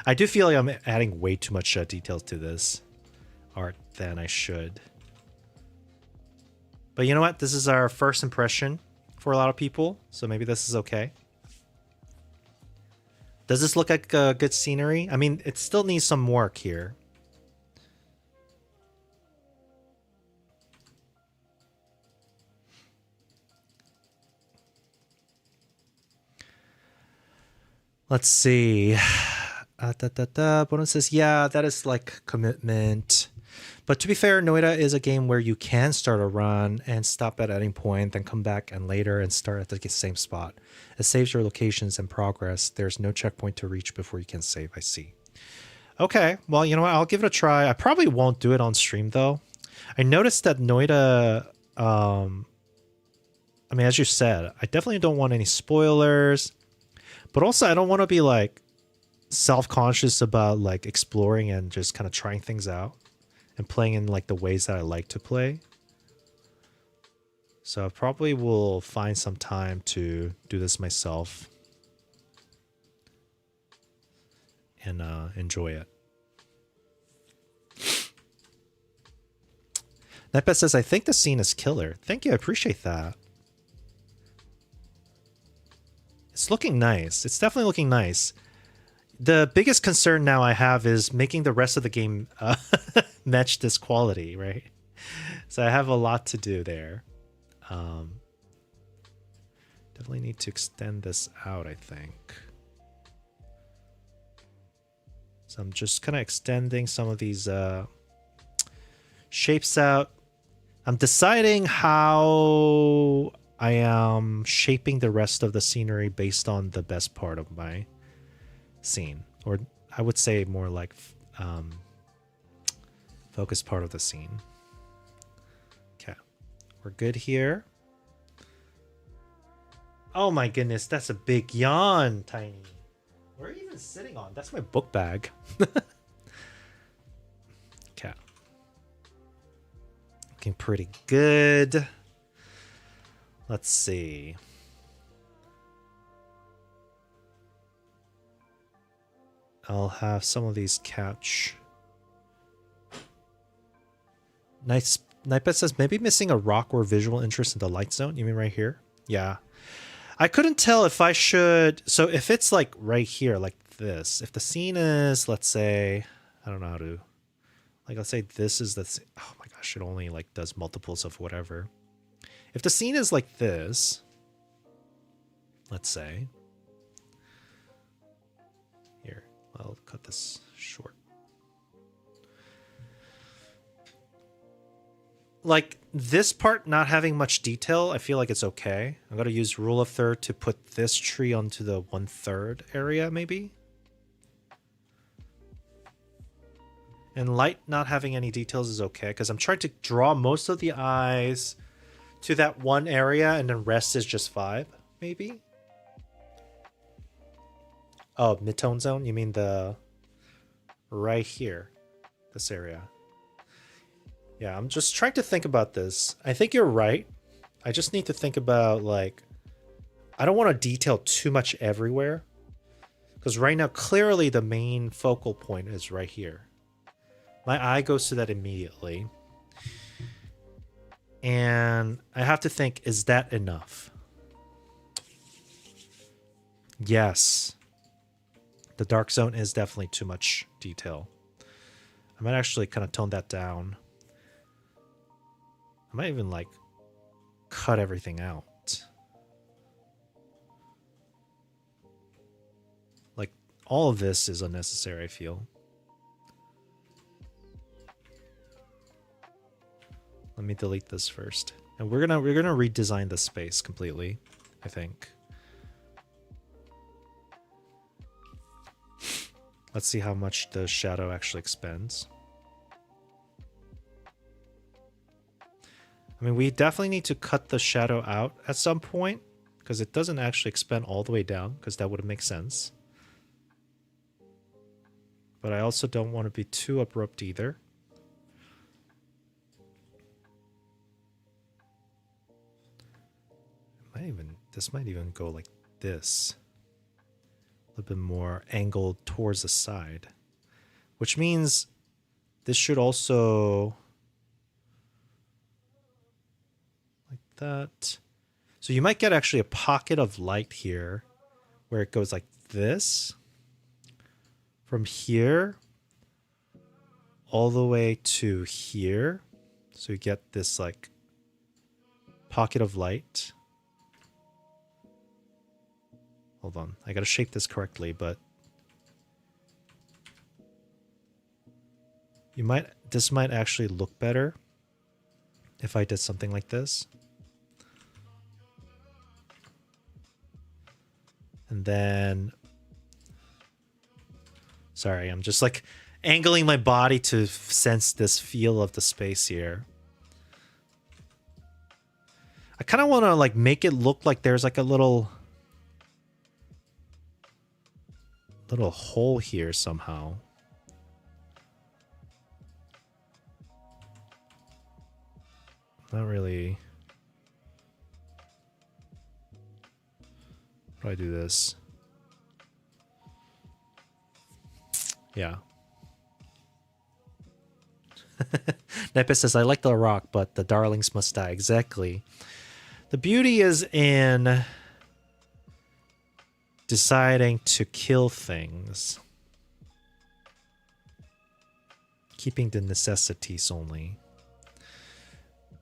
I do feel like I'm adding way too much details to this art than I should. But you know what? This is our first impression for a lot of people, so maybe this is okay. Does this look like good scenery? I mean, it still needs some work here. Let's see. Bonus says, yeah, that is like commitment. But to be fair, Noida is a game where you can start a run and stop at any point, then come back and later and start at the same spot. It saves your locations and progress. There's no checkpoint to reach before you can save. I see. Okay, well, you know what? I'll give it a try. I probably won't do it on stream, though. I noticed that Noida... I mean, as you said, I definitely don't want any spoilers. But also, I don't want to be, like, self-conscious about, like, exploring and just kind of trying things out. And playing in like the ways that I like to play. So I probably will find some time to do this myself. And enjoy it. Nightbet says, I think the scene is killer. Thank you, I appreciate that. It's looking nice. It's definitely looking nice. The biggest concern now I have is making the rest of the game match this quality, right? So I have a lot to do there. Definitely need to extend this out, I think. So I'm just kind of extending some of these shapes out. I'm deciding how I am shaping the rest of the scenery based on the best part of my scene, or I would say more like focus part of the scene. Okay, we're good here. Oh my goodness, that's a big yawn, Tiny. Where are you even sitting on? That's my book bag. Okay, looking pretty good. Let's see. I'll have some of these catch. Nightbet says, maybe missing a rock or visual interest in the light zone. You mean right here? Yeah. I couldn't tell if I should... So if it's like right here, like this. If the scene is, let's say... I don't know how to... Like, let's say this is the... Oh my gosh, it only like does multiples of whatever. If the scene is like this... Let's say... Here, I'll cut this short. Like, this part not having much detail, I feel like it's okay. I'm going to use rule of third to put this tree onto the 1/3 area, maybe. And light not having any details is okay, because I'm trying to draw most of the eyes to that one area, and then rest is just 5, maybe? Oh, mid-tone zone? You mean the... right here. This area. Yeah, I'm just trying to think about this. I think you're right. I just need to think about, like... I don't want to detail too much everywhere. Because right now, clearly the main focal point is right here. My eye goes to that immediately. And I have to think, is that enough? Yes. The dark zone is definitely too much detail. I might actually kind of tone that down. I might even like cut everything out. Like all of this is unnecessary, I feel. Let me delete this first. And we're gonna redesign the space completely, I think. Let's see how much the shadow actually expends. I mean, we definitely need to cut the shadow out at some point, because it doesn't actually expand all the way down, because that would make sense. But I also don't want to be too abrupt either. This might even go like this. A little bit more angled towards the side. Which means this should also... like that. So you might get actually a pocket of light here where it goes like this. From here all the way to here. So you get this like pocket of light. Hold on, I gotta shape this correctly, but This might actually look better if I did something like this. And then, sorry, I'm just like angling my body to sense this feel of the space here. I kind of want to like make it look like there's like a little hole here somehow. Not really. How do I do this? Yeah. Nepe says, I like the rock, but the darlings must die. Exactly. The beauty is in deciding to kill things. Keeping the necessities only.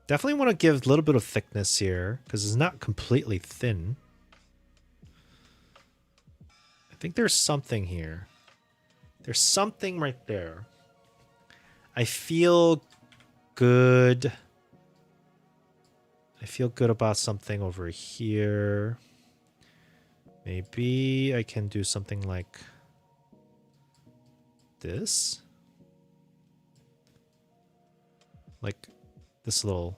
Definitely want to give a little bit of thickness here, because it's not completely thin. I think there's something here. There's something right there. I feel good. I feel good about something over here. Maybe I can do something like this. Like this little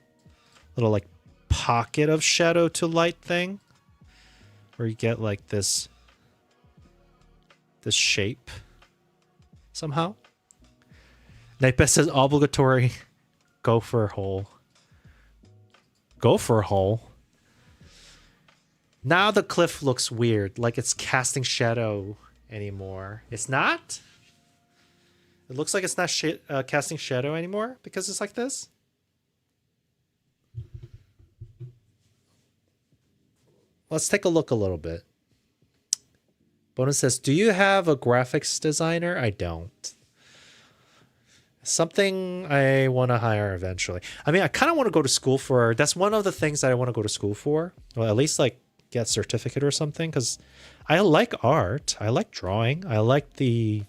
like pocket of shadow to light thing. Where you get like this shape somehow. Nightbest says obligatory gopher hole. Gopher hole? Now the cliff looks weird, like it's casting shadow anymore. It's not? It looks like it's not casting shadow anymore because it's like this? Let's take a look a little bit. Bonus says, do you have a graphics designer? I don't. Something I want to hire eventually. I mean, I kind of want to go to school for... That's one of the things that I want to go to school for. Well, at least like get a certificate or something. Because I like art. I like drawing. I like the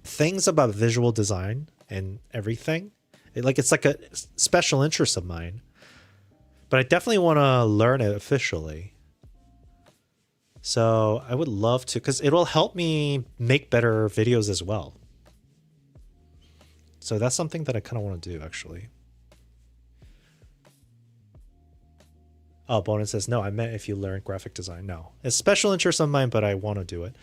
things about visual design and everything. It's like a special interest of mine. But I definitely want to learn it officially. So I would love to, because it'll help me make better videos as well. So that's something that I kind of want to do, actually. Oh, Bonin says, no, I meant if you learn graphic design. No, it's special interest of mine, but I want to do it.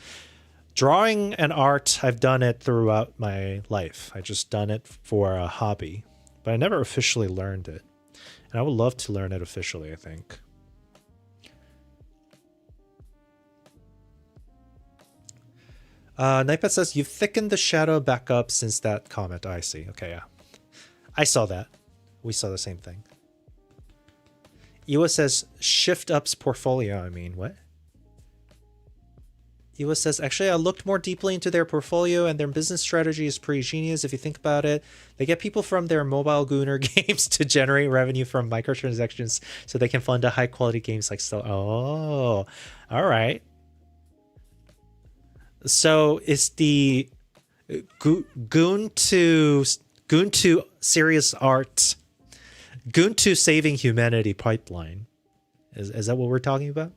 Drawing and art, I've done it throughout my life. I just done it for a hobby, but I never officially learned it. And I would love to learn it officially, I think. Nightbet says, you've thickened the shadow back up since that comment. I see. Okay, yeah. I saw that. We saw the same thing. Iwa says, shift up's portfolio. I mean, what? Iwa says, actually, I looked more deeply into their portfolio and their business strategy is pretty genius if you think about it. They get people from their mobile Gooner games to generate revenue from microtransactions so they can fund a high quality games like so. Oh, all right. So it's the Goon to serious art, Goon to saving humanity pipeline. Is that what we're talking about?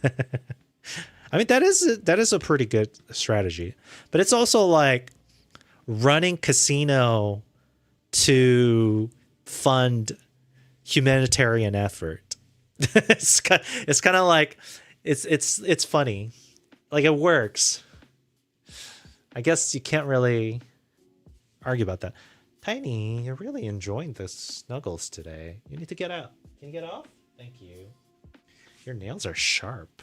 I mean, that is a pretty good strategy, but it's also like running casino to fund humanitarian effort. It's kind of like it's funny. Like, it works. I guess you can't really argue about that. Tiny, you're really enjoying the snuggles today. You need to get out. Can you get off? Thank you. Your nails are sharp.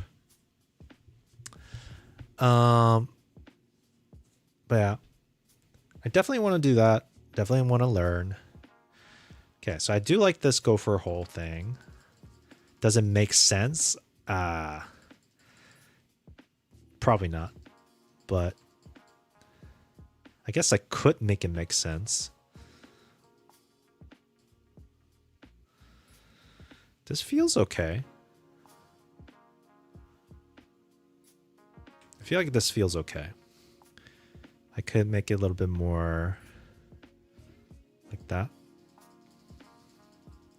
But yeah. I definitely want to do that. Definitely want to learn. Okay, so I do like this gopher hole thing. Does it make sense? Probably not, but I guess I could make it make sense. This feels okay. I feel like this feels okay. I could make it a little bit more Like that.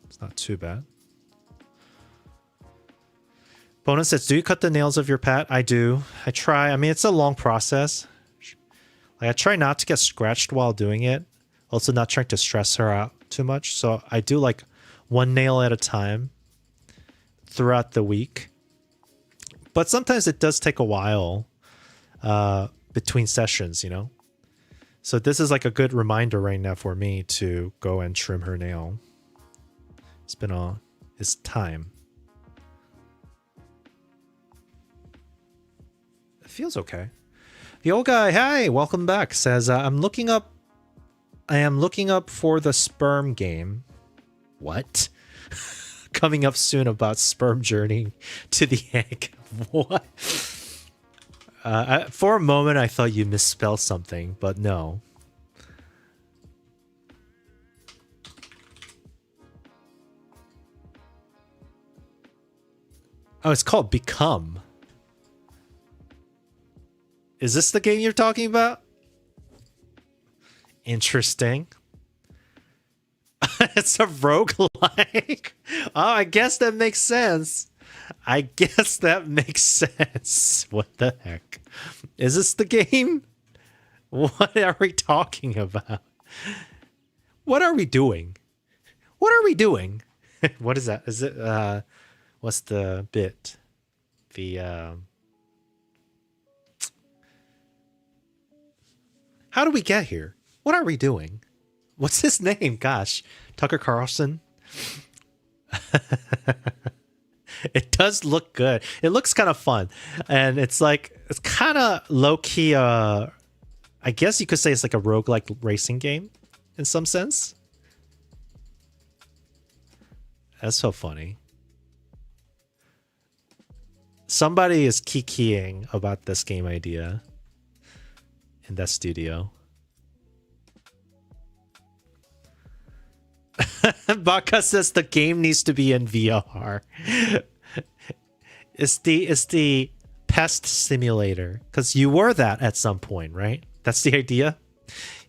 It's not too bad. Bonus says, do you cut the nails of your pet? I do. I try. I mean, it's a long process. Like, I try not to get scratched while doing it. Also not trying to stress her out too much. So I do like one nail at a time throughout the week. But sometimes it does take a while between sessions, you know? So this is like a good reminder right now for me to go and trim her nail. It's time. It feels okay. The old guy, hi, welcome back, says, I am looking up for the sperm game. What? Coming up soon about sperm journey to the egg. What? For a moment, I thought you misspelled something, but no. Oh, it's called Become. Is this the game you're talking about? Interesting. It's a roguelike. Oh, I guess that makes sense. I guess that makes sense. What the heck? Is this the game? What are we talking about? What are we doing? What are we doing? What is that? Is it what's the bit? The how do we get here? What are we doing? What's his name? Gosh, Tucker Carlson. It does look good. It looks kind of fun. And it's like, it's kind of low-key, I guess you could say it's like a roguelike racing game in some sense. That's so funny. Somebody is kikiing about this game idea in that studio. Baka says the game needs to be in VR. It's the pest simulator, because you were that at some point, right? That's the idea.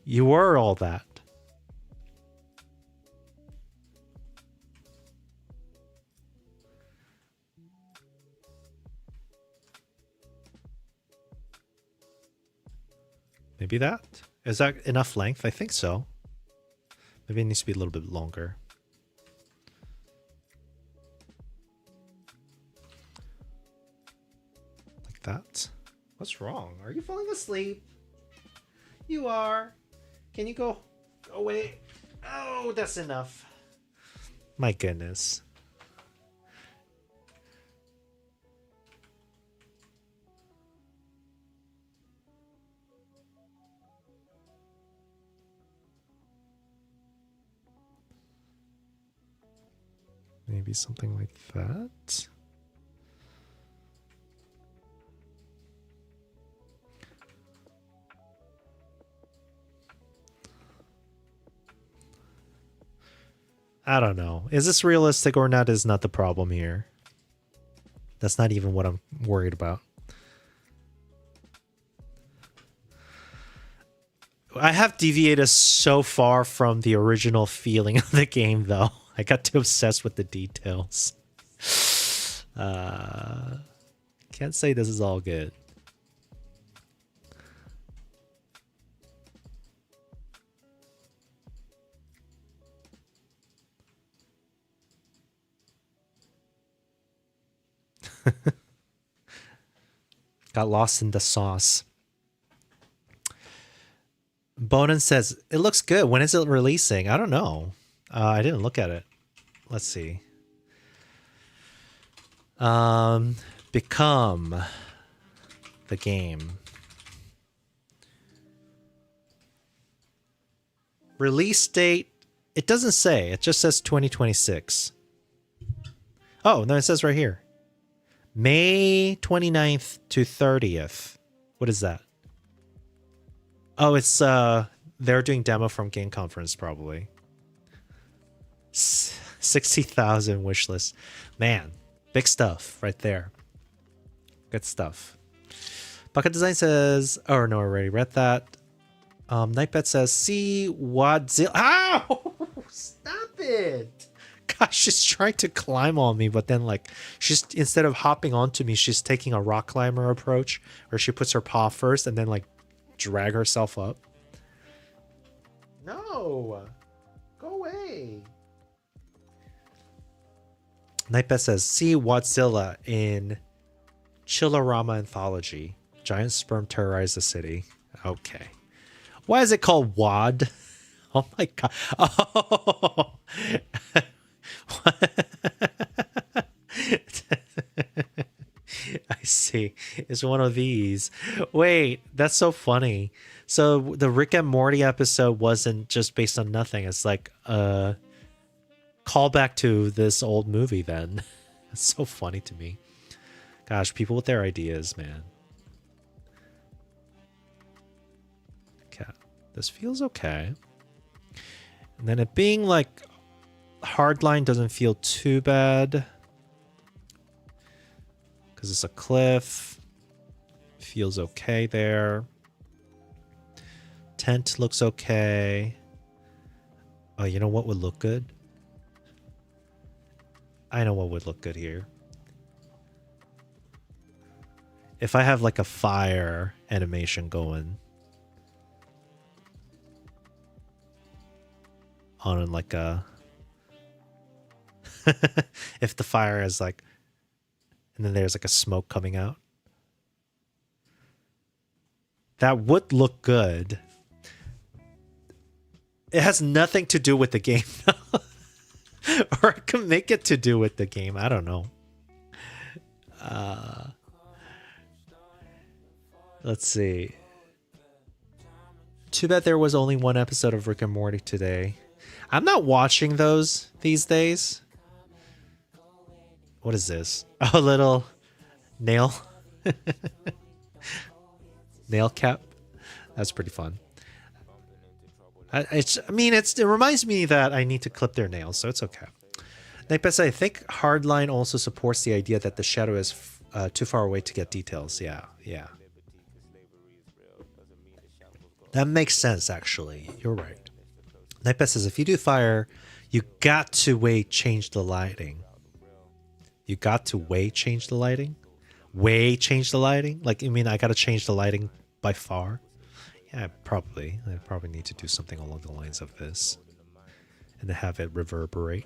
You were all that. Maybe that? Is that enough length? I think so. Maybe it needs to be a little bit longer. Like that. What's wrong? Are you falling asleep? You are. Can you go away? Oh, that's enough. My goodness. Maybe something like that. I don't know. Is this realistic or not is not the problem here. That's not even what I'm worried about. I have deviated so far from the original feeling of the game, though. I got too obsessed with the details. Can't say this is all good. Got lost in the sauce. Bonin says, it looks good. When is it releasing? I don't know. I didn't look at it. Let's see. Become the game. Release date. It doesn't say. It just says 2026. Oh, no, it says right here. May 29th to 30th. What is that? Oh, it's they're doing demo from Game Conference probably. 60,000 wish list. Man, big stuff right there. Good stuff. Bucket Design says, oh no, I already read that. Nightbet says, see what Ow! Stop it! Gosh, she's trying to climb on me, but then like she's instead of hopping onto me, she's taking a rock climber approach where she puts her paw first and then like drag herself up. No! Go away. Nightbet says, see Wadzilla in Chillorama Anthology. Giant sperm terrorize the city. Okay. Why is it called WAD? Oh my god. Oh. I see. It's one of these. Wait, that's so funny. So the Rick and Morty episode wasn't just based on nothing. It's like a callback to this old movie then. It's so funny to me. Gosh, people with their ideas, man. Okay. This feels okay. And then it being like hardline doesn't feel too bad. Because it's a cliff. Feels okay there. Tent looks okay. Oh, you know what would look good? I know what would look good here. If I have like a fire animation going on like a if the fire is like and then there's like a smoke coming out, that would look good. It has nothing to do with the game or I can make it to do with the game. I don't know. Let's see. Too bad there was only one episode of Rick and Morty today. I'm not watching those these days. What is this? A little nail. Nail cap. That's pretty fun. It reminds me that I need to clip their nails, so it's okay. Nightbet, I think Hardline also supports the idea that the shadow is too far away to get details. Yeah. That makes sense, actually. You're right. Nightbet says, if you do fire, you got to change the lighting. You got to change the lighting? Change the lighting? Like, you mean I got to change the lighting by far? Yeah, probably. I probably need to do something along the lines of this. And to have it reverberate.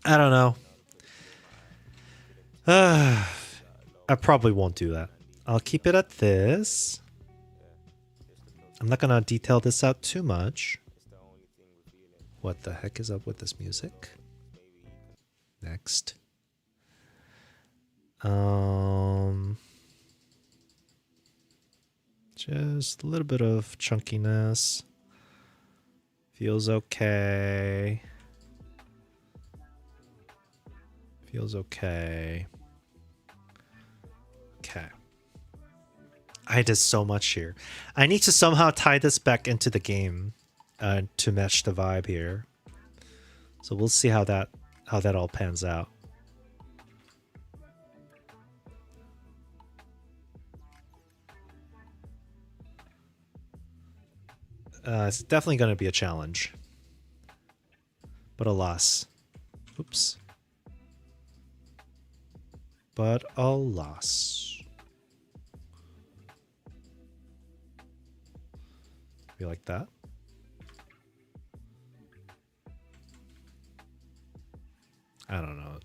I don't know. I probably won't do that. I'll keep it at this. I'm not going to detail this out too much. What the heck is up with this music? Next. Just a little bit of chunkiness. Feels okay. Feels okay. Okay. I did so much here. I need to somehow tie this back into the game to match the vibe here. So we'll see how that all pans out. It's definitely going to be a challenge. But alas. Oops. But alas. You like that? I don't know.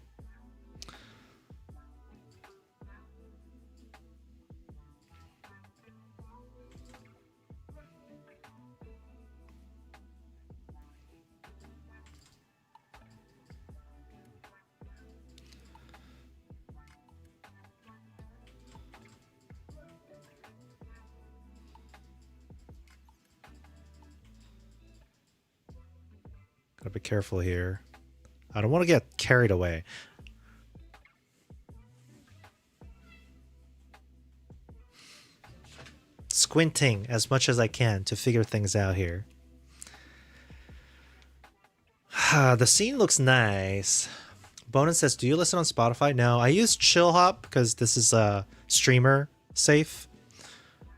Gotta be careful here. I don't want to get carried away. Squinting as much as I can to figure things out here. The scene looks nice. Bonin says, do you listen on Spotify? No, I use Chillhop because this is streamer safe.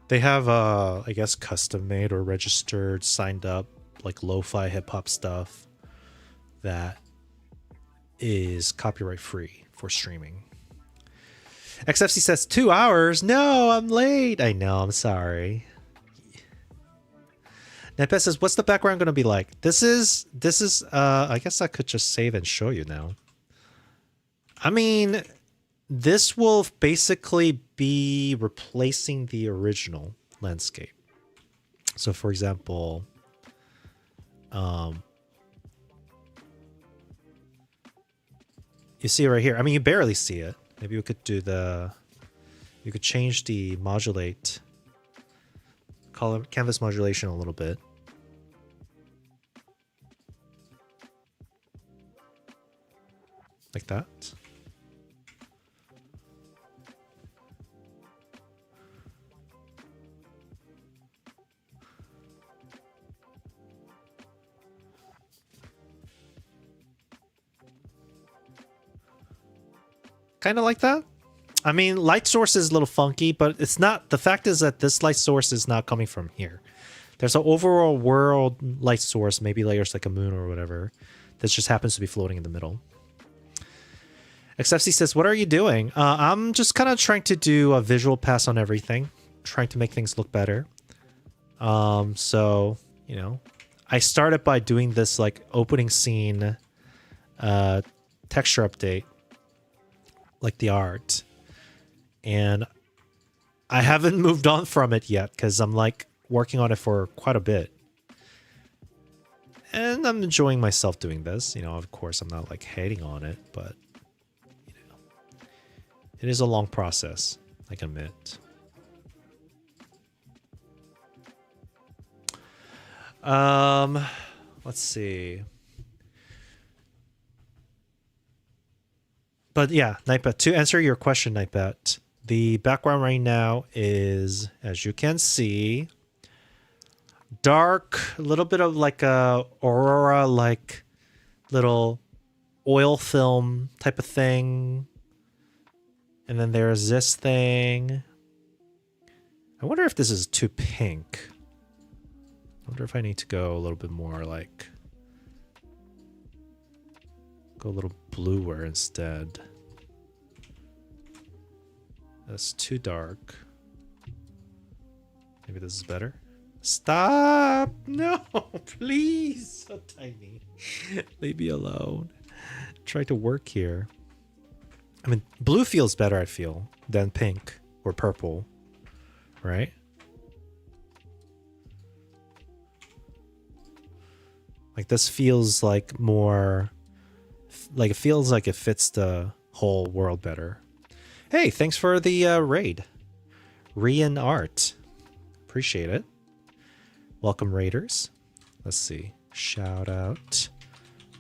They have, I guess, custom made or registered, signed up, like lo-fi hip hop stuff that is copyright free for streaming. XFC says 2 hours. No, I'm late. I know. I'm sorry. Nepet says, what's the background going to be like? This is, I guess I could just save and show you now. I mean, this will basically be replacing the original landscape. So for example, you see it right here. I mean, you barely see it. Maybe we could do you could change the modulate, color canvas modulation a little bit. Like that. Kind of like that. I mean, light source is a little funky, but it's not. The fact is that this light source is not coming from here. There's an overall world light source, maybe layers like a moon or whatever, that just happens to be floating in the middle. XFC says, what are you doing? I'm just kind of trying to do a visual pass on everything, trying to make things look better. So, you know, I started by doing this like opening scene texture update, like the art. And I haven't moved on from it yet because I'm like working on it for quite a bit. And I'm enjoying myself doing this. You know, of course, I'm not like hating on it, but you know, it is a long process, I can admit. Let's see. But yeah, Nightbet, to answer your question, Nightbet, the background right now is, as you can see, dark, a little bit of like a aurora, like little oil film type of thing. And then there's this thing. I wonder if this is too pink. I wonder if I need to go a little bit more like, go a little bluer instead. That's too dark. Maybe this is better. Stop! No, please. So tiny. Leave me alone. Try to work here. I mean, blue feels better, I feel, than pink or purple, right? Like this feels like more, like it feels like it fits the whole world better. Hey, thanks for the raid. Rian Art. Appreciate it. Welcome, raiders. Let's see. Shout out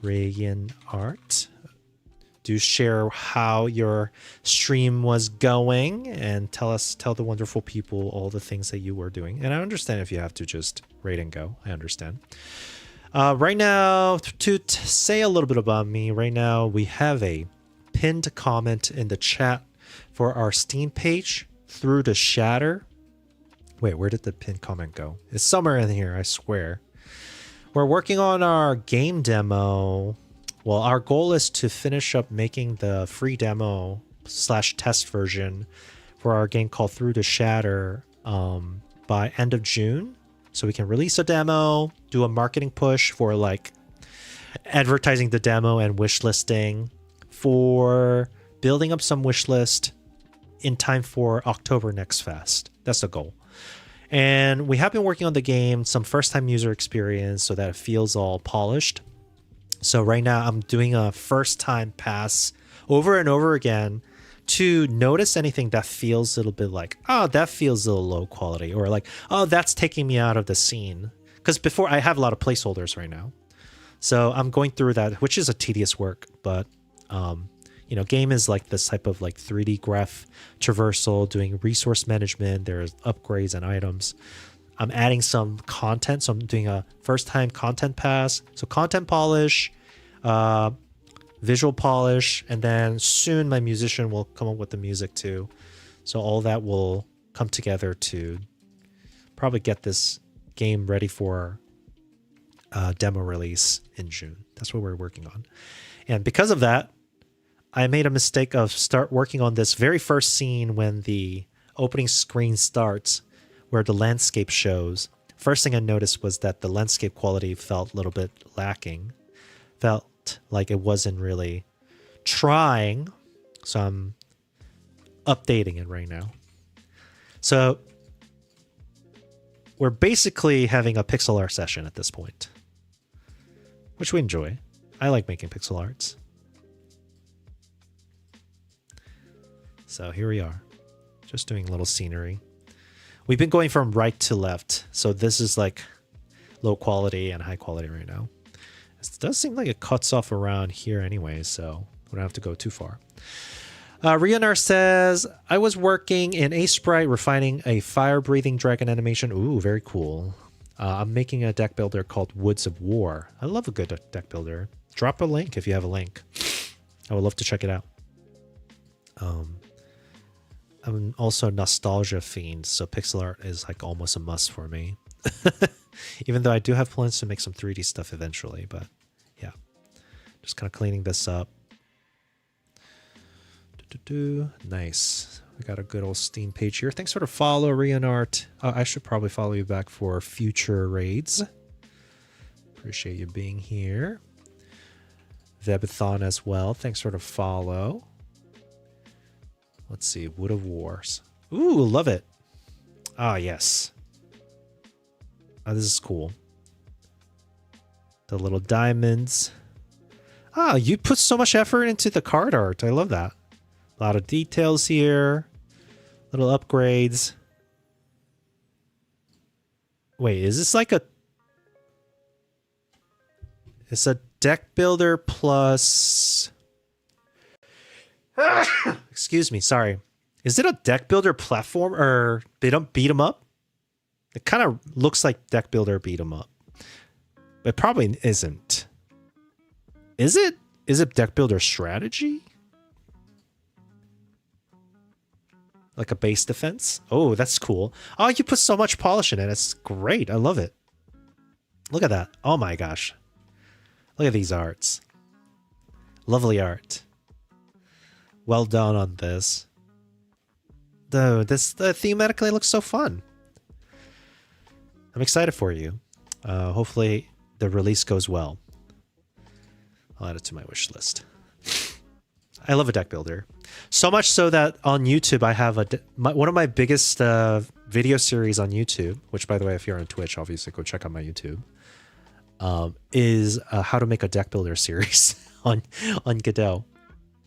Rian Art. Do share how your stream was going and tell the wonderful people all the things that you were doing. And I understand if you have to just raid and go. I understand. Right now, to say a little bit about me, right now we have a pinned comment in the chat for our Steam page, Through the Shatter. Wait, where did the pinned comment go? It's somewhere in here, I swear. We're working on our game demo. Well, our goal is to finish up making the free demo / test version for our game called Through the Shatter by end of June. So we can release a demo, do a marketing push for like advertising the demo and wish listing, for building up some wish list in time for October Next Fest. That's the goal. And we have been working on the game, some first time user experience so that it feels all polished. So right now I'm doing a first time pass over and over again to notice anything that feels a little bit like, oh, that feels a little low quality, or like, oh, that's taking me out of the scene. Because before I have a lot of placeholders right now. So I'm going through that, which is a tedious work, but you know, game is like this type of like 3D graph traversal, doing resource management. There's upgrades and items. I'm adding some content. So I'm doing a first time content pass. So content polish, visual polish, and then soon my musician will come up with the music too. So all that will come together to probably get this game ready for demo release in June. That's what we're working on. And because of that, I made a mistake of start working on this very first scene when the opening screen starts, where the landscape shows. First thing I noticed was that the landscape quality felt a little bit lacking. Felt like it wasn't really trying. So I'm updating it right now. So we're basically having a pixel art session at this point, which we enjoy. I like making pixel arts. So here we are, just doing a little scenery. We've been going from right to left, so this is like low quality and high quality right now. It does seem like it cuts off around here anyway, so we don't have to go too far. Rionar says, I was working in a sprite refining a fire-breathing dragon animation. Ooh, very cool. I'm making a deck builder called Woods of War. I love a good deck builder. Drop a link if you have a link. I would love to check it out. I'm also a nostalgia fiend, so pixel art is like almost a must for me. Even though I do have plans to make some 3D stuff eventually, but yeah. Just kind of cleaning this up. Nice. We got a good old Steam page here. Thanks for the follow, Rionart. I should probably follow you back for future raids. Appreciate you being here. Webathon as well. Thanks for the follow. Let's see. Wood of Wars. Ooh, love it. Ah, yes. Oh, this is cool. The little diamonds. Ah, you put so much effort into the card art. I love that. A lot of details here. Little upgrades. Wait, is this like a... It's a deck builder plus... Excuse me, sorry. Is it a deck builder platform or they don't beat 'em up? It kind of looks like deck builder beat 'em up. But it probably isn't. Is it? Is it deck builder strategy? Like a base defense? Oh, that's cool. Oh, you put so much polish in it. It's great. I love it. Look at that. Oh my gosh. Look at these arts. Lovely art. Well done on this. Though this thematically looks so fun. I'm excited for you. Hopefully the release goes well. I'll add it to my wish list. I love a deck builder. So much so that on YouTube I have one of my biggest video series on YouTube, which by the way, if you're on Twitch, obviously go check out my YouTube, is how to make a deck builder series on Godot.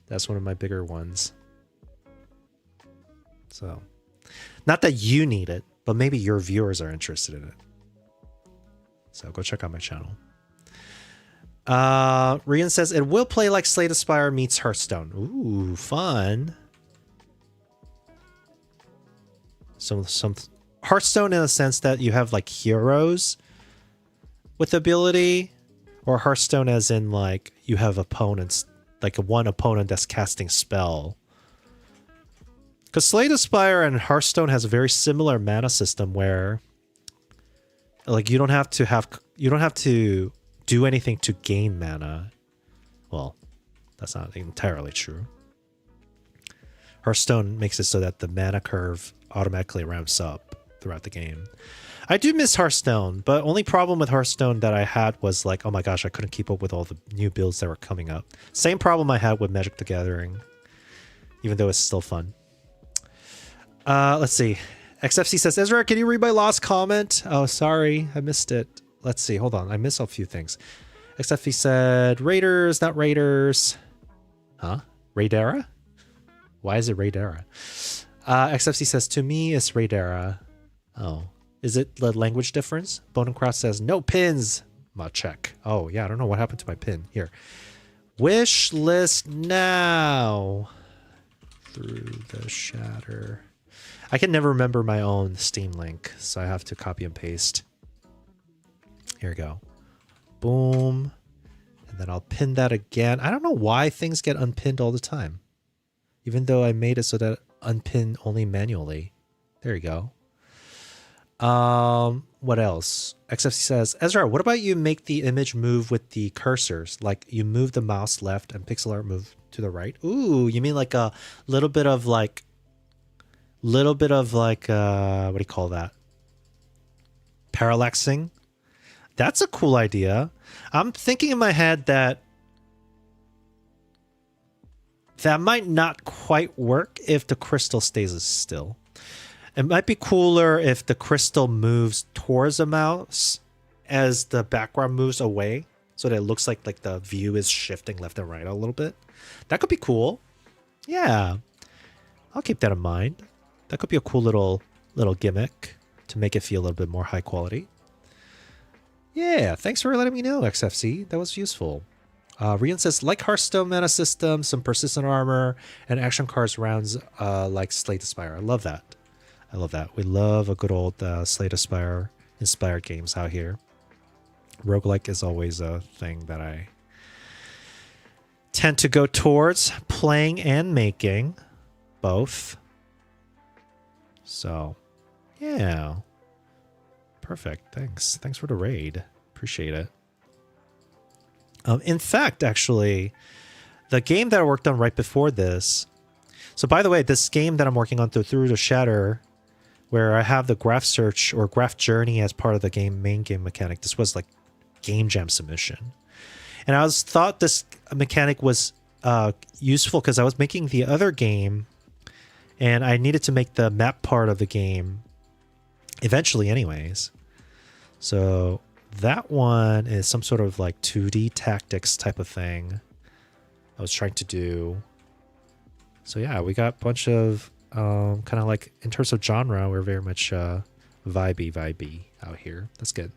That's one of my bigger ones. So, not that you need it, but maybe your viewers are interested in it. So go check out my channel. Rian says it will play like Slay the Spire meets Hearthstone. Ooh, fun. Some Hearthstone in the sense that you have like heroes with ability, or Hearthstone as in like you have opponents, like one opponent that's casting spell. Because Slay the Spire and Hearthstone has a very similar mana system where like you don't have to do anything to gain mana. Well, that's not entirely true. Hearthstone makes it so that the mana curve automatically ramps up throughout the game. I do miss Hearthstone, but only problem with Hearthstone that I had was like, oh my gosh, I couldn't keep up with all the new builds that were coming up. Same problem I had with Magic the Gathering, even though it's still fun. Let's see. XFC says, Ezra, can you read my last comment? Oh, sorry, I missed it. Let's see, hold on. I missed a few things. XFC said, Raiders, not Raiders. Huh? Raidera? Why is it Raidera? XFC says, to me, it's Raidera. Oh. Is it the language difference? Bonencross says, no pins. Ma check. Oh, yeah, I don't know what happened to my pin. Here. Wish list now. Through the shatter. I can never remember my own Steam link, so I have to copy and paste. Here we go. Boom. And then I'll pin that again. I don't know why things get unpinned all the time. Even though I made it so that unpin only manually. There you go. What else? XFC says, Ezra, what about you make the image move with the cursors? Like you move the mouse left and pixel art move to the right. Ooh, you mean like a little bit of like, what do you call that? Parallaxing. That's a cool idea. I'm thinking in my head that might not quite work if the crystal stays still. It might be cooler if the crystal moves towards the mouse as the background moves away, so that it looks like the view is shifting left and right a little bit. That could be cool. Yeah, I'll keep that in mind. That could be a cool little gimmick to make it feel a little bit more high quality. Yeah, thanks for letting me know, XFC. That was useful. Rian says, like Hearthstone mana system, some persistent armor, and action cards rounds like Slay the Spire. I love that. I love that. We love a good old Slay the Spire inspired games out here. Roguelike is always a thing that I tend to go towards playing and making both. So, yeah. Perfect. Thanks. Thanks for the raid. Appreciate it. In fact, actually, the game that I worked on right before this. So, by the way, this game that I'm working on Through the Shatter, where I have the graph search or graph journey as part of the main game mechanic. This was like game jam submission. And I thought this mechanic was useful because I was making the other game and I needed to make the map part of the game eventually anyways. So that one is some sort of like 2D tactics type of thing I was trying to do. So yeah, we got a bunch of kind of like in terms of genre, we're very much vibey out here. That's good.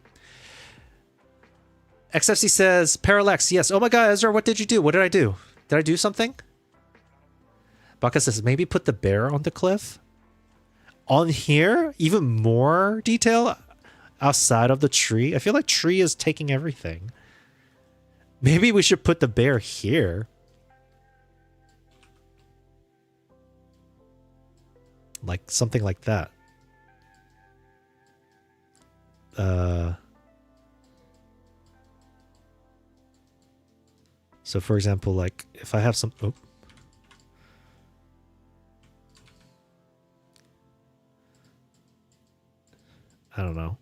XFC says, Parallax, yes. Oh my god, Ezra, what did you do? What did I do? Did I do something? Baka says, maybe put the bear on the cliff. On here? Even more detail outside of the tree? I feel like tree is taking everything. Maybe we should put the bear here. Like something like that. So for example, like if I have some, I don't know.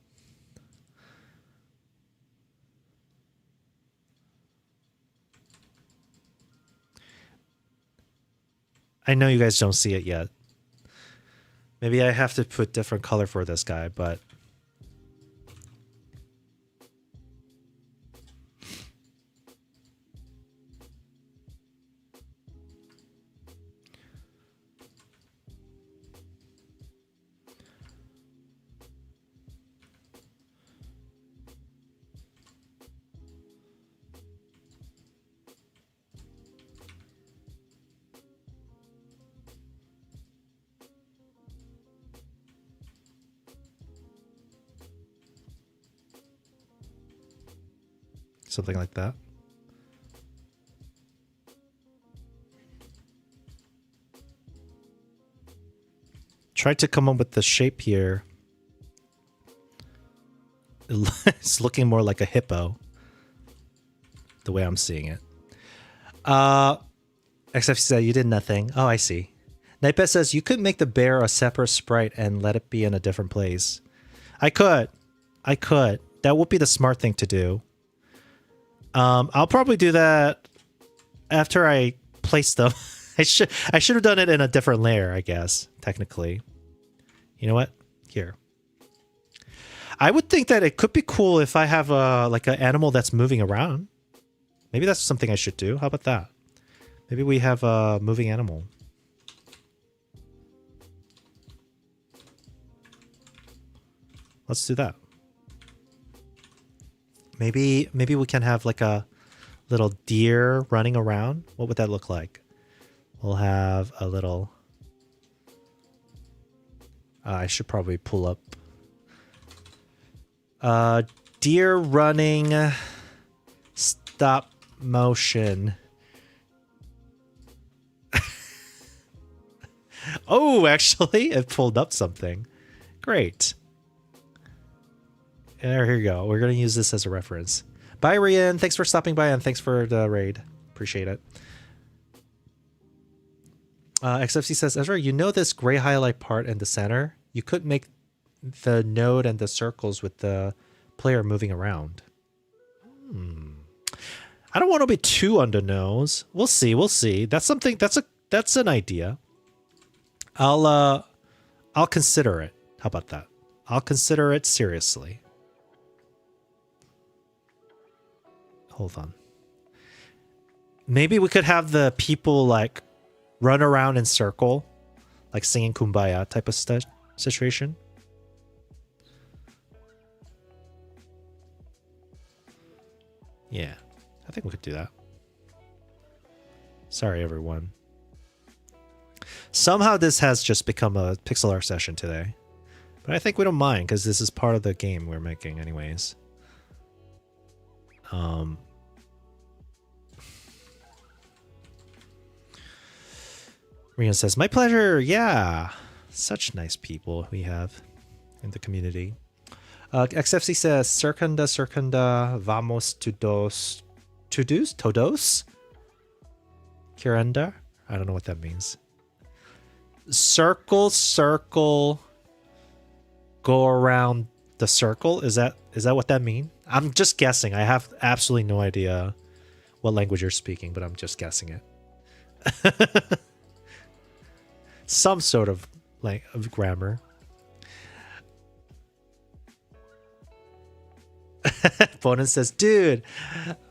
I know you guys don't see it yet. Maybe I have to put different color for this guy, but something like that. Try to come up with the shape here. It's looking more like a hippo, the way I'm seeing it. XFC said you did nothing. Oh, I see. Nightbet says you could make the bear a separate sprite and let it be in a different place. I could. That would be the smart thing to do. I'll probably do that after I place them. I should have done it in a different layer, I guess, technically. You know what? Here. I would think that it could be cool if I have like an animal that's moving around. Maybe that's something I should do. How about that? Maybe we have a moving animal. Let's do that. Maybe we can have like a little deer running around. What would that look like? We'll have a little... I should probably pull up. Deer running stop motion. Oh, actually, it pulled up something. Great. Here you go. We're going to use this as a reference. Bye, Rian. Thanks for stopping by and thanks for the raid. Appreciate it. XFC says, Ezra, you know this gray highlight part in the center? You could make the node and the circles with the player moving around. I don't want to be too on the nose. We'll see. We'll see. That's something. That's an idea. I'll consider it. How about that? I'll consider it seriously. Hold on. Maybe we could have the people like run around in circle, like singing Kumbaya type of situation. Yeah, I think we could do that. Sorry, everyone. Somehow this has just become a pixel art session today. But I think we don't mind because this is part of the game we're making anyways. Rian says, my pleasure. Yeah. Such nice people we have in the community. XFC says, Circunda, vamos todos. Todos? Kirenda? I don't know what that means. Circle, go around the circle. Is that what that means? I'm just guessing. I have absolutely no idea what language you're speaking, but I'm just guessing it. Some sort of grammar. Bonin says, dude,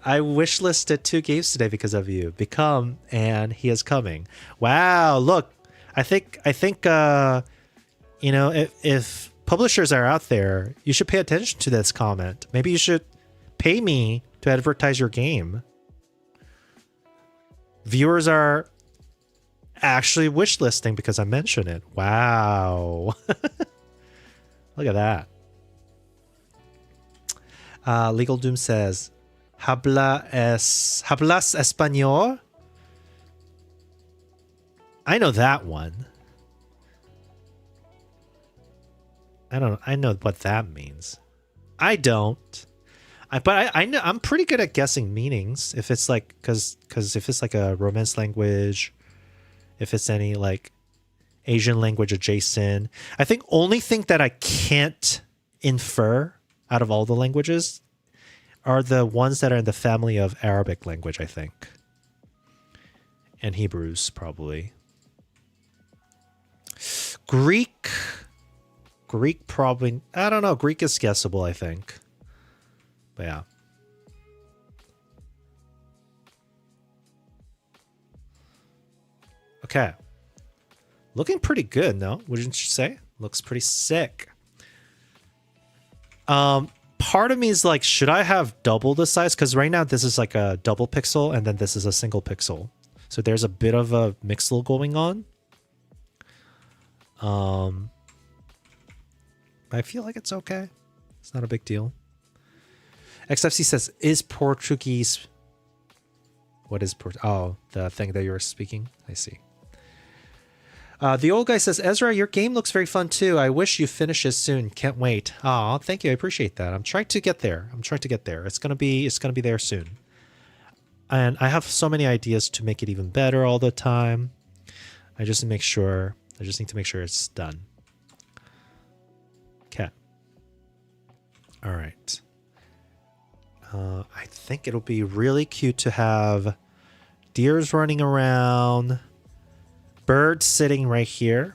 I wishlisted 2 games today because of you. Become, and he is coming. Wow, look, I think you know, if publishers are out there, you should pay attention to this comment. Maybe you should pay me to advertise your game. Viewers are actually wishlisting because I mentioned it. Wow. Look at that. Legal Doom says, hablas español? I know that one. I know what that means. I don't. But I know I'm pretty good at guessing meanings. If it's like, cause if it's like a Romance language, if it's any like Asian language adjacent, I think only thing that I can't infer out of all the languages are the ones that are in the family of Arabic language, I think. And Hebrews, probably. Greek probably, I don't know. Greek is guessable, I think. But yeah. Okay. Looking pretty good, no? Wouldn't you say? Looks pretty sick. Part of me is like, should I have double the size? Because right now this is like a double pixel and then this is a single pixel. So there's a bit of a mixel going on. I feel like it's okay. It's not a big deal. XFC says, is Portuguese... What is oh, the thing that you're speaking? I see. The old guy says, Ezra, your game looks very fun too. I wish you finish it soon. Can't wait. Aw, thank you. I appreciate that. I'm trying to get there. It's gonna be there soon. And I have so many ideas to make it even better all the time. I just need to make sure it's done. Okay. All right. I think it'll be really cute to have deers running around. Bird sitting right here.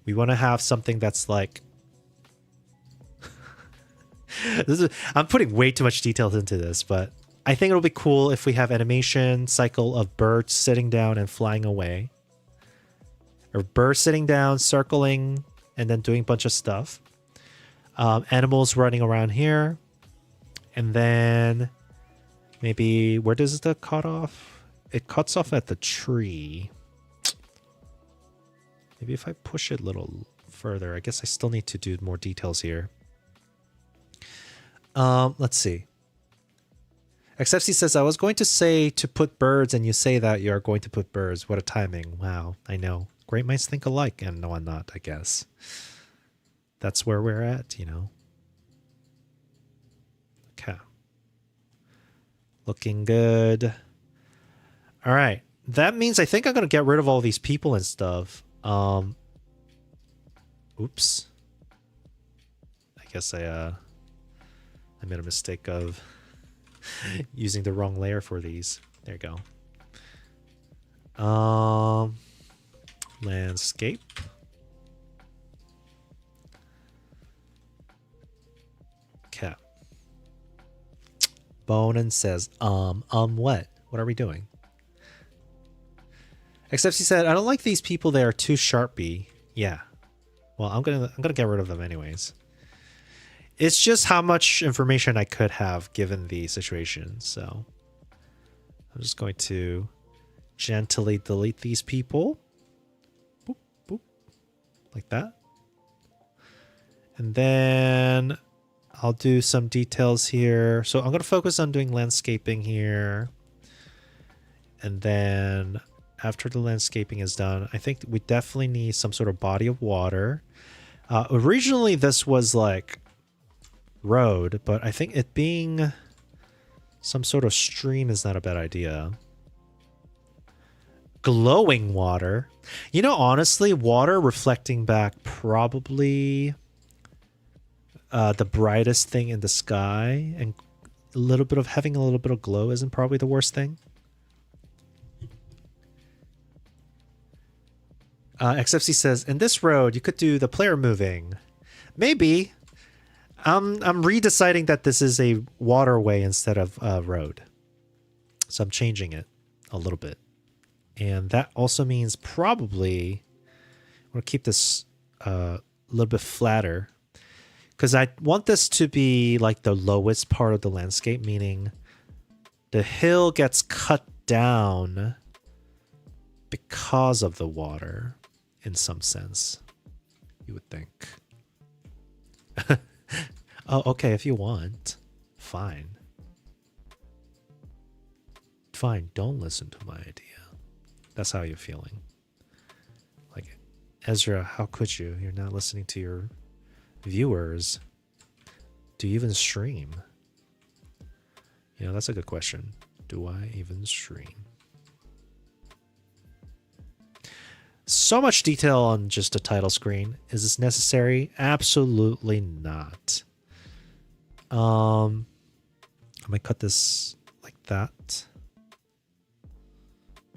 We want to have something that's like... I'm putting way too much details into this, but I think it'll be cool if we have animation cycle of birds sitting down and flying away. Or birds sitting down, circling, and then doing a bunch of stuff. Animals running around here. And then maybe... Where does the cut off? It cuts off at the tree. Maybe if I push it a little further, I guess I still need to do more details here. Let's see. XFC says, I was going to say to put birds and you say that you're going to put birds. What a timing. Wow, I know. Great minds think alike. And no, I'm not, I guess. That's where we're at, you know. Looking good. All right. That means I think I'm going to get rid of all these people and stuff. Oops. I guess I made a mistake of using the wrong layer for these. There you go. Landscape. Okay. Bonin says, what? What are we doing? Except he said, I don't like these people. They are too sharpy. Yeah. Well, I'm gonna get rid of them anyways. It's just how much information I could have given the situation. So I'm just going to gently delete these people. Boop, boop. Like that. And then I'll do some details here. So I'm going to focus on doing landscaping here. And then after the landscaping is done, I think we definitely need some sort of body of water. Originally, this was like road, but I think it being some sort of stream is not a bad idea. Glowing water. You know, honestly, water reflecting back probably the brightest thing in the sky, and having a little bit of glow isn't probably the worst thing. XFC says, in this road, you could do the player moving. Maybe. I'm redeciding that this is a waterway instead of a road. So I'm changing it a little bit. And that also means probably I'm going to keep this a little bit flatter. Because I want this to be like the lowest part of the landscape, meaning the hill gets cut down because of the water in some sense, you would think. Oh, okay, if you want. Fine. Fine, don't listen to my idea. That's how you're feeling. Like, Ezra, how could you? You're not listening to your viewers. Do you even stream? You know, that's a good question. Do I even stream? So much detail on just a title screen. Is this necessary? Absolutely not. I might cut this like that.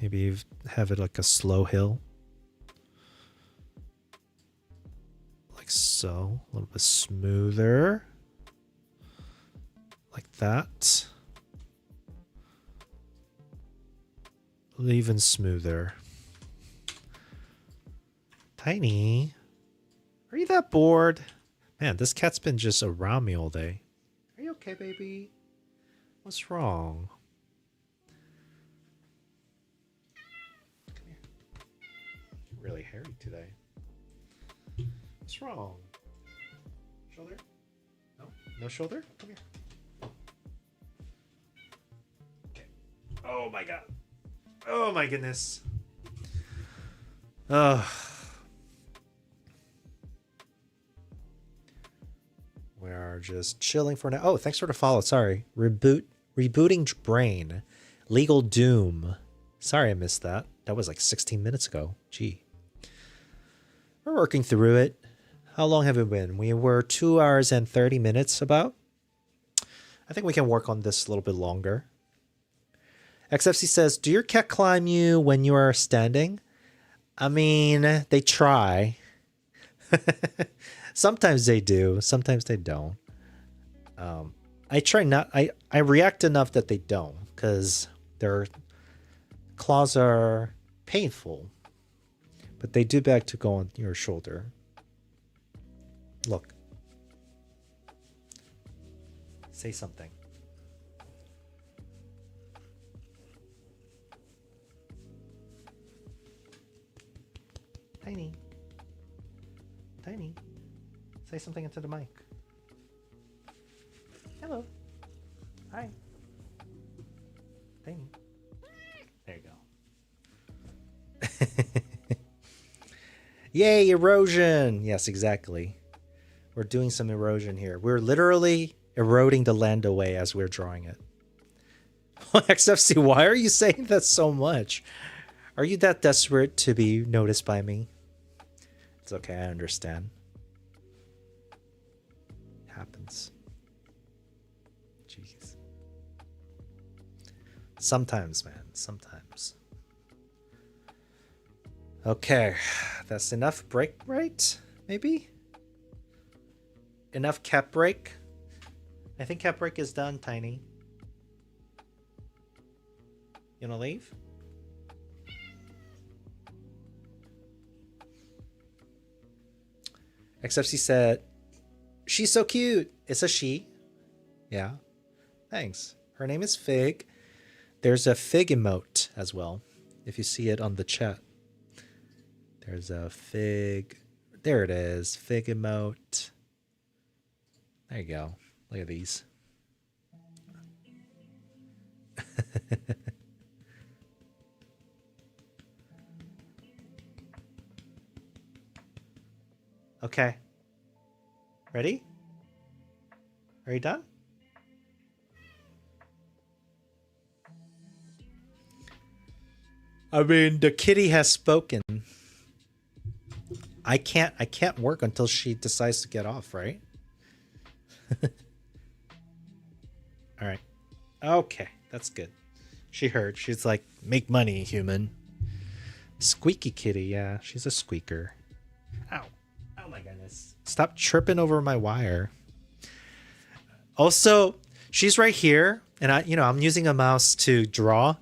Maybe have it like a slow hill. Like so. A little bit smoother. Like that. Even smoother. Tiny, are you that bored? Man, this cat's been just around me all day. Are you okay, baby? What's wrong? Come here. You're really hairy today. What's wrong? Shoulder? No? No shoulder? Come here. Okay. Oh my god. Oh my goodness. Ugh. We are just chilling for now. Oh, thanks for the follow. Sorry. Rebooting brain. Legal doom. Sorry I missed that. That was like 16 minutes ago. Gee. We're working through it. How long have we been? We were 2 hours and 30 minutes about. I think we can work on this a little bit longer. XFC says, do your cat climb you when you are standing? I mean, they try. Sometimes they do. Sometimes they don't. I try not. I react enough that they don't, because their claws are painful. But they do beg to go on your shoulder. Look. Say something. Tiny. Tiny. Say something into the mic. Hello. Hi. Tiny. There you go. Yay, erosion. Yes, exactly. We're doing some erosion here. We're literally eroding the land away as we're drawing it. XFC, why are you saying that so much? Are you that desperate to be noticed by me? It's okay, I understand. It happens. Jeez. Sometimes, man. Sometimes. Okay. That's enough break, right? Maybe? Enough cap break? I think cap break is done, Tiny. You wanna leave? XFC said, she's so cute. It's a she. Yeah. Thanks. Her name is Fig. There's a Fig emote as well. If you see it on the chat. There's a Fig. There it is. Fig emote. There you go. Look at these. Okay. Ready? Are you done? I mean, the kitty has spoken. I can't work until she decides to get off, right? All right. Okay, that's good. She heard. She's like, make money, human. Squeaky kitty, yeah, she's a squeaker. Ow. Oh my goodness. Stop tripping over my wire. Also, she's right here, and I'm using a mouse to draw.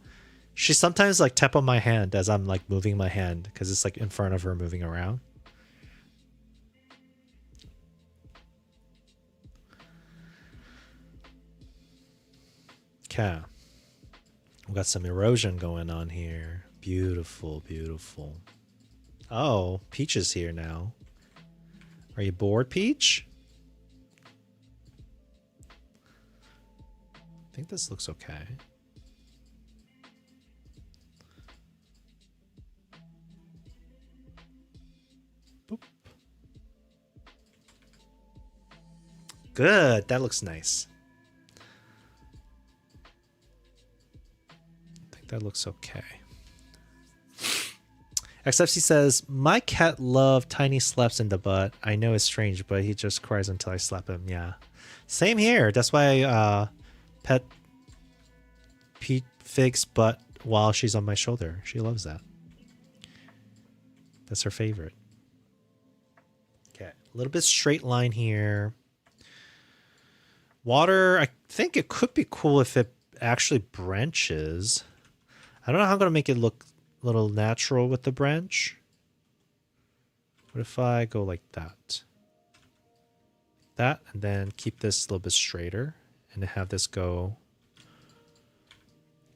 She sometimes like tap on my hand as I'm like moving my hand because it's like in front of her moving around. Okay. We got some erosion going on here. Beautiful, beautiful. Oh, Peach is here now. Are you bored, Peach? I think this looks okay. Boop. Good, that looks nice. I think that looks okay. XFC says, my cat loved tiny slaps in the butt. I know it's strange, but he just cries until I slap him. Yeah. Same here. That's why I pet Pete Fig's butt while she's on my shoulder. She loves that. That's her favorite. Okay. A little bit straight line here. Water, I think it could be cool if it actually branches. I don't know how I'm going to make it look a little natural with the branch. What if I go like that? That, and then keep this a little bit straighter and have this go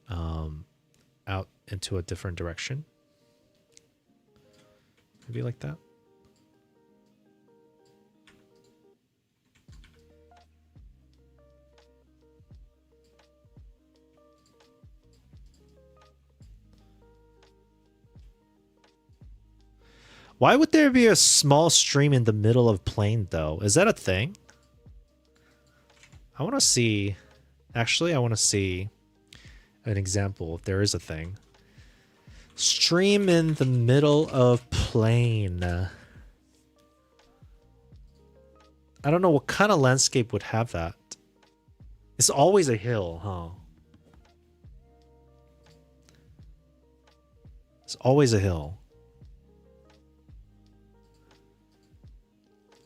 out into a different direction. Maybe like that. Why would there be a small stream in the middle of plain, though? Is that a thing? I want to see... Actually, I want to see an example if there is a thing. Stream in the middle of plain. I don't know what kind of landscape would have that. It's always a hill, huh? It's always a hill.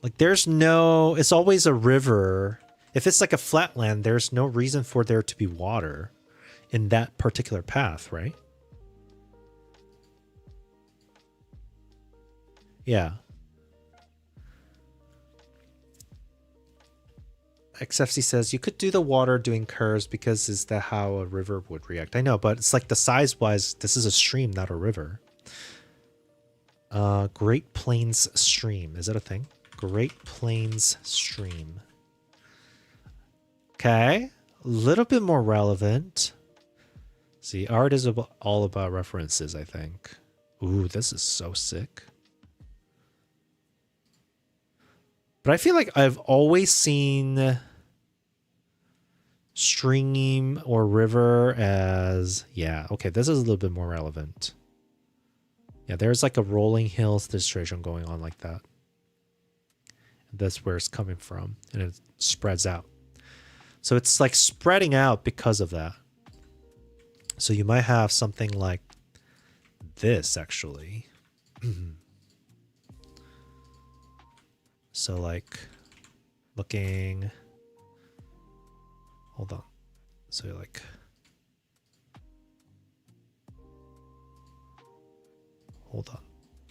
Like there's no, it's always a river. If it's like a flatland, there's no reason for there to be water in that particular path, right? Yeah. XFC says you could do the water doing curves because is that how a river would react? I know, but it's like the size wise, this is a stream, not a river. Great Plains Stream. Is that a thing? Great Plains Stream. Okay. A little bit more relevant. See, art is all about references, I think. Ooh, this is so sick. But I feel like I've always seen stream or river as... Yeah, okay, this is a little bit more relevant. Yeah, there's like a rolling hills illustration going on like that. That's where it's coming from, and it spreads out. So it's like spreading out because of that. So you might have something like this, actually. So like looking... Hold on. So you're like... Hold on.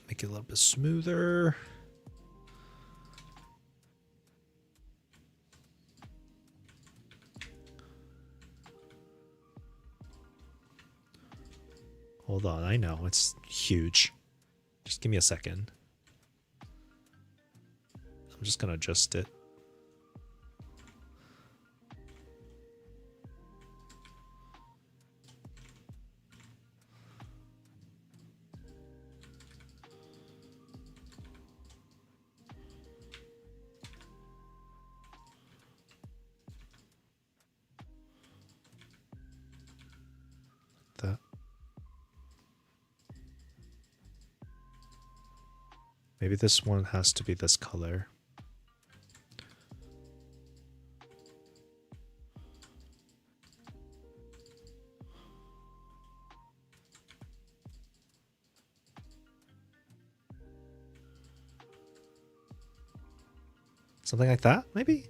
Make it a little bit smoother. Hold on, I know, it's huge. Just give me a second. I'm just gonna adjust it. That. Maybe this one has to be this color. Something like that, maybe?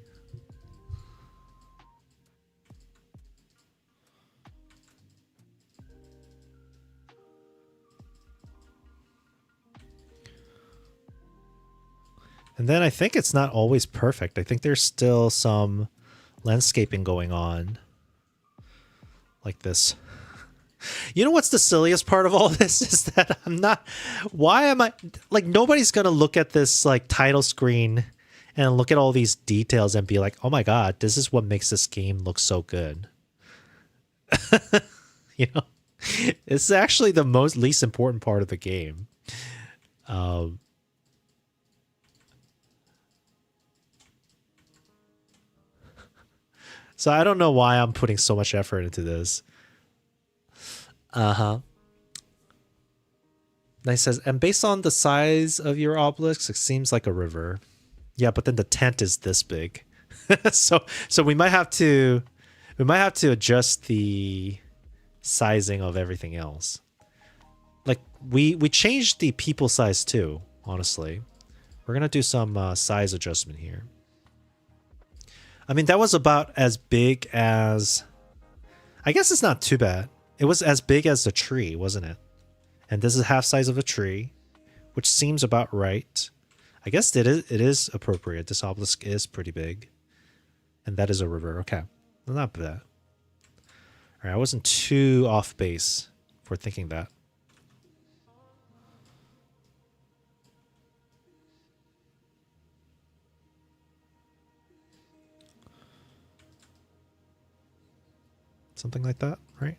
And then I think it's not always perfect. I think there's still some landscaping going on. Like this. You know what's the silliest part of all this is that I'm not... Why am I... Like, nobody's going to look at this, like, title screen and look at all these details and be like, oh my god, this is what makes this game look so good. You know? It's actually the least important part of the game. So I don't know why I'm putting so much effort into this. Uh-huh. Nice says, and based on the size of your obelisk, it seems like a river. Yeah, but then the tent is this big. so we might have to adjust the sizing of everything else. Like we changed the people size too, honestly. We're gonna do some size adjustment here. I mean, that was about as big as... I guess it's not too bad. It was as big as the tree, wasn't it? And this is half size of a tree, which seems about right. I guess it is appropriate. This obelisk is pretty big. And that is a river. Okay. Well, not bad. All right, I wasn't too off base for thinking that. Something like that, right?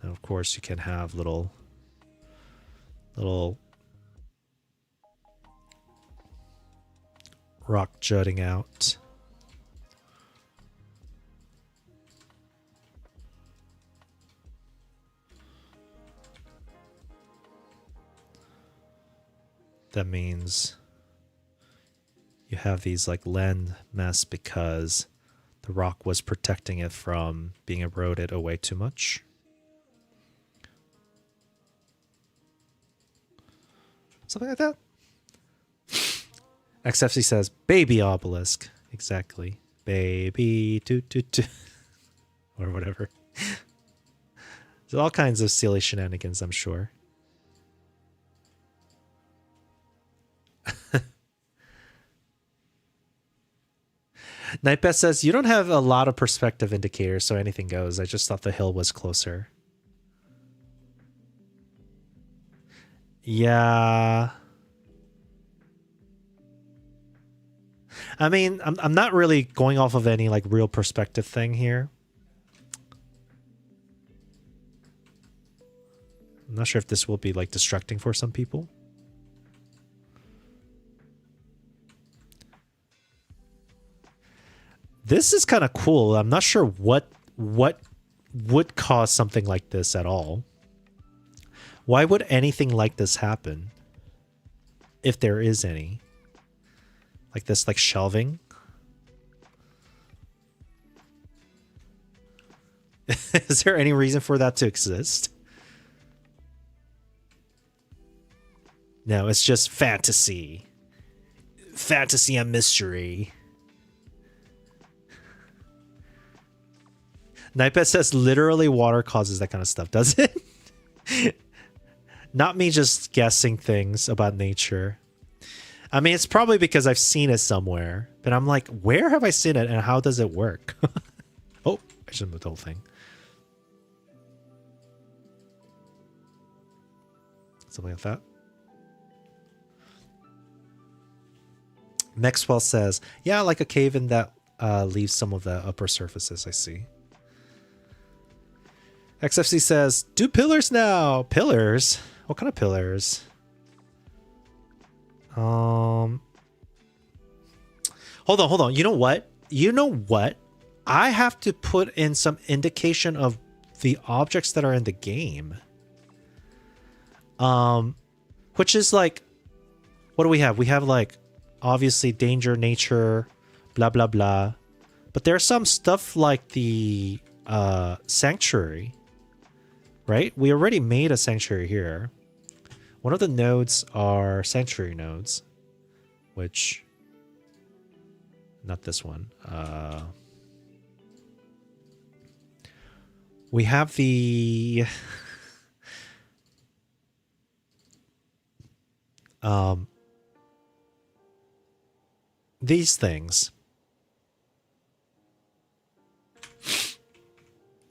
And of course you can have little rock jutting out. That means you have these like land mass because the rock was protecting it from being eroded away too much. Something like that. XFC says, baby obelisk. Exactly. Baby toot toot toot. Or whatever. There's all kinds of silly shenanigans, I'm sure. Nightbeth says, you don't have a lot of perspective indicators, so anything goes. I just thought the hill was closer. Yeah. I mean, I'm not really going off of any like real perspective thing here. I'm not sure if this will be like distracting for some people. This is kind of cool. I'm not sure what would cause something like this at all. Why would anything like this happen? If there is any. Like this, like shelving. Is there any reason for that to exist? No, it's just fantasy. Fantasy and mystery. Nightbed says literally water causes that kind of stuff, does it? Not me just guessing things about nature. I mean, it's probably because I've seen it somewhere. But I'm like, where have I seen it and how does it work? Oh, I should move the whole thing. Something like that. Maxwell says, yeah, like a cave in that leaves some of the upper surfaces, I see. XFC says, do pillars now. Pillars? What kind of pillars? Hold on. You know what? I have to put in some indication of the objects that are in the game. Which is like, what do we have? We have like, obviously danger, nature, blah, blah, blah. But there's some stuff like the sanctuary, right? We already made a sanctuary here. One of the nodes are sanctuary nodes, which, not this one. We have the these things.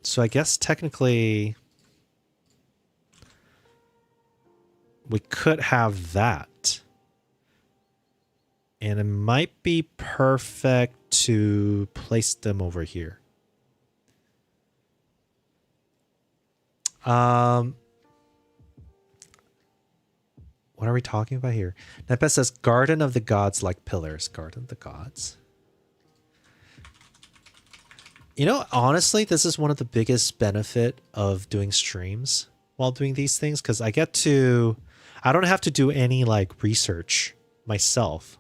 So I guess technically we could have that. And it might be perfect to place them over here. What are we talking about here? Nepes says, Garden of the Gods like pillars. Garden of the Gods. You know, honestly, this is one of the biggest benefit of doing streams while doing these things, because I don't have to do any like research myself.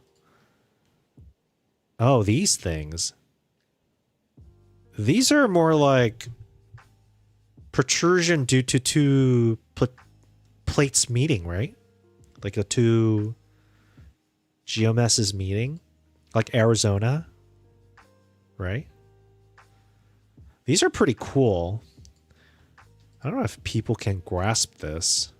Oh, these things. These are more like protrusion due to two plates meeting, right? Like the two geomasses meeting, like Arizona, right? These are pretty cool. I don't know if people can grasp this.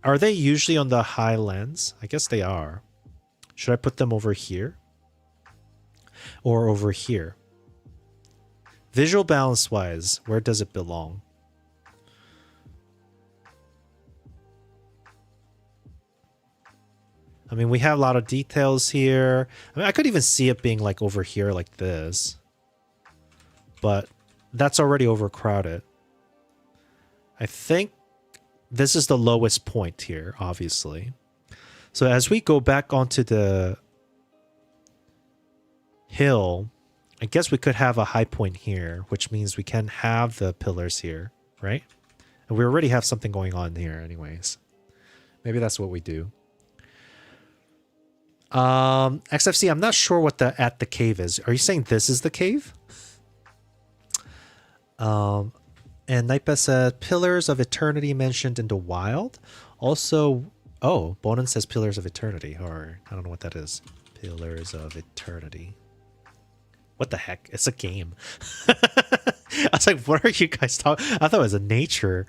Are they usually on the high lens? I guess they are. Should I put them over here? Or over here? Visual balance wise, where does it belong? I mean, we have a lot of details here. I mean, I could even see it being like over here like this. But that's already overcrowded. I think this is the lowest point here, obviously. So as we go back onto the hill, I guess we could have a high point here, which means we can have the pillars here, right? And we already have something going on here anyways. Maybe that's what we do. XFC, I'm not sure what the at the cave is. Are you saying this is the cave? And Nightbeth said Pillars of Eternity mentioned in the wild. Also, oh, Bonin says Pillars of Eternity, or I don't know what that is. Pillars of Eternity. What the heck? It's a game. I was like, what are you guys talking? I thought it was a nature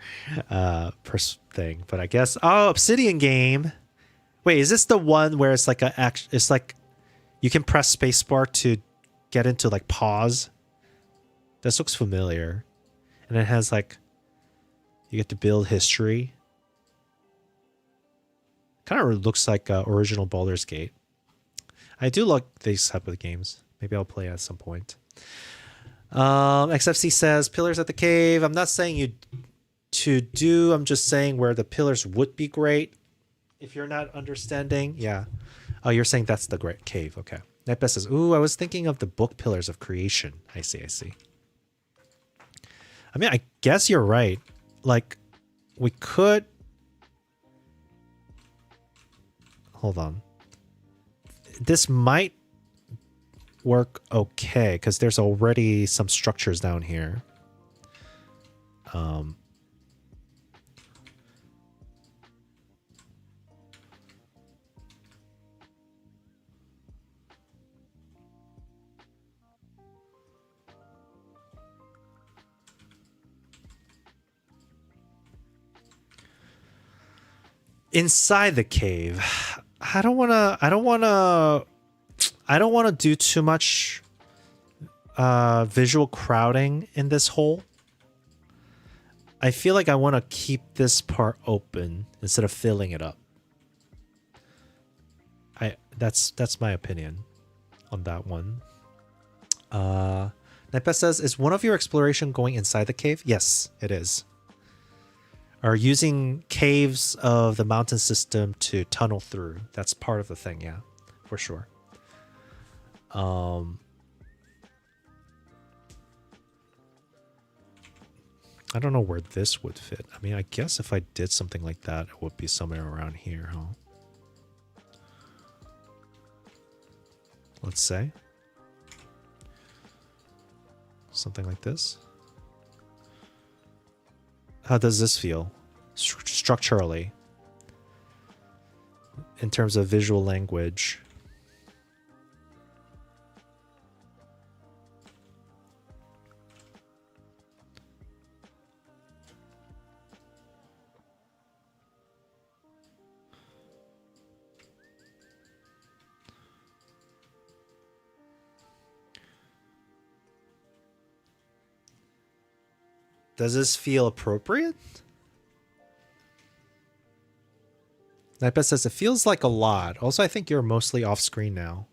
thing, but I guess Obsidian game. Wait, is this the one where it's like it's like you can press spacebar to get into like pause? This looks familiar. And it has like you get to build history. Kind of looks like original Baldur's Gate. I do like these type of games. Maybe I'll play at some point. XFC says pillars at the cave. I'm not saying you to do. I'm just saying where the pillars would be great. If you're not understanding, yeah. Oh, you're saying that's the great cave. Okay. Nightbest says, ooh, I was thinking of the book pillars of creation. I see, I see. I mean, I guess you're right. Like, we could... Hold on. This might work okay, because there's already some structures down here. Inside the cave, I don't want to do too much visual crowding in this hole. I feel like I want to keep this part open instead of filling it up. That's my opinion on that one. Nepa says, is one of your exploration going inside the cave? Yes, it is. Are using caves of the mountain system to tunnel through. That's part of the thing, yeah, for sure. I don't know where this would fit. I mean, I guess if I did something like that, it would be somewhere around here, huh? Let's say. Something like this. How does this feel structurally in terms of visual language? Does this feel appropriate? Nightbet says it feels like a lot. Also, I think you're mostly off screen now.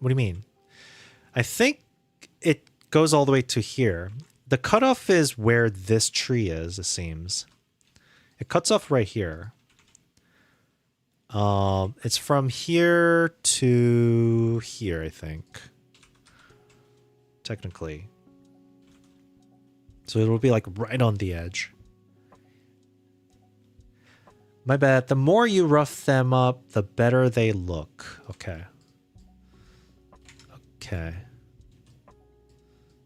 What do you mean? I think it goes all the way to here. The cutoff is where this tree is, it seems. It cuts off right here. It's from here to here, I think. Technically. So it'll be like right on the edge. My bad. The more you rough them up, the better they look. Okay. Okay.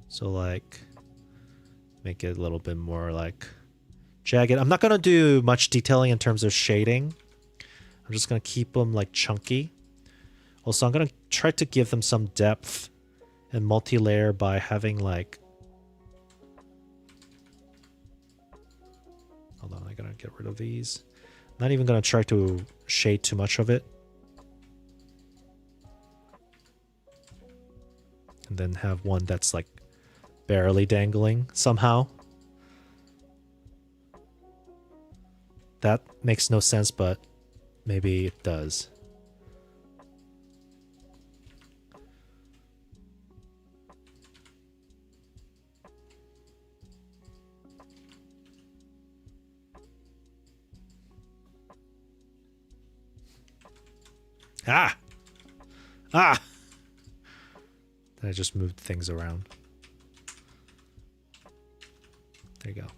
So like, make it a little bit more like jagged. I'm not going to do much detailing in terms of shading. I'm just going to keep them like chunky. Also, I'm going to try to give them some depth and multi-layer by having like... Hold on, I gotta get rid of these. Not even gonna try to shade too much of it. And then have one that's like barely dangling somehow. That makes no sense, but maybe it does. Ah! Ah! I just moved things around. There you go.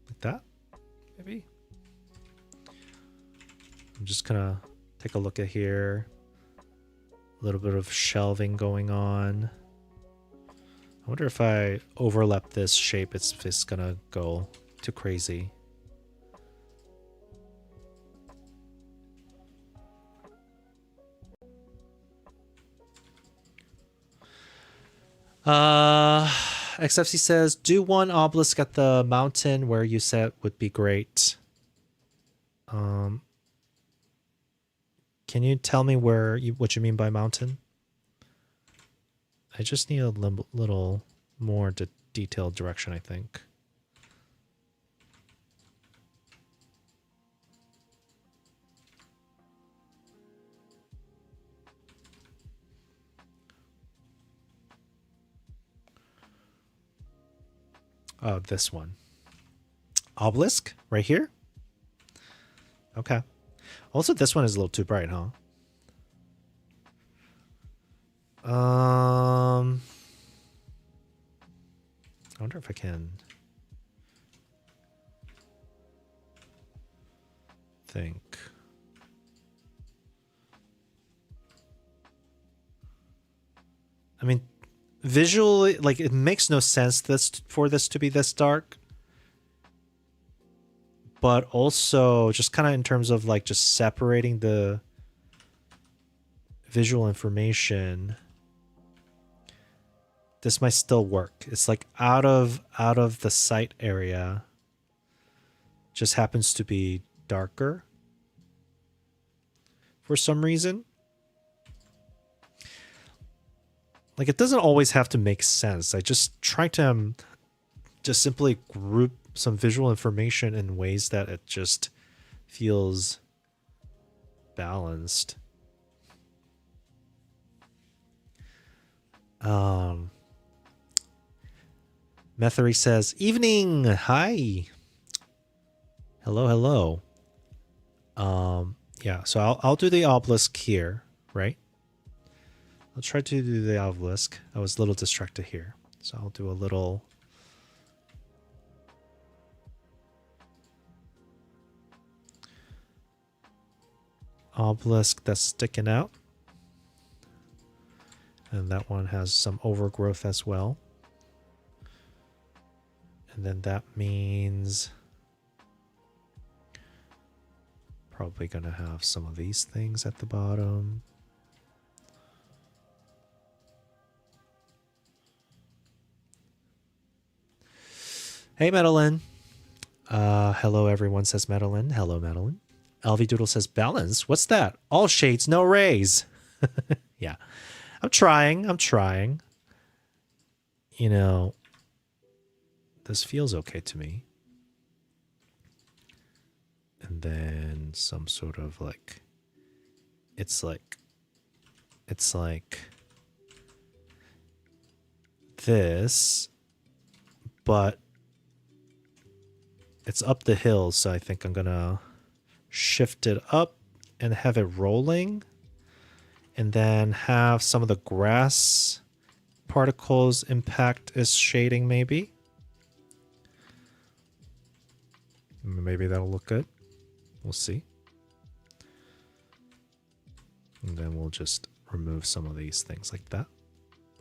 Like that? Maybe? I'm just gonna take a look at here. A little bit of shelving going on. I wonder if I overlap this shape, it's gonna go too crazy. XFC says, do one obelisk at the mountain where you said would be great. Can you tell me what you mean by mountain? I just need a little more detailed direction, I think. Oh, this one. Obelisk right here. Okay. Also, this one is a little too bright, huh? I wonder if I can think. I mean, visually, like, it makes no sense for this to be this dark. But also, just kind of in terms of, like, just separating the visual information, this might still work. It's like out of the sight area, just happens to be darker for some reason. Like, it doesn't always have to make sense. I just try to just simply group some visual information in ways that it just feels balanced. Methery says, "Evening, hi, hello, hello." Yeah, so I'll do the obelisk here, right? I'll try to do the obelisk. I was a little distracted here, so I'll do a little. Obelisk that's sticking out. And that one has some overgrowth as well. And then that means probably going to have some of these things at the bottom. Hey, Madeline. Hello, everyone, says Madeline. Hello, Madeline. LV Doodle says, balance? What's that? All shades, no rays. Yeah. I'm trying. You know, this feels okay to me. And then some sort of like, it's like this, but it's up the hill, so I think I'm gonna shift it up and have it rolling, and then have some of the grass particles impact as shading, maybe. Maybe that'll look good. We'll see. And then we'll just remove some of these things like that.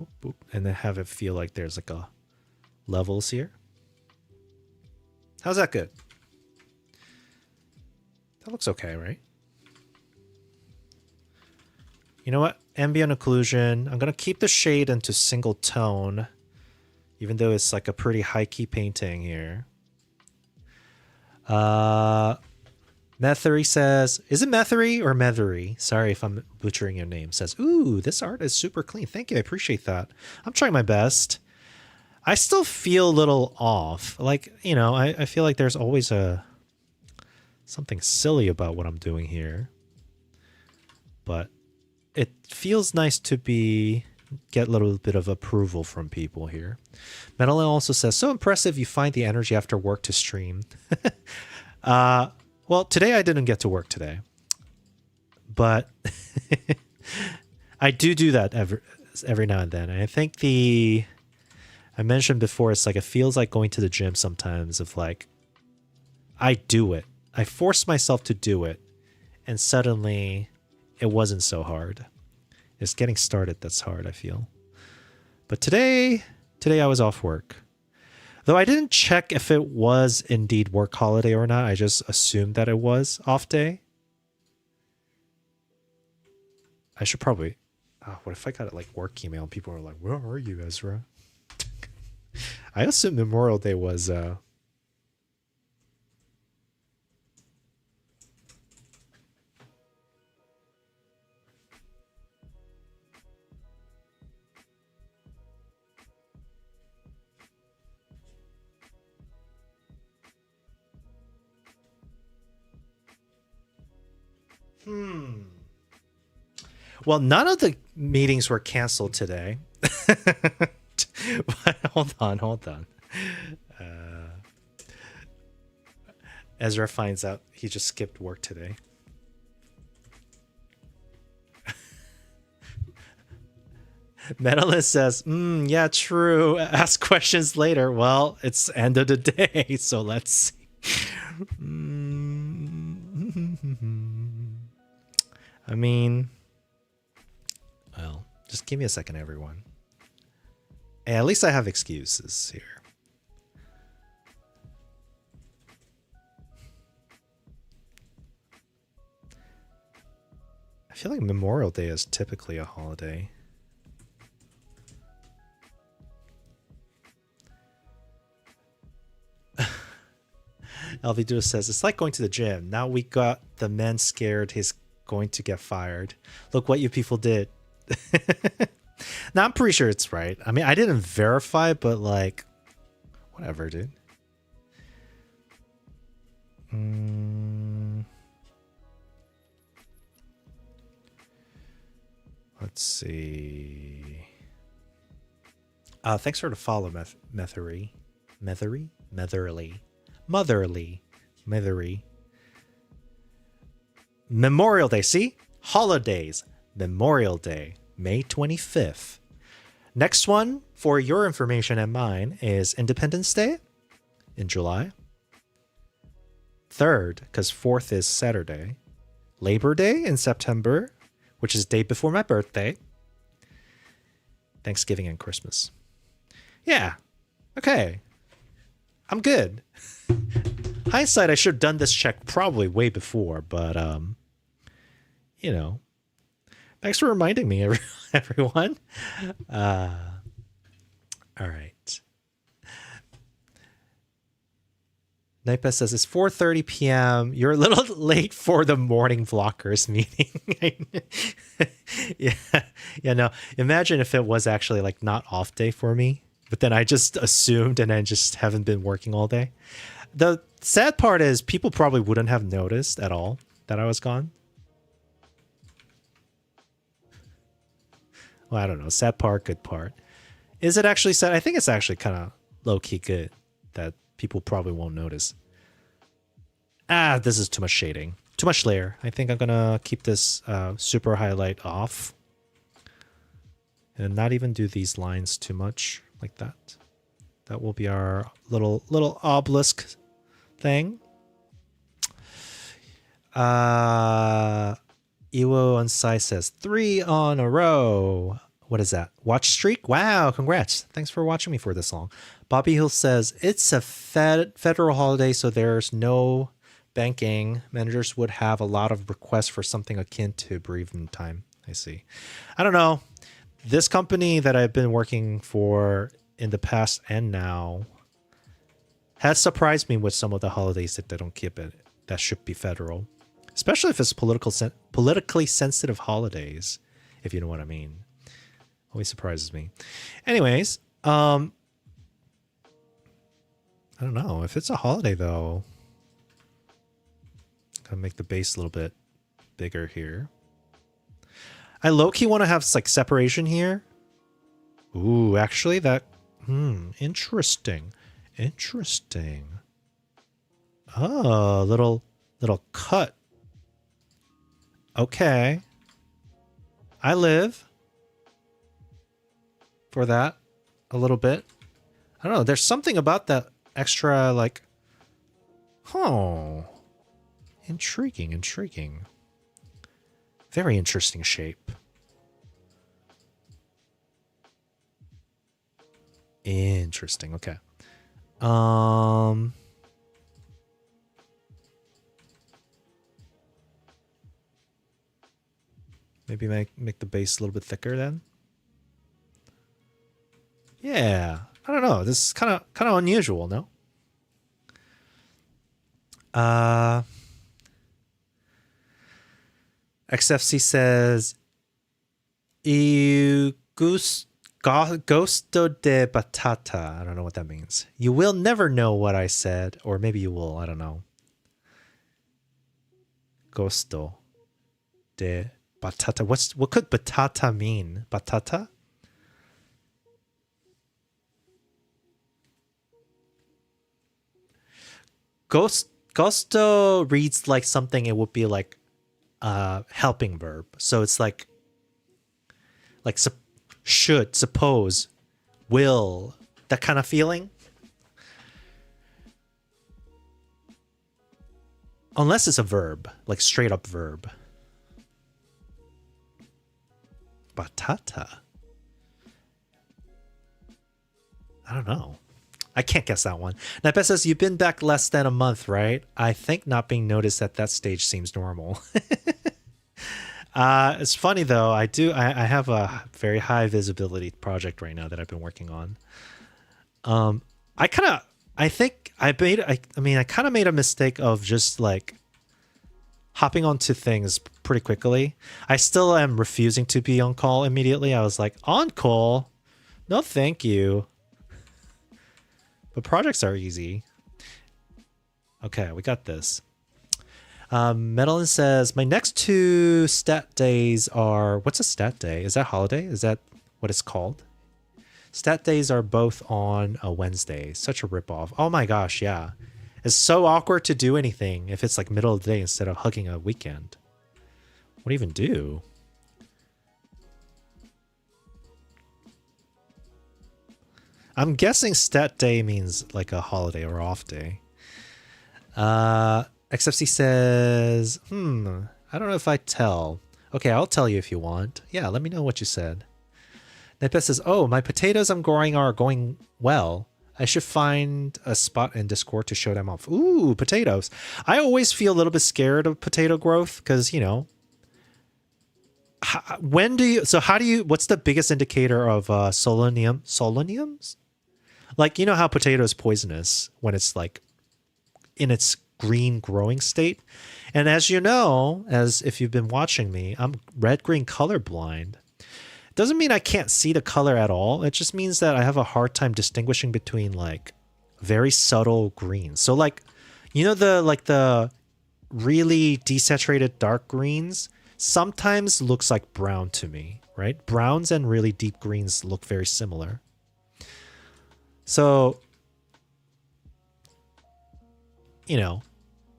Boop, boop. And then have it feel like there's like a levels here. How's that good? That looks okay, right? You know what? Ambient occlusion. I'm going to keep the shade into single tone, even though it's like a pretty high key painting here. Methery says, is it Methery or Methery? Sorry if I'm butchering your name. Says, ooh, this art is super clean. Thank you. I appreciate that. I'm trying my best. I still feel a little off. Like, you know, I feel like there's always something silly about what I'm doing here. But it feels nice to get a little bit of approval from people here. Madeline also says, so impressive you find the energy after work to stream. Well, today I didn't get to work today. But I do that every now and then. And I think I mentioned before, it's like it feels like going to the gym sometimes, of like, I do it. I force myself to do it. And suddenly it wasn't so hard. It's getting started that's hard, I feel. But today I was off work. Though I didn't check if it was indeed work holiday or not. I just assumed that it was off day. I should probably... Oh, what if I got like work email and people were like, where are you, Ezra? I assumed Memorial Day was... Well, none of the meetings were canceled today. But hold on. Ezra finds out he just skipped work today. Medalist says, yeah, true. Ask questions later. Well, it's end of the day, so let's see. I mean, well, just give me a second, everyone. Hey, at least I have excuses here. I feel like Memorial Day is typically a holiday. LV says, it's like going to the gym. Now we got the man scared he's going to get fired. Look what you people did. Now, I'm pretty sure it's right. I mean, I didn't verify, but like, whatever, dude. Let's see. Thanks for the follow, Methery. Motherly. Memorial Day. See? Holidays. Memorial Day. May 25th. Next one, for your information and mine, is Independence Day in July. 3rd, because 4th is Saturday. Labor Day in September, which is day before my birthday. Thanksgiving and Christmas. Yeah. Okay. I'm good. Hindsight, I should have done this check probably way before, but, you know. Thanks for reminding me, everyone. All right. Nipa says, it's 4:30 p.m. You're a little late for the morning vloggers meeting. Yeah, no. Imagine if it was actually like not off day for me, but then I just assumed and I just haven't been working all day. The sad part is people probably wouldn't have noticed at all that I was gone. Well, I don't know. Sad part, good part. Is it actually sad? I think it's actually kind of low-key good that people probably won't notice. This is too much shading. Too much layer. I think I'm going to keep this super highlight off. And not even do these lines too much like that. That will be our little obelisk thing. Iwo Onsai says 3 on a row. What is that? Watch streak? Wow, congrats. Thanks for watching me for this long. Bobby Hill says it's a federal holiday, so there's no banking. Managers would have a lot of requests for something akin to bereavement time. I see. I don't know. This company that I've been working for in the past and now has surprised me with some of the holidays that they don't keep it. That should be federal. Especially if it's politically sensitive holidays, if you know what I mean. Always surprises me. Anyways, I don't know. If it's a holiday, though, gotta make the base a little bit bigger here. I low-key want to have like separation here. Ooh, actually, that... interesting. Interesting. Oh, little cut. Okay. I live for that a little bit. I don't know. There's something about that extra, like, intriguing. Very interesting shape. Interesting. Okay. Maybe make the base a little bit thicker then. Yeah, I don't know. This is kind of unusual, no? XFC says, Gosto de batata. I don't know what that means. You will never know what I said, or maybe you will. I don't know. Gosto de batata. What could batata mean? Batata? Gusto reads like something it would be like helping verb. So it's like should, suppose, will, that kind of feeling. Unless it's a verb, like straight up verb. Batata. I don't know. I can't guess that one. Napa says, you've been back less than a month, right? I think not being noticed at that stage seems normal. It's funny though. I have a very high visibility project right now that I've been working on. I kind of made a mistake of just like hopping onto things pretty quickly. I still am refusing to be on call immediately. I was like, on call? No, thank you. But projects are easy. Okay, we got this. Medellin says, my next 2 stat days are... What's a stat day? Is that holiday? Is that what it's called? Stat days are both on a Wednesday. Such a ripoff. Oh my gosh, yeah. It's so awkward to do anything if it's like middle of the day instead of hugging a weekend. What do you even do? I'm guessing stat day means like a holiday or off day. XFC says, I don't know if I tell. Okay, I'll tell you if you want. Yeah, let me know what you said. Nepe says, oh, my potatoes I'm growing are going well. I should find a spot in Discord to show them off. Ooh, potatoes. I always feel a little bit scared of potato growth because, you know, what's the biggest indicator of solaniums? Like, you know how potato is poisonous when it's like in its green growing state. And as you know, as if you've been watching me, I'm red-green colorblind. Doesn't mean I can't see the color at all. It just means that I have a hard time distinguishing between like very subtle greens. So like, you know, the really desaturated dark greens sometimes looks like brown to me, right? Browns and really deep greens look very similar. So, you know,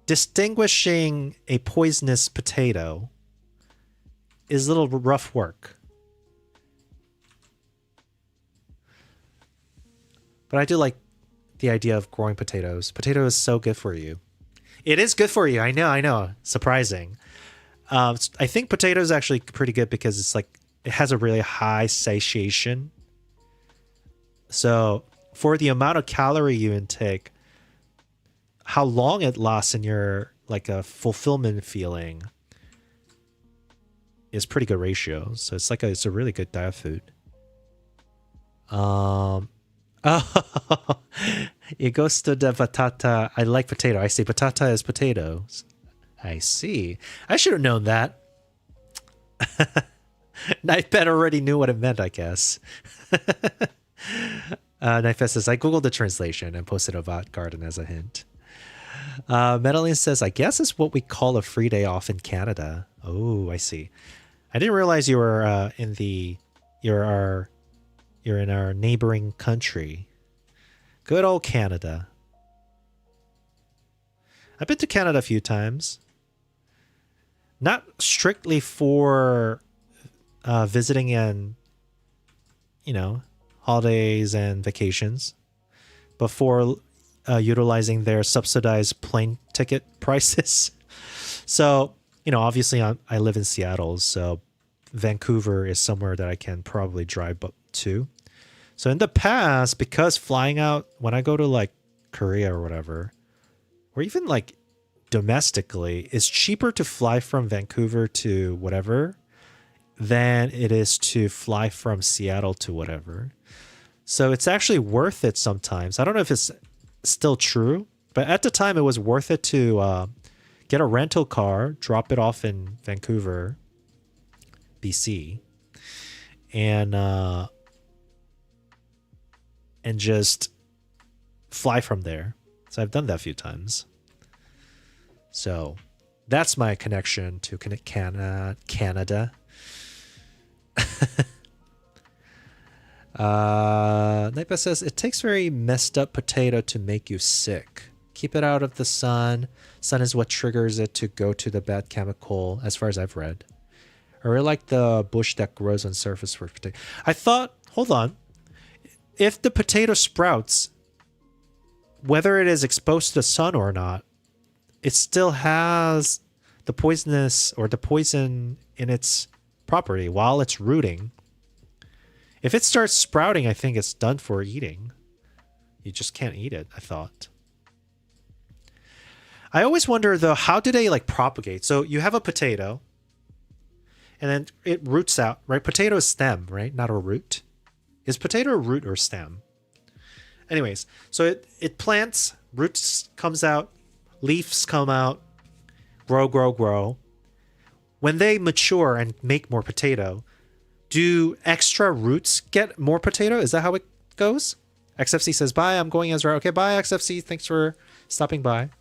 distinguishing a poisonous potato is a little rough work. But I do like the idea of growing potatoes. Potato is so good for you. It is good for you. I know. Surprising. I think potato is actually pretty good because it's like it has a really high satiation. So for the amount of calorie you intake, how long it lasts in your like a fulfillment feeling is pretty good ratio. So it's a really good diet food. Oh, it goes to the batata. I like potato. I say batata is potatoes. I see. I should have known that. Knifebet already knew what it meant, I guess. Knifebet says, I googled the translation and posted about garden as a hint. Medellin says, I guess it's what we call a free day off in Canada. Oh, I see. I didn't realize you were you're in our neighboring country. Good old Canada. I've been to Canada a few times. Not strictly for visiting and, you know, holidays and vacations, but for utilizing their subsidized plane ticket prices. So, you know, obviously I live in Seattle, so Vancouver is somewhere that I can probably drive up to. So in the past, because flying out, when I go to like Korea or whatever, or even like domestically, it's cheaper to fly from Vancouver to whatever than it is to fly from Seattle to whatever. So it's actually worth it sometimes. I don't know if it's still true, but at the time it was worth it to get a rental car, drop it off in Vancouver, BC, and just fly from there. So I've done that a few times. So that's my connection to Canada. Naipa says, it takes very messed up potato to make you sick. Keep it out of the sun. Sun is what triggers it to go to the bad chemical, as far as I've read. I really like the bush that grows on surface for potato. I thought, hold on. If the potato sprouts, whether it is exposed to the sun or not, it still has the poisonous or the poison in its property while it's rooting. If it starts sprouting, I think it's done for eating. You just can't eat it, I thought. I always wonder, though, how do they, like, propagate? So you have a potato, and then it roots out, right? Potato is stem, right? Not a root. Is potato a root or stem? Anyways, so it plants, roots comes out, leaves come out, grow, grow, grow. When they mature and make more potato, do extra roots get more potato? Is that how it goes? XFC says, bye, I'm going Ezra. Okay, bye, XFC. Thanks for stopping by.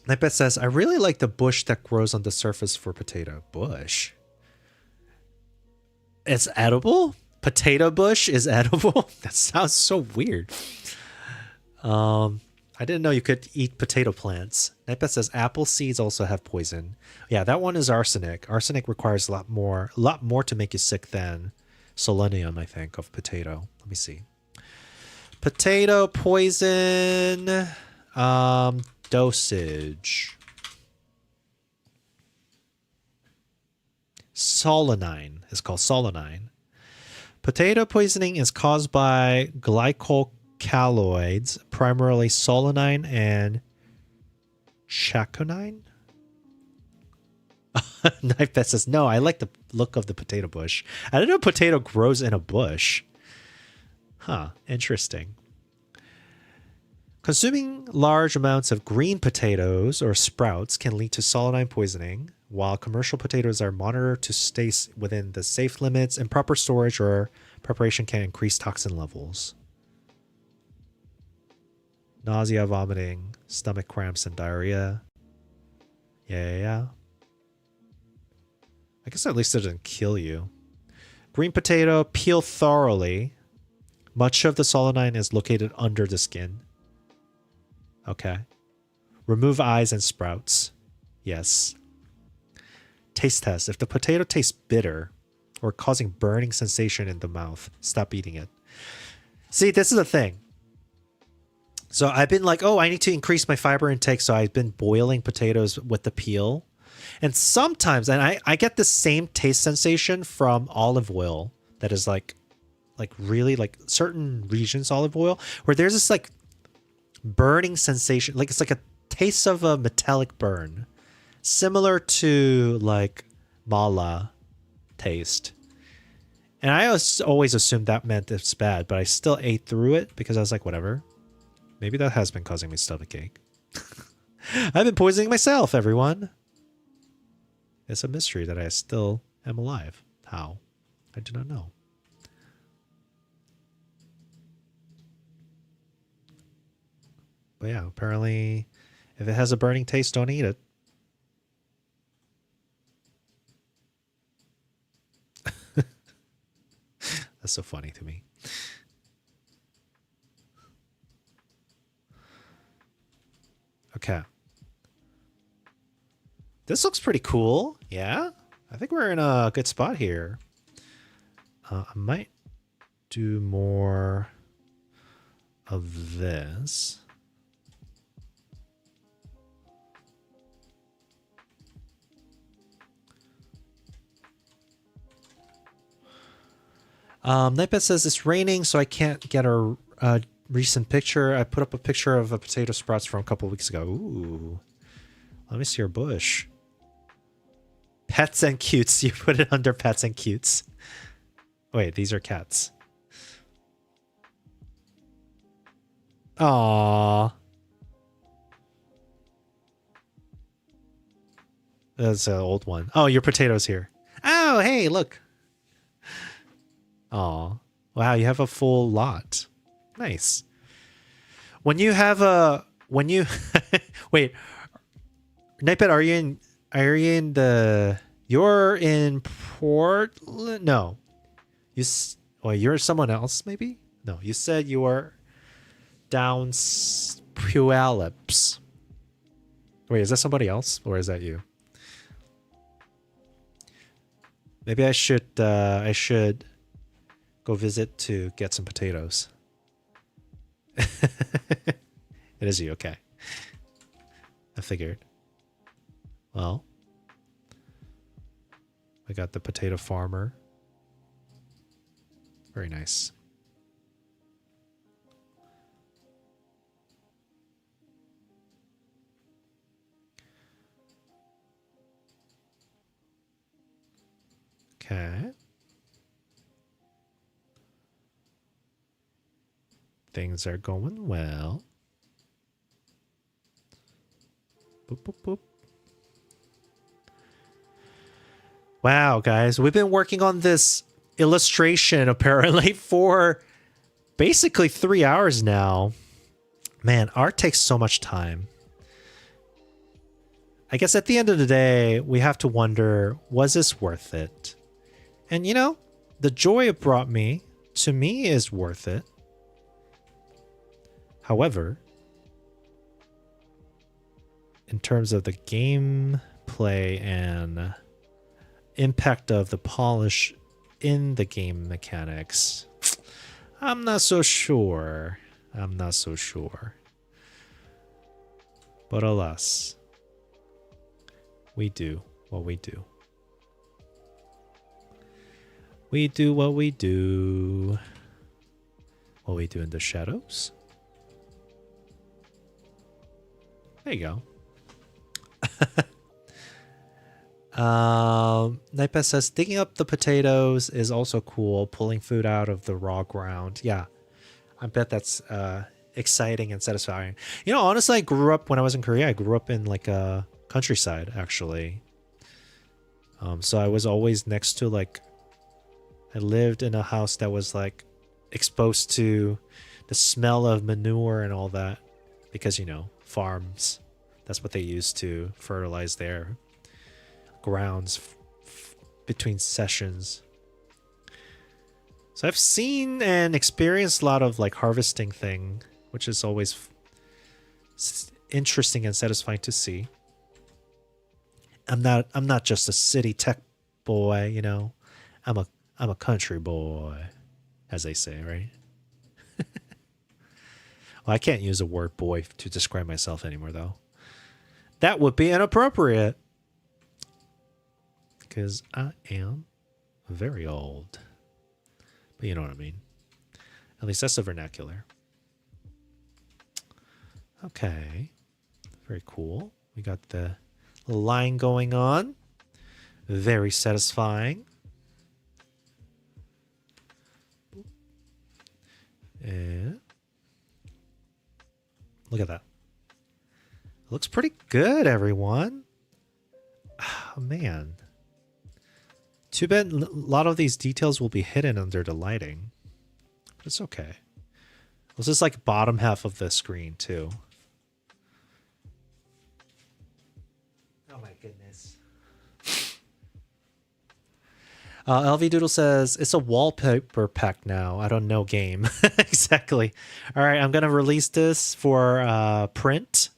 Nightbet says, I really like the bush that grows on the surface for potato. Bush? It's edible? Potato bush is edible? That sounds so weird. I didn't know you could eat potato plants. Nightbet says, apple seeds also have poison. Yeah, that one is arsenic. Arsenic requires a lot more to make you sick than selenium, I think, of potato. Let me see. Potato poison dosage. Solanine is called solanine. Potato poisoning is caused by glycoalkaloids, primarily solanine and chaconine. Knifebet says, no, I like the look of the potato bush. I didn't know potato grows in a bush. Huh, interesting. Consuming large amounts of green potatoes or sprouts can lead to solanine poisoning, while commercial potatoes are monitored to stay within the safe limits. Improper storage or preparation can increase toxin levels. Nausea, vomiting, stomach cramps, and diarrhea. Yeah. I guess at least it doesn't kill you. Green potato, peel thoroughly. Much of the solanine is located under the skin. Okay. Remove eyes and sprouts. Yes. Taste test. If the potato tastes bitter or causing burning sensation in the mouth, stop eating it. See, this is the thing. So I've been like, oh, I need to increase my fiber intake. So I've been boiling potatoes with the peel. And sometimes, and I get the same taste sensation from olive oil that is like really like certain regions olive oil where there's this like burning sensation. Like it's like a taste of a metallic burn. Similar to like mala taste. And I always assumed that meant it's bad, but I still ate through it because I was like, whatever. Maybe that has been causing me stomachache. I've been poisoning myself, everyone. It's a mystery that I still am alive. How? I do not know. But yeah, apparently if it has a burning taste, don't eat it. That's so funny to me. Okay. This looks pretty cool. Yeah? I think we're in a good spot here. I might do more of this. Nightbet says it's raining, so I can't get a recent picture. I put up a picture of a potato sprouts from a couple weeks ago. Ooh. Let me see your bush. Pets and cutes. You put it under pets and cutes. Wait, these are cats. Aww. That's an old one. Oh, your potato's here. Oh, hey, look. Aw. Wow, you have a full lot. Nice. When you have a... When you... Wait. Nightbet, are you in the... You're in Portland? No. You're someone else, maybe? No, you said you are... Downs Puelips. Wait, is that somebody else or is that you? Maybe I should go visit to get some potatoes. It is you, okay. I figured. Well, I got the potato farmer. Very nice. Okay. Things are going well. Boop, boop, boop. Wow, guys, we've been working on this illustration apparently for basically 3 hours now. Man, art takes so much time. I guess at the end of the day, we have to wonder, was this worth it? And you know, the joy it brought me, to me, is worth it. However, in terms of the gameplay and impact of the polish in the game mechanics, I'm not so sure. I'm not so sure. But alas, we do what we do. We do what we do. What we do in the shadows. There you go. Naipa says digging up the potatoes is also cool. Pulling food out of the raw ground. Yeah, I bet that's exciting and satisfying. You know, honestly, I grew up when I was in Korea. I grew up in like a countryside, actually. So I was always next to like. I lived in a house that was like exposed to the smell of manure and all that because, you know, farms. That's what they use to fertilize their grounds between sessions. So I've seen and experienced a lot of like harvesting thing, which is always interesting and satisfying to see. I'm not just a city tech boy, you know. I'm a country boy, as they say, right? Well, I can't use the word boy to describe myself anymore, though. That would be inappropriate. Because I am very old. But you know what I mean. At least that's the vernacular. Okay. Very cool. We got the line going on. Very satisfying. And look at that. It looks pretty good, everyone. Oh, man. Too bad a lot of these details will be hidden under the lighting. But it's okay. This is like bottom half of the screen, too. Oh, my goodness. LV Doodle says, it's a wallpaper pack now. I don't know game. Exactly. All right, I'm going to release this for print.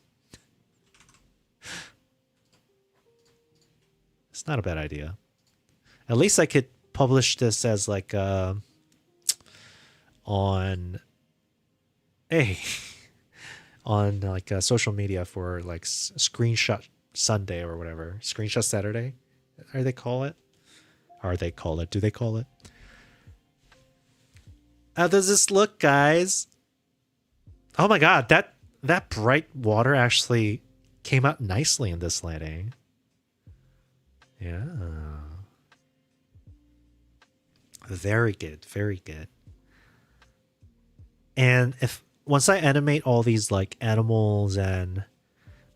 It's not a bad idea. At least I could publish this as like on like social media for like Screenshot Sunday or whatever. Screenshot Saturday, are they call it? Are they call it? Do they call it? How does this look, guys? Oh my god, that bright water actually came out nicely in this lighting. Yeah. Very good, very good. And if once I animate all these like animals and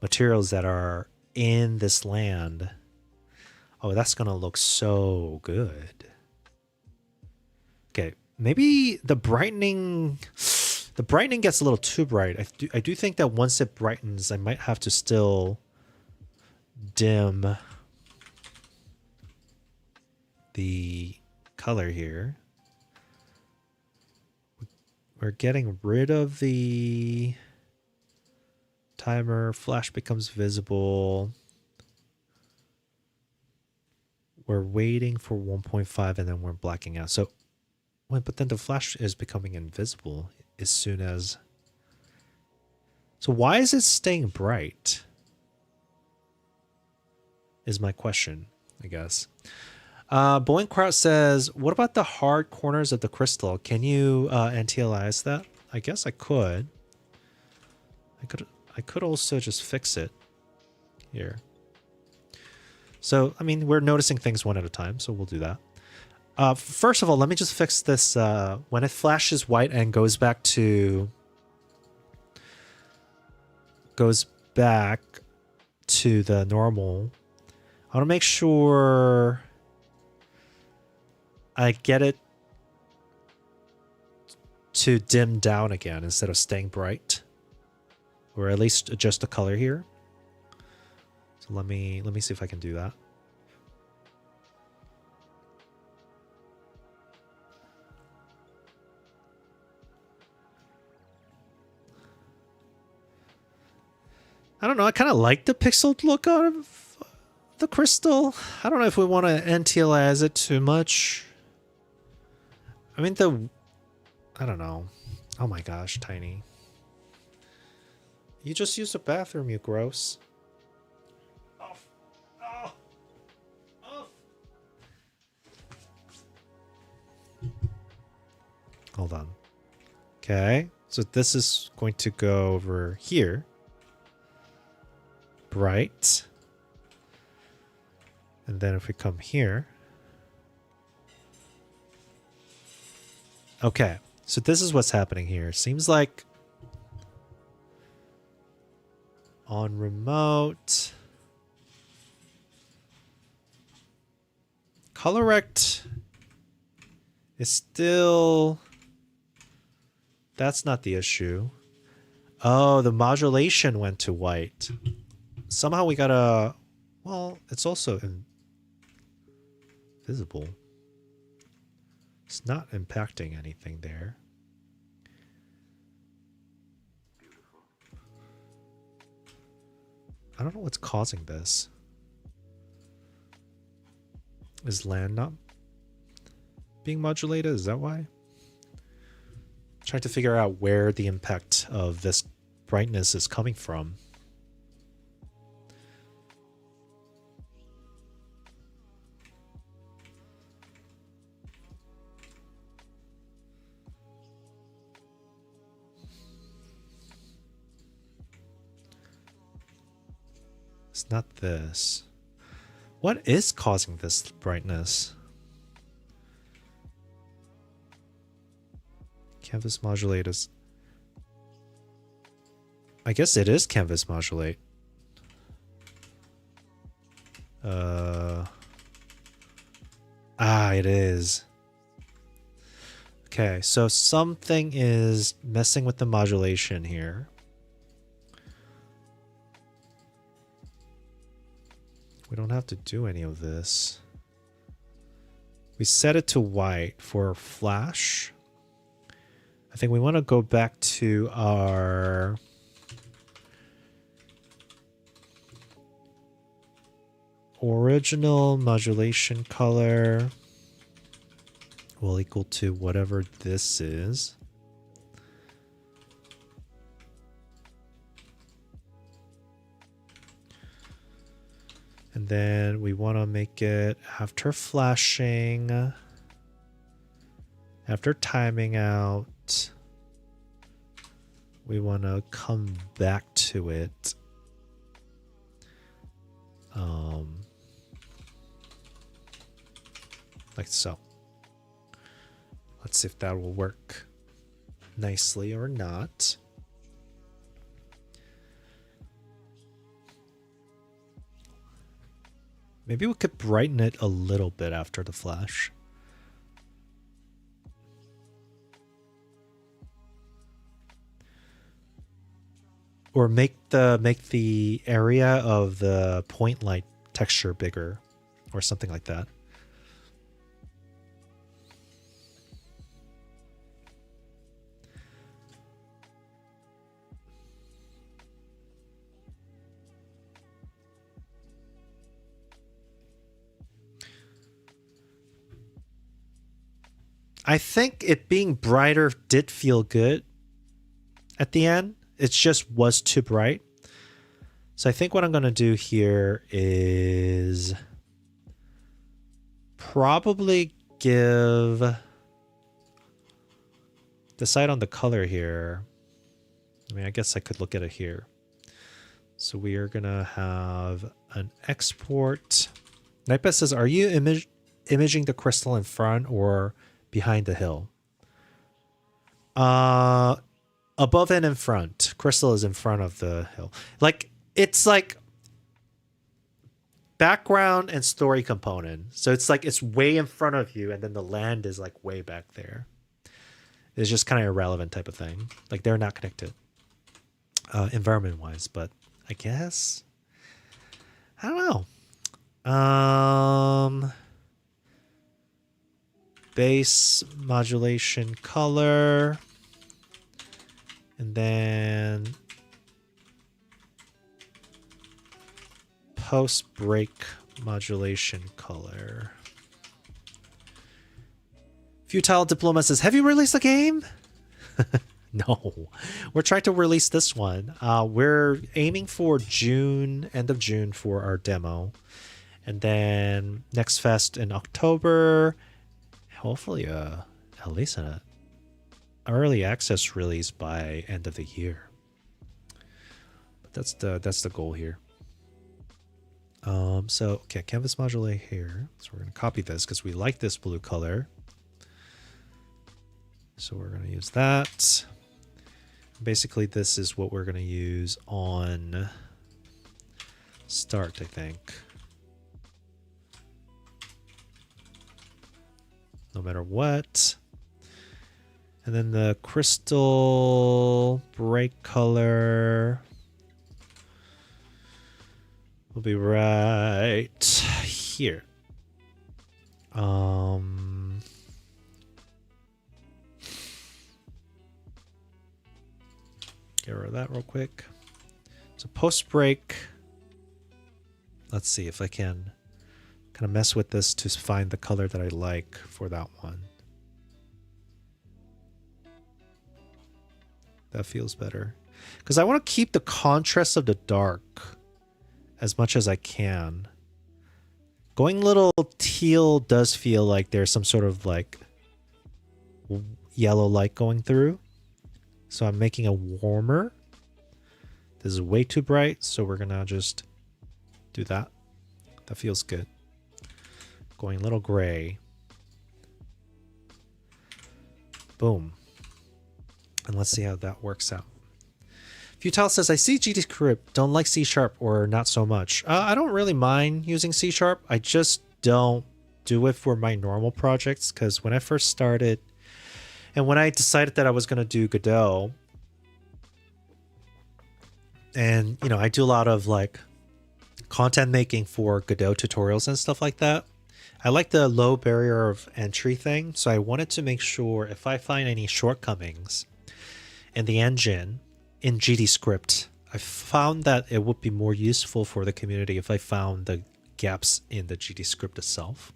materials that are in this land, oh, that's gonna look so good. Okay, maybe the brightening gets a little too bright. I do think that once it brightens, I might have to still dim the color here. We're getting rid of the timer. Flash becomes visible. We're waiting for 1.5 and then we're blacking out. So, wait, but then the flash is becoming invisible as soon as... So why is it staying bright? Is my question, I guess. Boeing Kraut says, what about the hard corners of the crystal? Can you anti-alias that? I guess I could. I could also just fix it here. So, I mean, we're noticing things one at a time, so we'll do that. First of all, let me just fix this. When it flashes white and goes back to the normal, I want to make sure I get it to dim down again instead of staying bright, or at least adjust the color here. So let me see if I can do that. I don't know. I kind of like the pixeled look of the crystal. I don't know if we want to anti-alias it too much. I mean, I don't know. Oh my gosh, Tiny. You just used the bathroom, you gross. Hold on. Okay, so this is going to go over here. Bright. And then if we come here. Okay, so this is what's happening here. Seems like on remote, color rect is still... That's not the issue. Oh, the modulation went to white. Somehow we gotta... Well, it's also invisible. It's not impacting anything there. I don't know what's causing this. Is land not being modulated? Is that why? Trying to figure out where the impact of this brightness is coming from. It's not this. What is causing this brightness? Canvas modulate is... I guess it is canvas modulate. It is. Okay, so something is messing with the modulation here. We don't have to do any of this. We set it to white for flash. I think we want to go back to our original modulation color will equal to whatever this is. And then we want to make it after flashing, after timing out, we want to come back to it. Like so. Let's see if that will work nicely or not. Maybe we could brighten it a little bit after the flash. Or make the area of the point light texture bigger or something like that. I think it being brighter did feel good at the end. It just was too bright. So I think what I'm going to do here is probably decide on the color here. I mean, I guess I could look at it here. So we are going to have an export. Nightbet says, are you imaging the crystal in front or behind the hill? Above and in front. Crystal is in front of the hill. Like, it's like background and story component. So it's like it's way in front of you, and then the land is like way back there. It's just kind of irrelevant type of thing. Like, they're not connected environment wise, but I guess I don't know. Base modulation color, and then post break modulation color. Futile Diploma says, have you released a game? No, we're trying to release this one. We're aiming for June, end of June for our demo. And then next fest in October. Hopefully at least an early access release by end of the year. But that's the goal here. So okay, canvas modulate here. So we're gonna copy this because we like this blue color. So we're gonna use that. Basically, this is what we're gonna use on start, I think. No matter what. And then the crystal break color will be right here. Get rid of that real quick. So post break. Let's see if I can kind of mess with this to find the color that I like for that one. That feels better. Because I want to keep the contrast of the dark as much as I can. Going a little teal does feel like there's some sort of like yellow light going through. So I'm making a warmer. This is way too bright, so we're gonna just do that. That feels good. Going a little gray. Boom. And let's see how that works out. Futile says, I see GDScript, don't like C# or not so much. I don't really mind using C#. I just don't do it for my normal projects, because when I first started and when I decided that I was going to do Godot, and, you know, I do a lot of like content making for Godot tutorials and stuff like that. I like the low barrier of entry thing. So I wanted to make sure if I find any shortcomings in the engine in GDScript, I found that it would be more useful for the community if I found the gaps in the GDScript itself.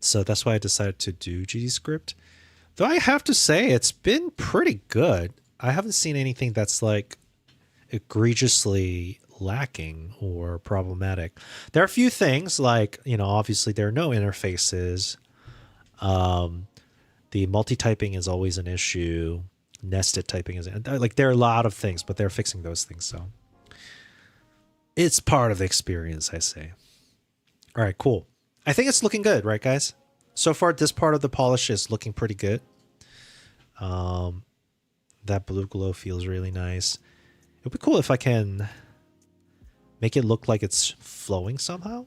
So that's why I decided to do GDScript. Though I have to say, it's been pretty good. I haven't seen anything that's like egregiously lacking or problematic. There are a few things like, you know, obviously there are no interfaces. The multi-typing is always an issue. Nested typing is like, there are a lot of things, but they're fixing those things. So it's part of the experience, I say. All right, cool. I think it's looking good, right, guys? So far, this part of the polish is looking pretty good. That blue glow feels really nice. It'd be cool if I can make it look like it's flowing somehow.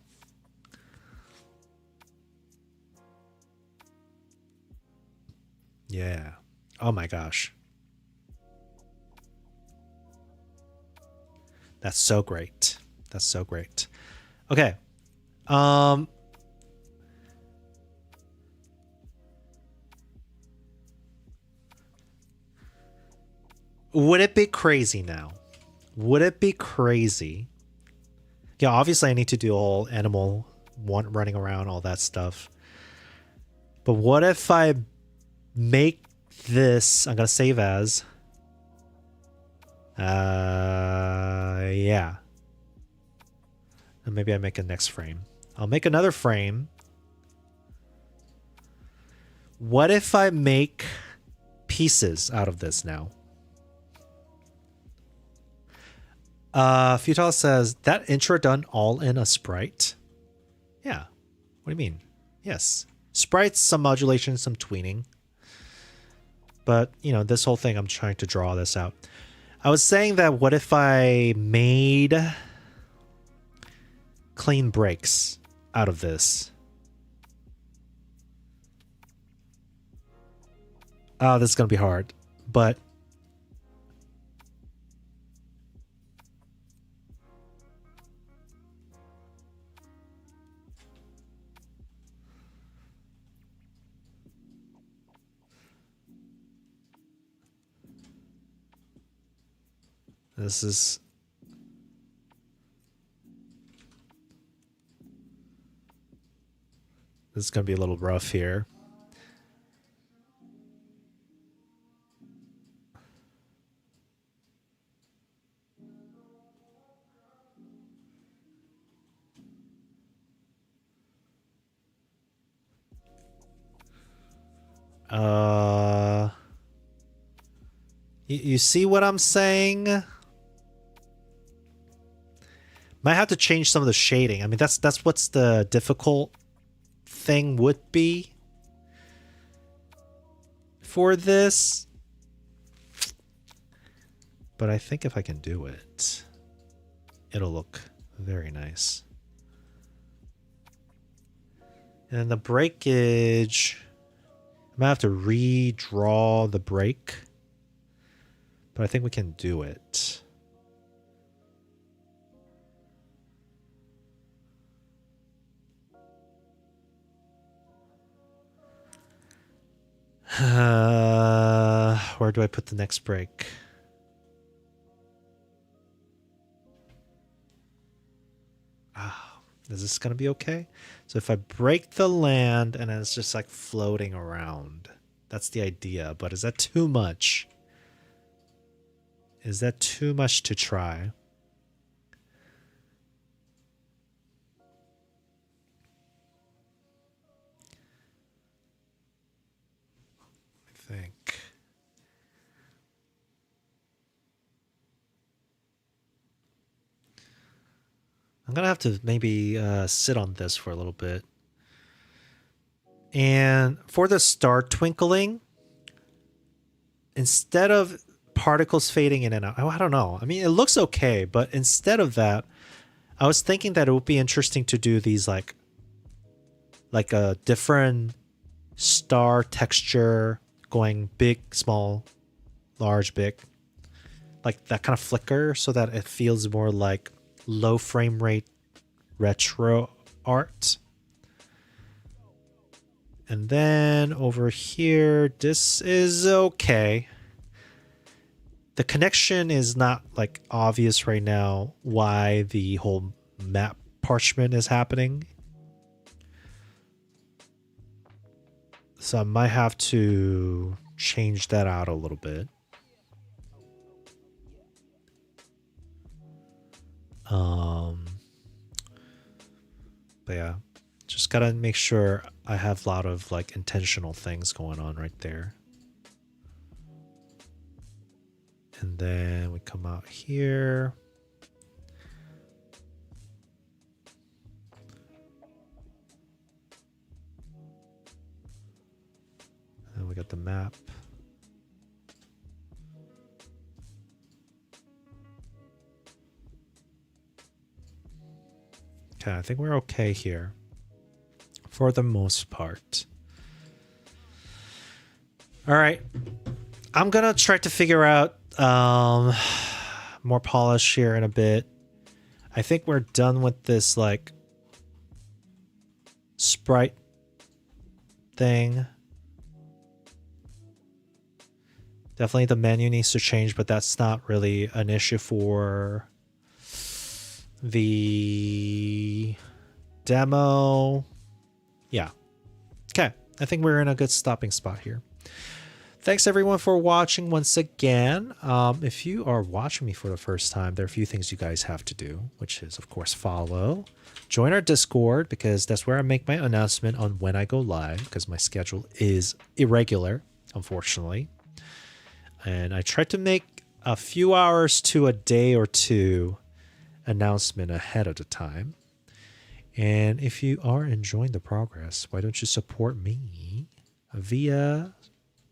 Yeah. Oh my gosh. That's so great. That's so great. Okay. Would it be crazy now? Would it be crazy? Yeah, obviously I need to do all animal running around, all that stuff. But what if I make this, I'm gonna save as, yeah. And maybe I make a next frame. I'll make another frame. What if I make pieces out of this now? Futile says, that intro done all in a sprite? Yeah. What do you mean? Yes. Sprites, some modulation, some tweening. But, you know, this whole thing, I'm trying to draw this out. I was saying that what if I made clean breaks out of this? Oh, this is going to be hard, but this is going to be a little rough here. You see what I'm saying? Might have to change some of the shading. I mean, that's what's the difficult thing would be for this. But I think if I can do it, it'll look very nice. And the breakage, I might have to redraw the break, but I think we can do it. Where do I put the next break? Is this going to be okay? So if I break the land and then it's just like floating around, that's the idea. But is that too much? Is that too much to try? I think. I'm going to have to maybe sit on this for a little bit. And for the star twinkling, instead of particles fading in and out, I don't know. I mean, it looks okay, but instead of that, I was thinking that it would be interesting to do these like a different star texture going big, small, large, big. Like that kind of flicker so that it feels more like low frame rate retro art. And then over here, this is okay. The connection is not like obvious right now why the whole map parchment is happening. So I might have to change that out a little bit. But yeah, just gotta make sure I have a lot of like intentional things going on right there. And then we come out here. And then we got the map. Okay, I think we're okay here for the most part. All right, I'm gonna try to figure out more polish here in a bit. I think we're done with this like sprite thing. Definitely the menu needs to change, but that's not really an issue for the demo. Yeah. Okay. I think we're in a good stopping spot here. Thanks everyone for watching once again. If you are watching me for the first time, there are a few things you guys have to do, which is of course follow, join our Discord, because that's where I make my announcement on when I go live, because my schedule is irregular, unfortunately. And I try to make a few hours to a day or two announcement ahead of the time. And if you are enjoying the progress, why don't you support me via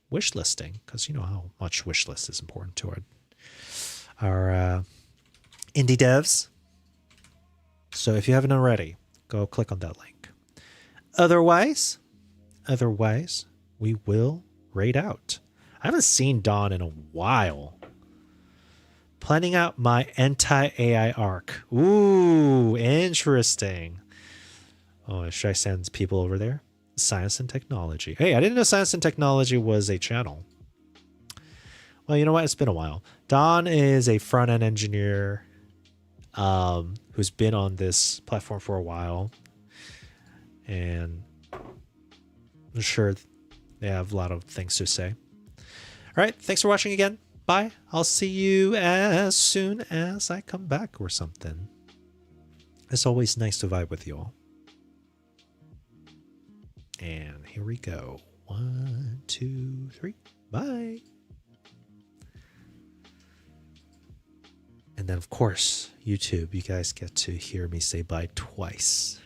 wish listing? Because you know how much wish list is important to our indie devs. So if you haven't already, go click on that link. Otherwise, we will raid out. I haven't seen Dawn in a while. Planning out my anti-AI arc. Ooh, interesting. Oh, should I send people over there? Science and Technology. Hey, I didn't know Science and Technology was a channel. Well, you know what? It's been a while. Dawn is a front-end engineer who's been on this platform for a while. And I'm sure they have a lot of things to say. All right, thanks for watching again. Bye. I'll see you as soon as I come back or something. It's always nice to vibe with you all. And here we go. 1, 2, 3. Bye. And then, of course, YouTube, you guys get to hear me say bye twice.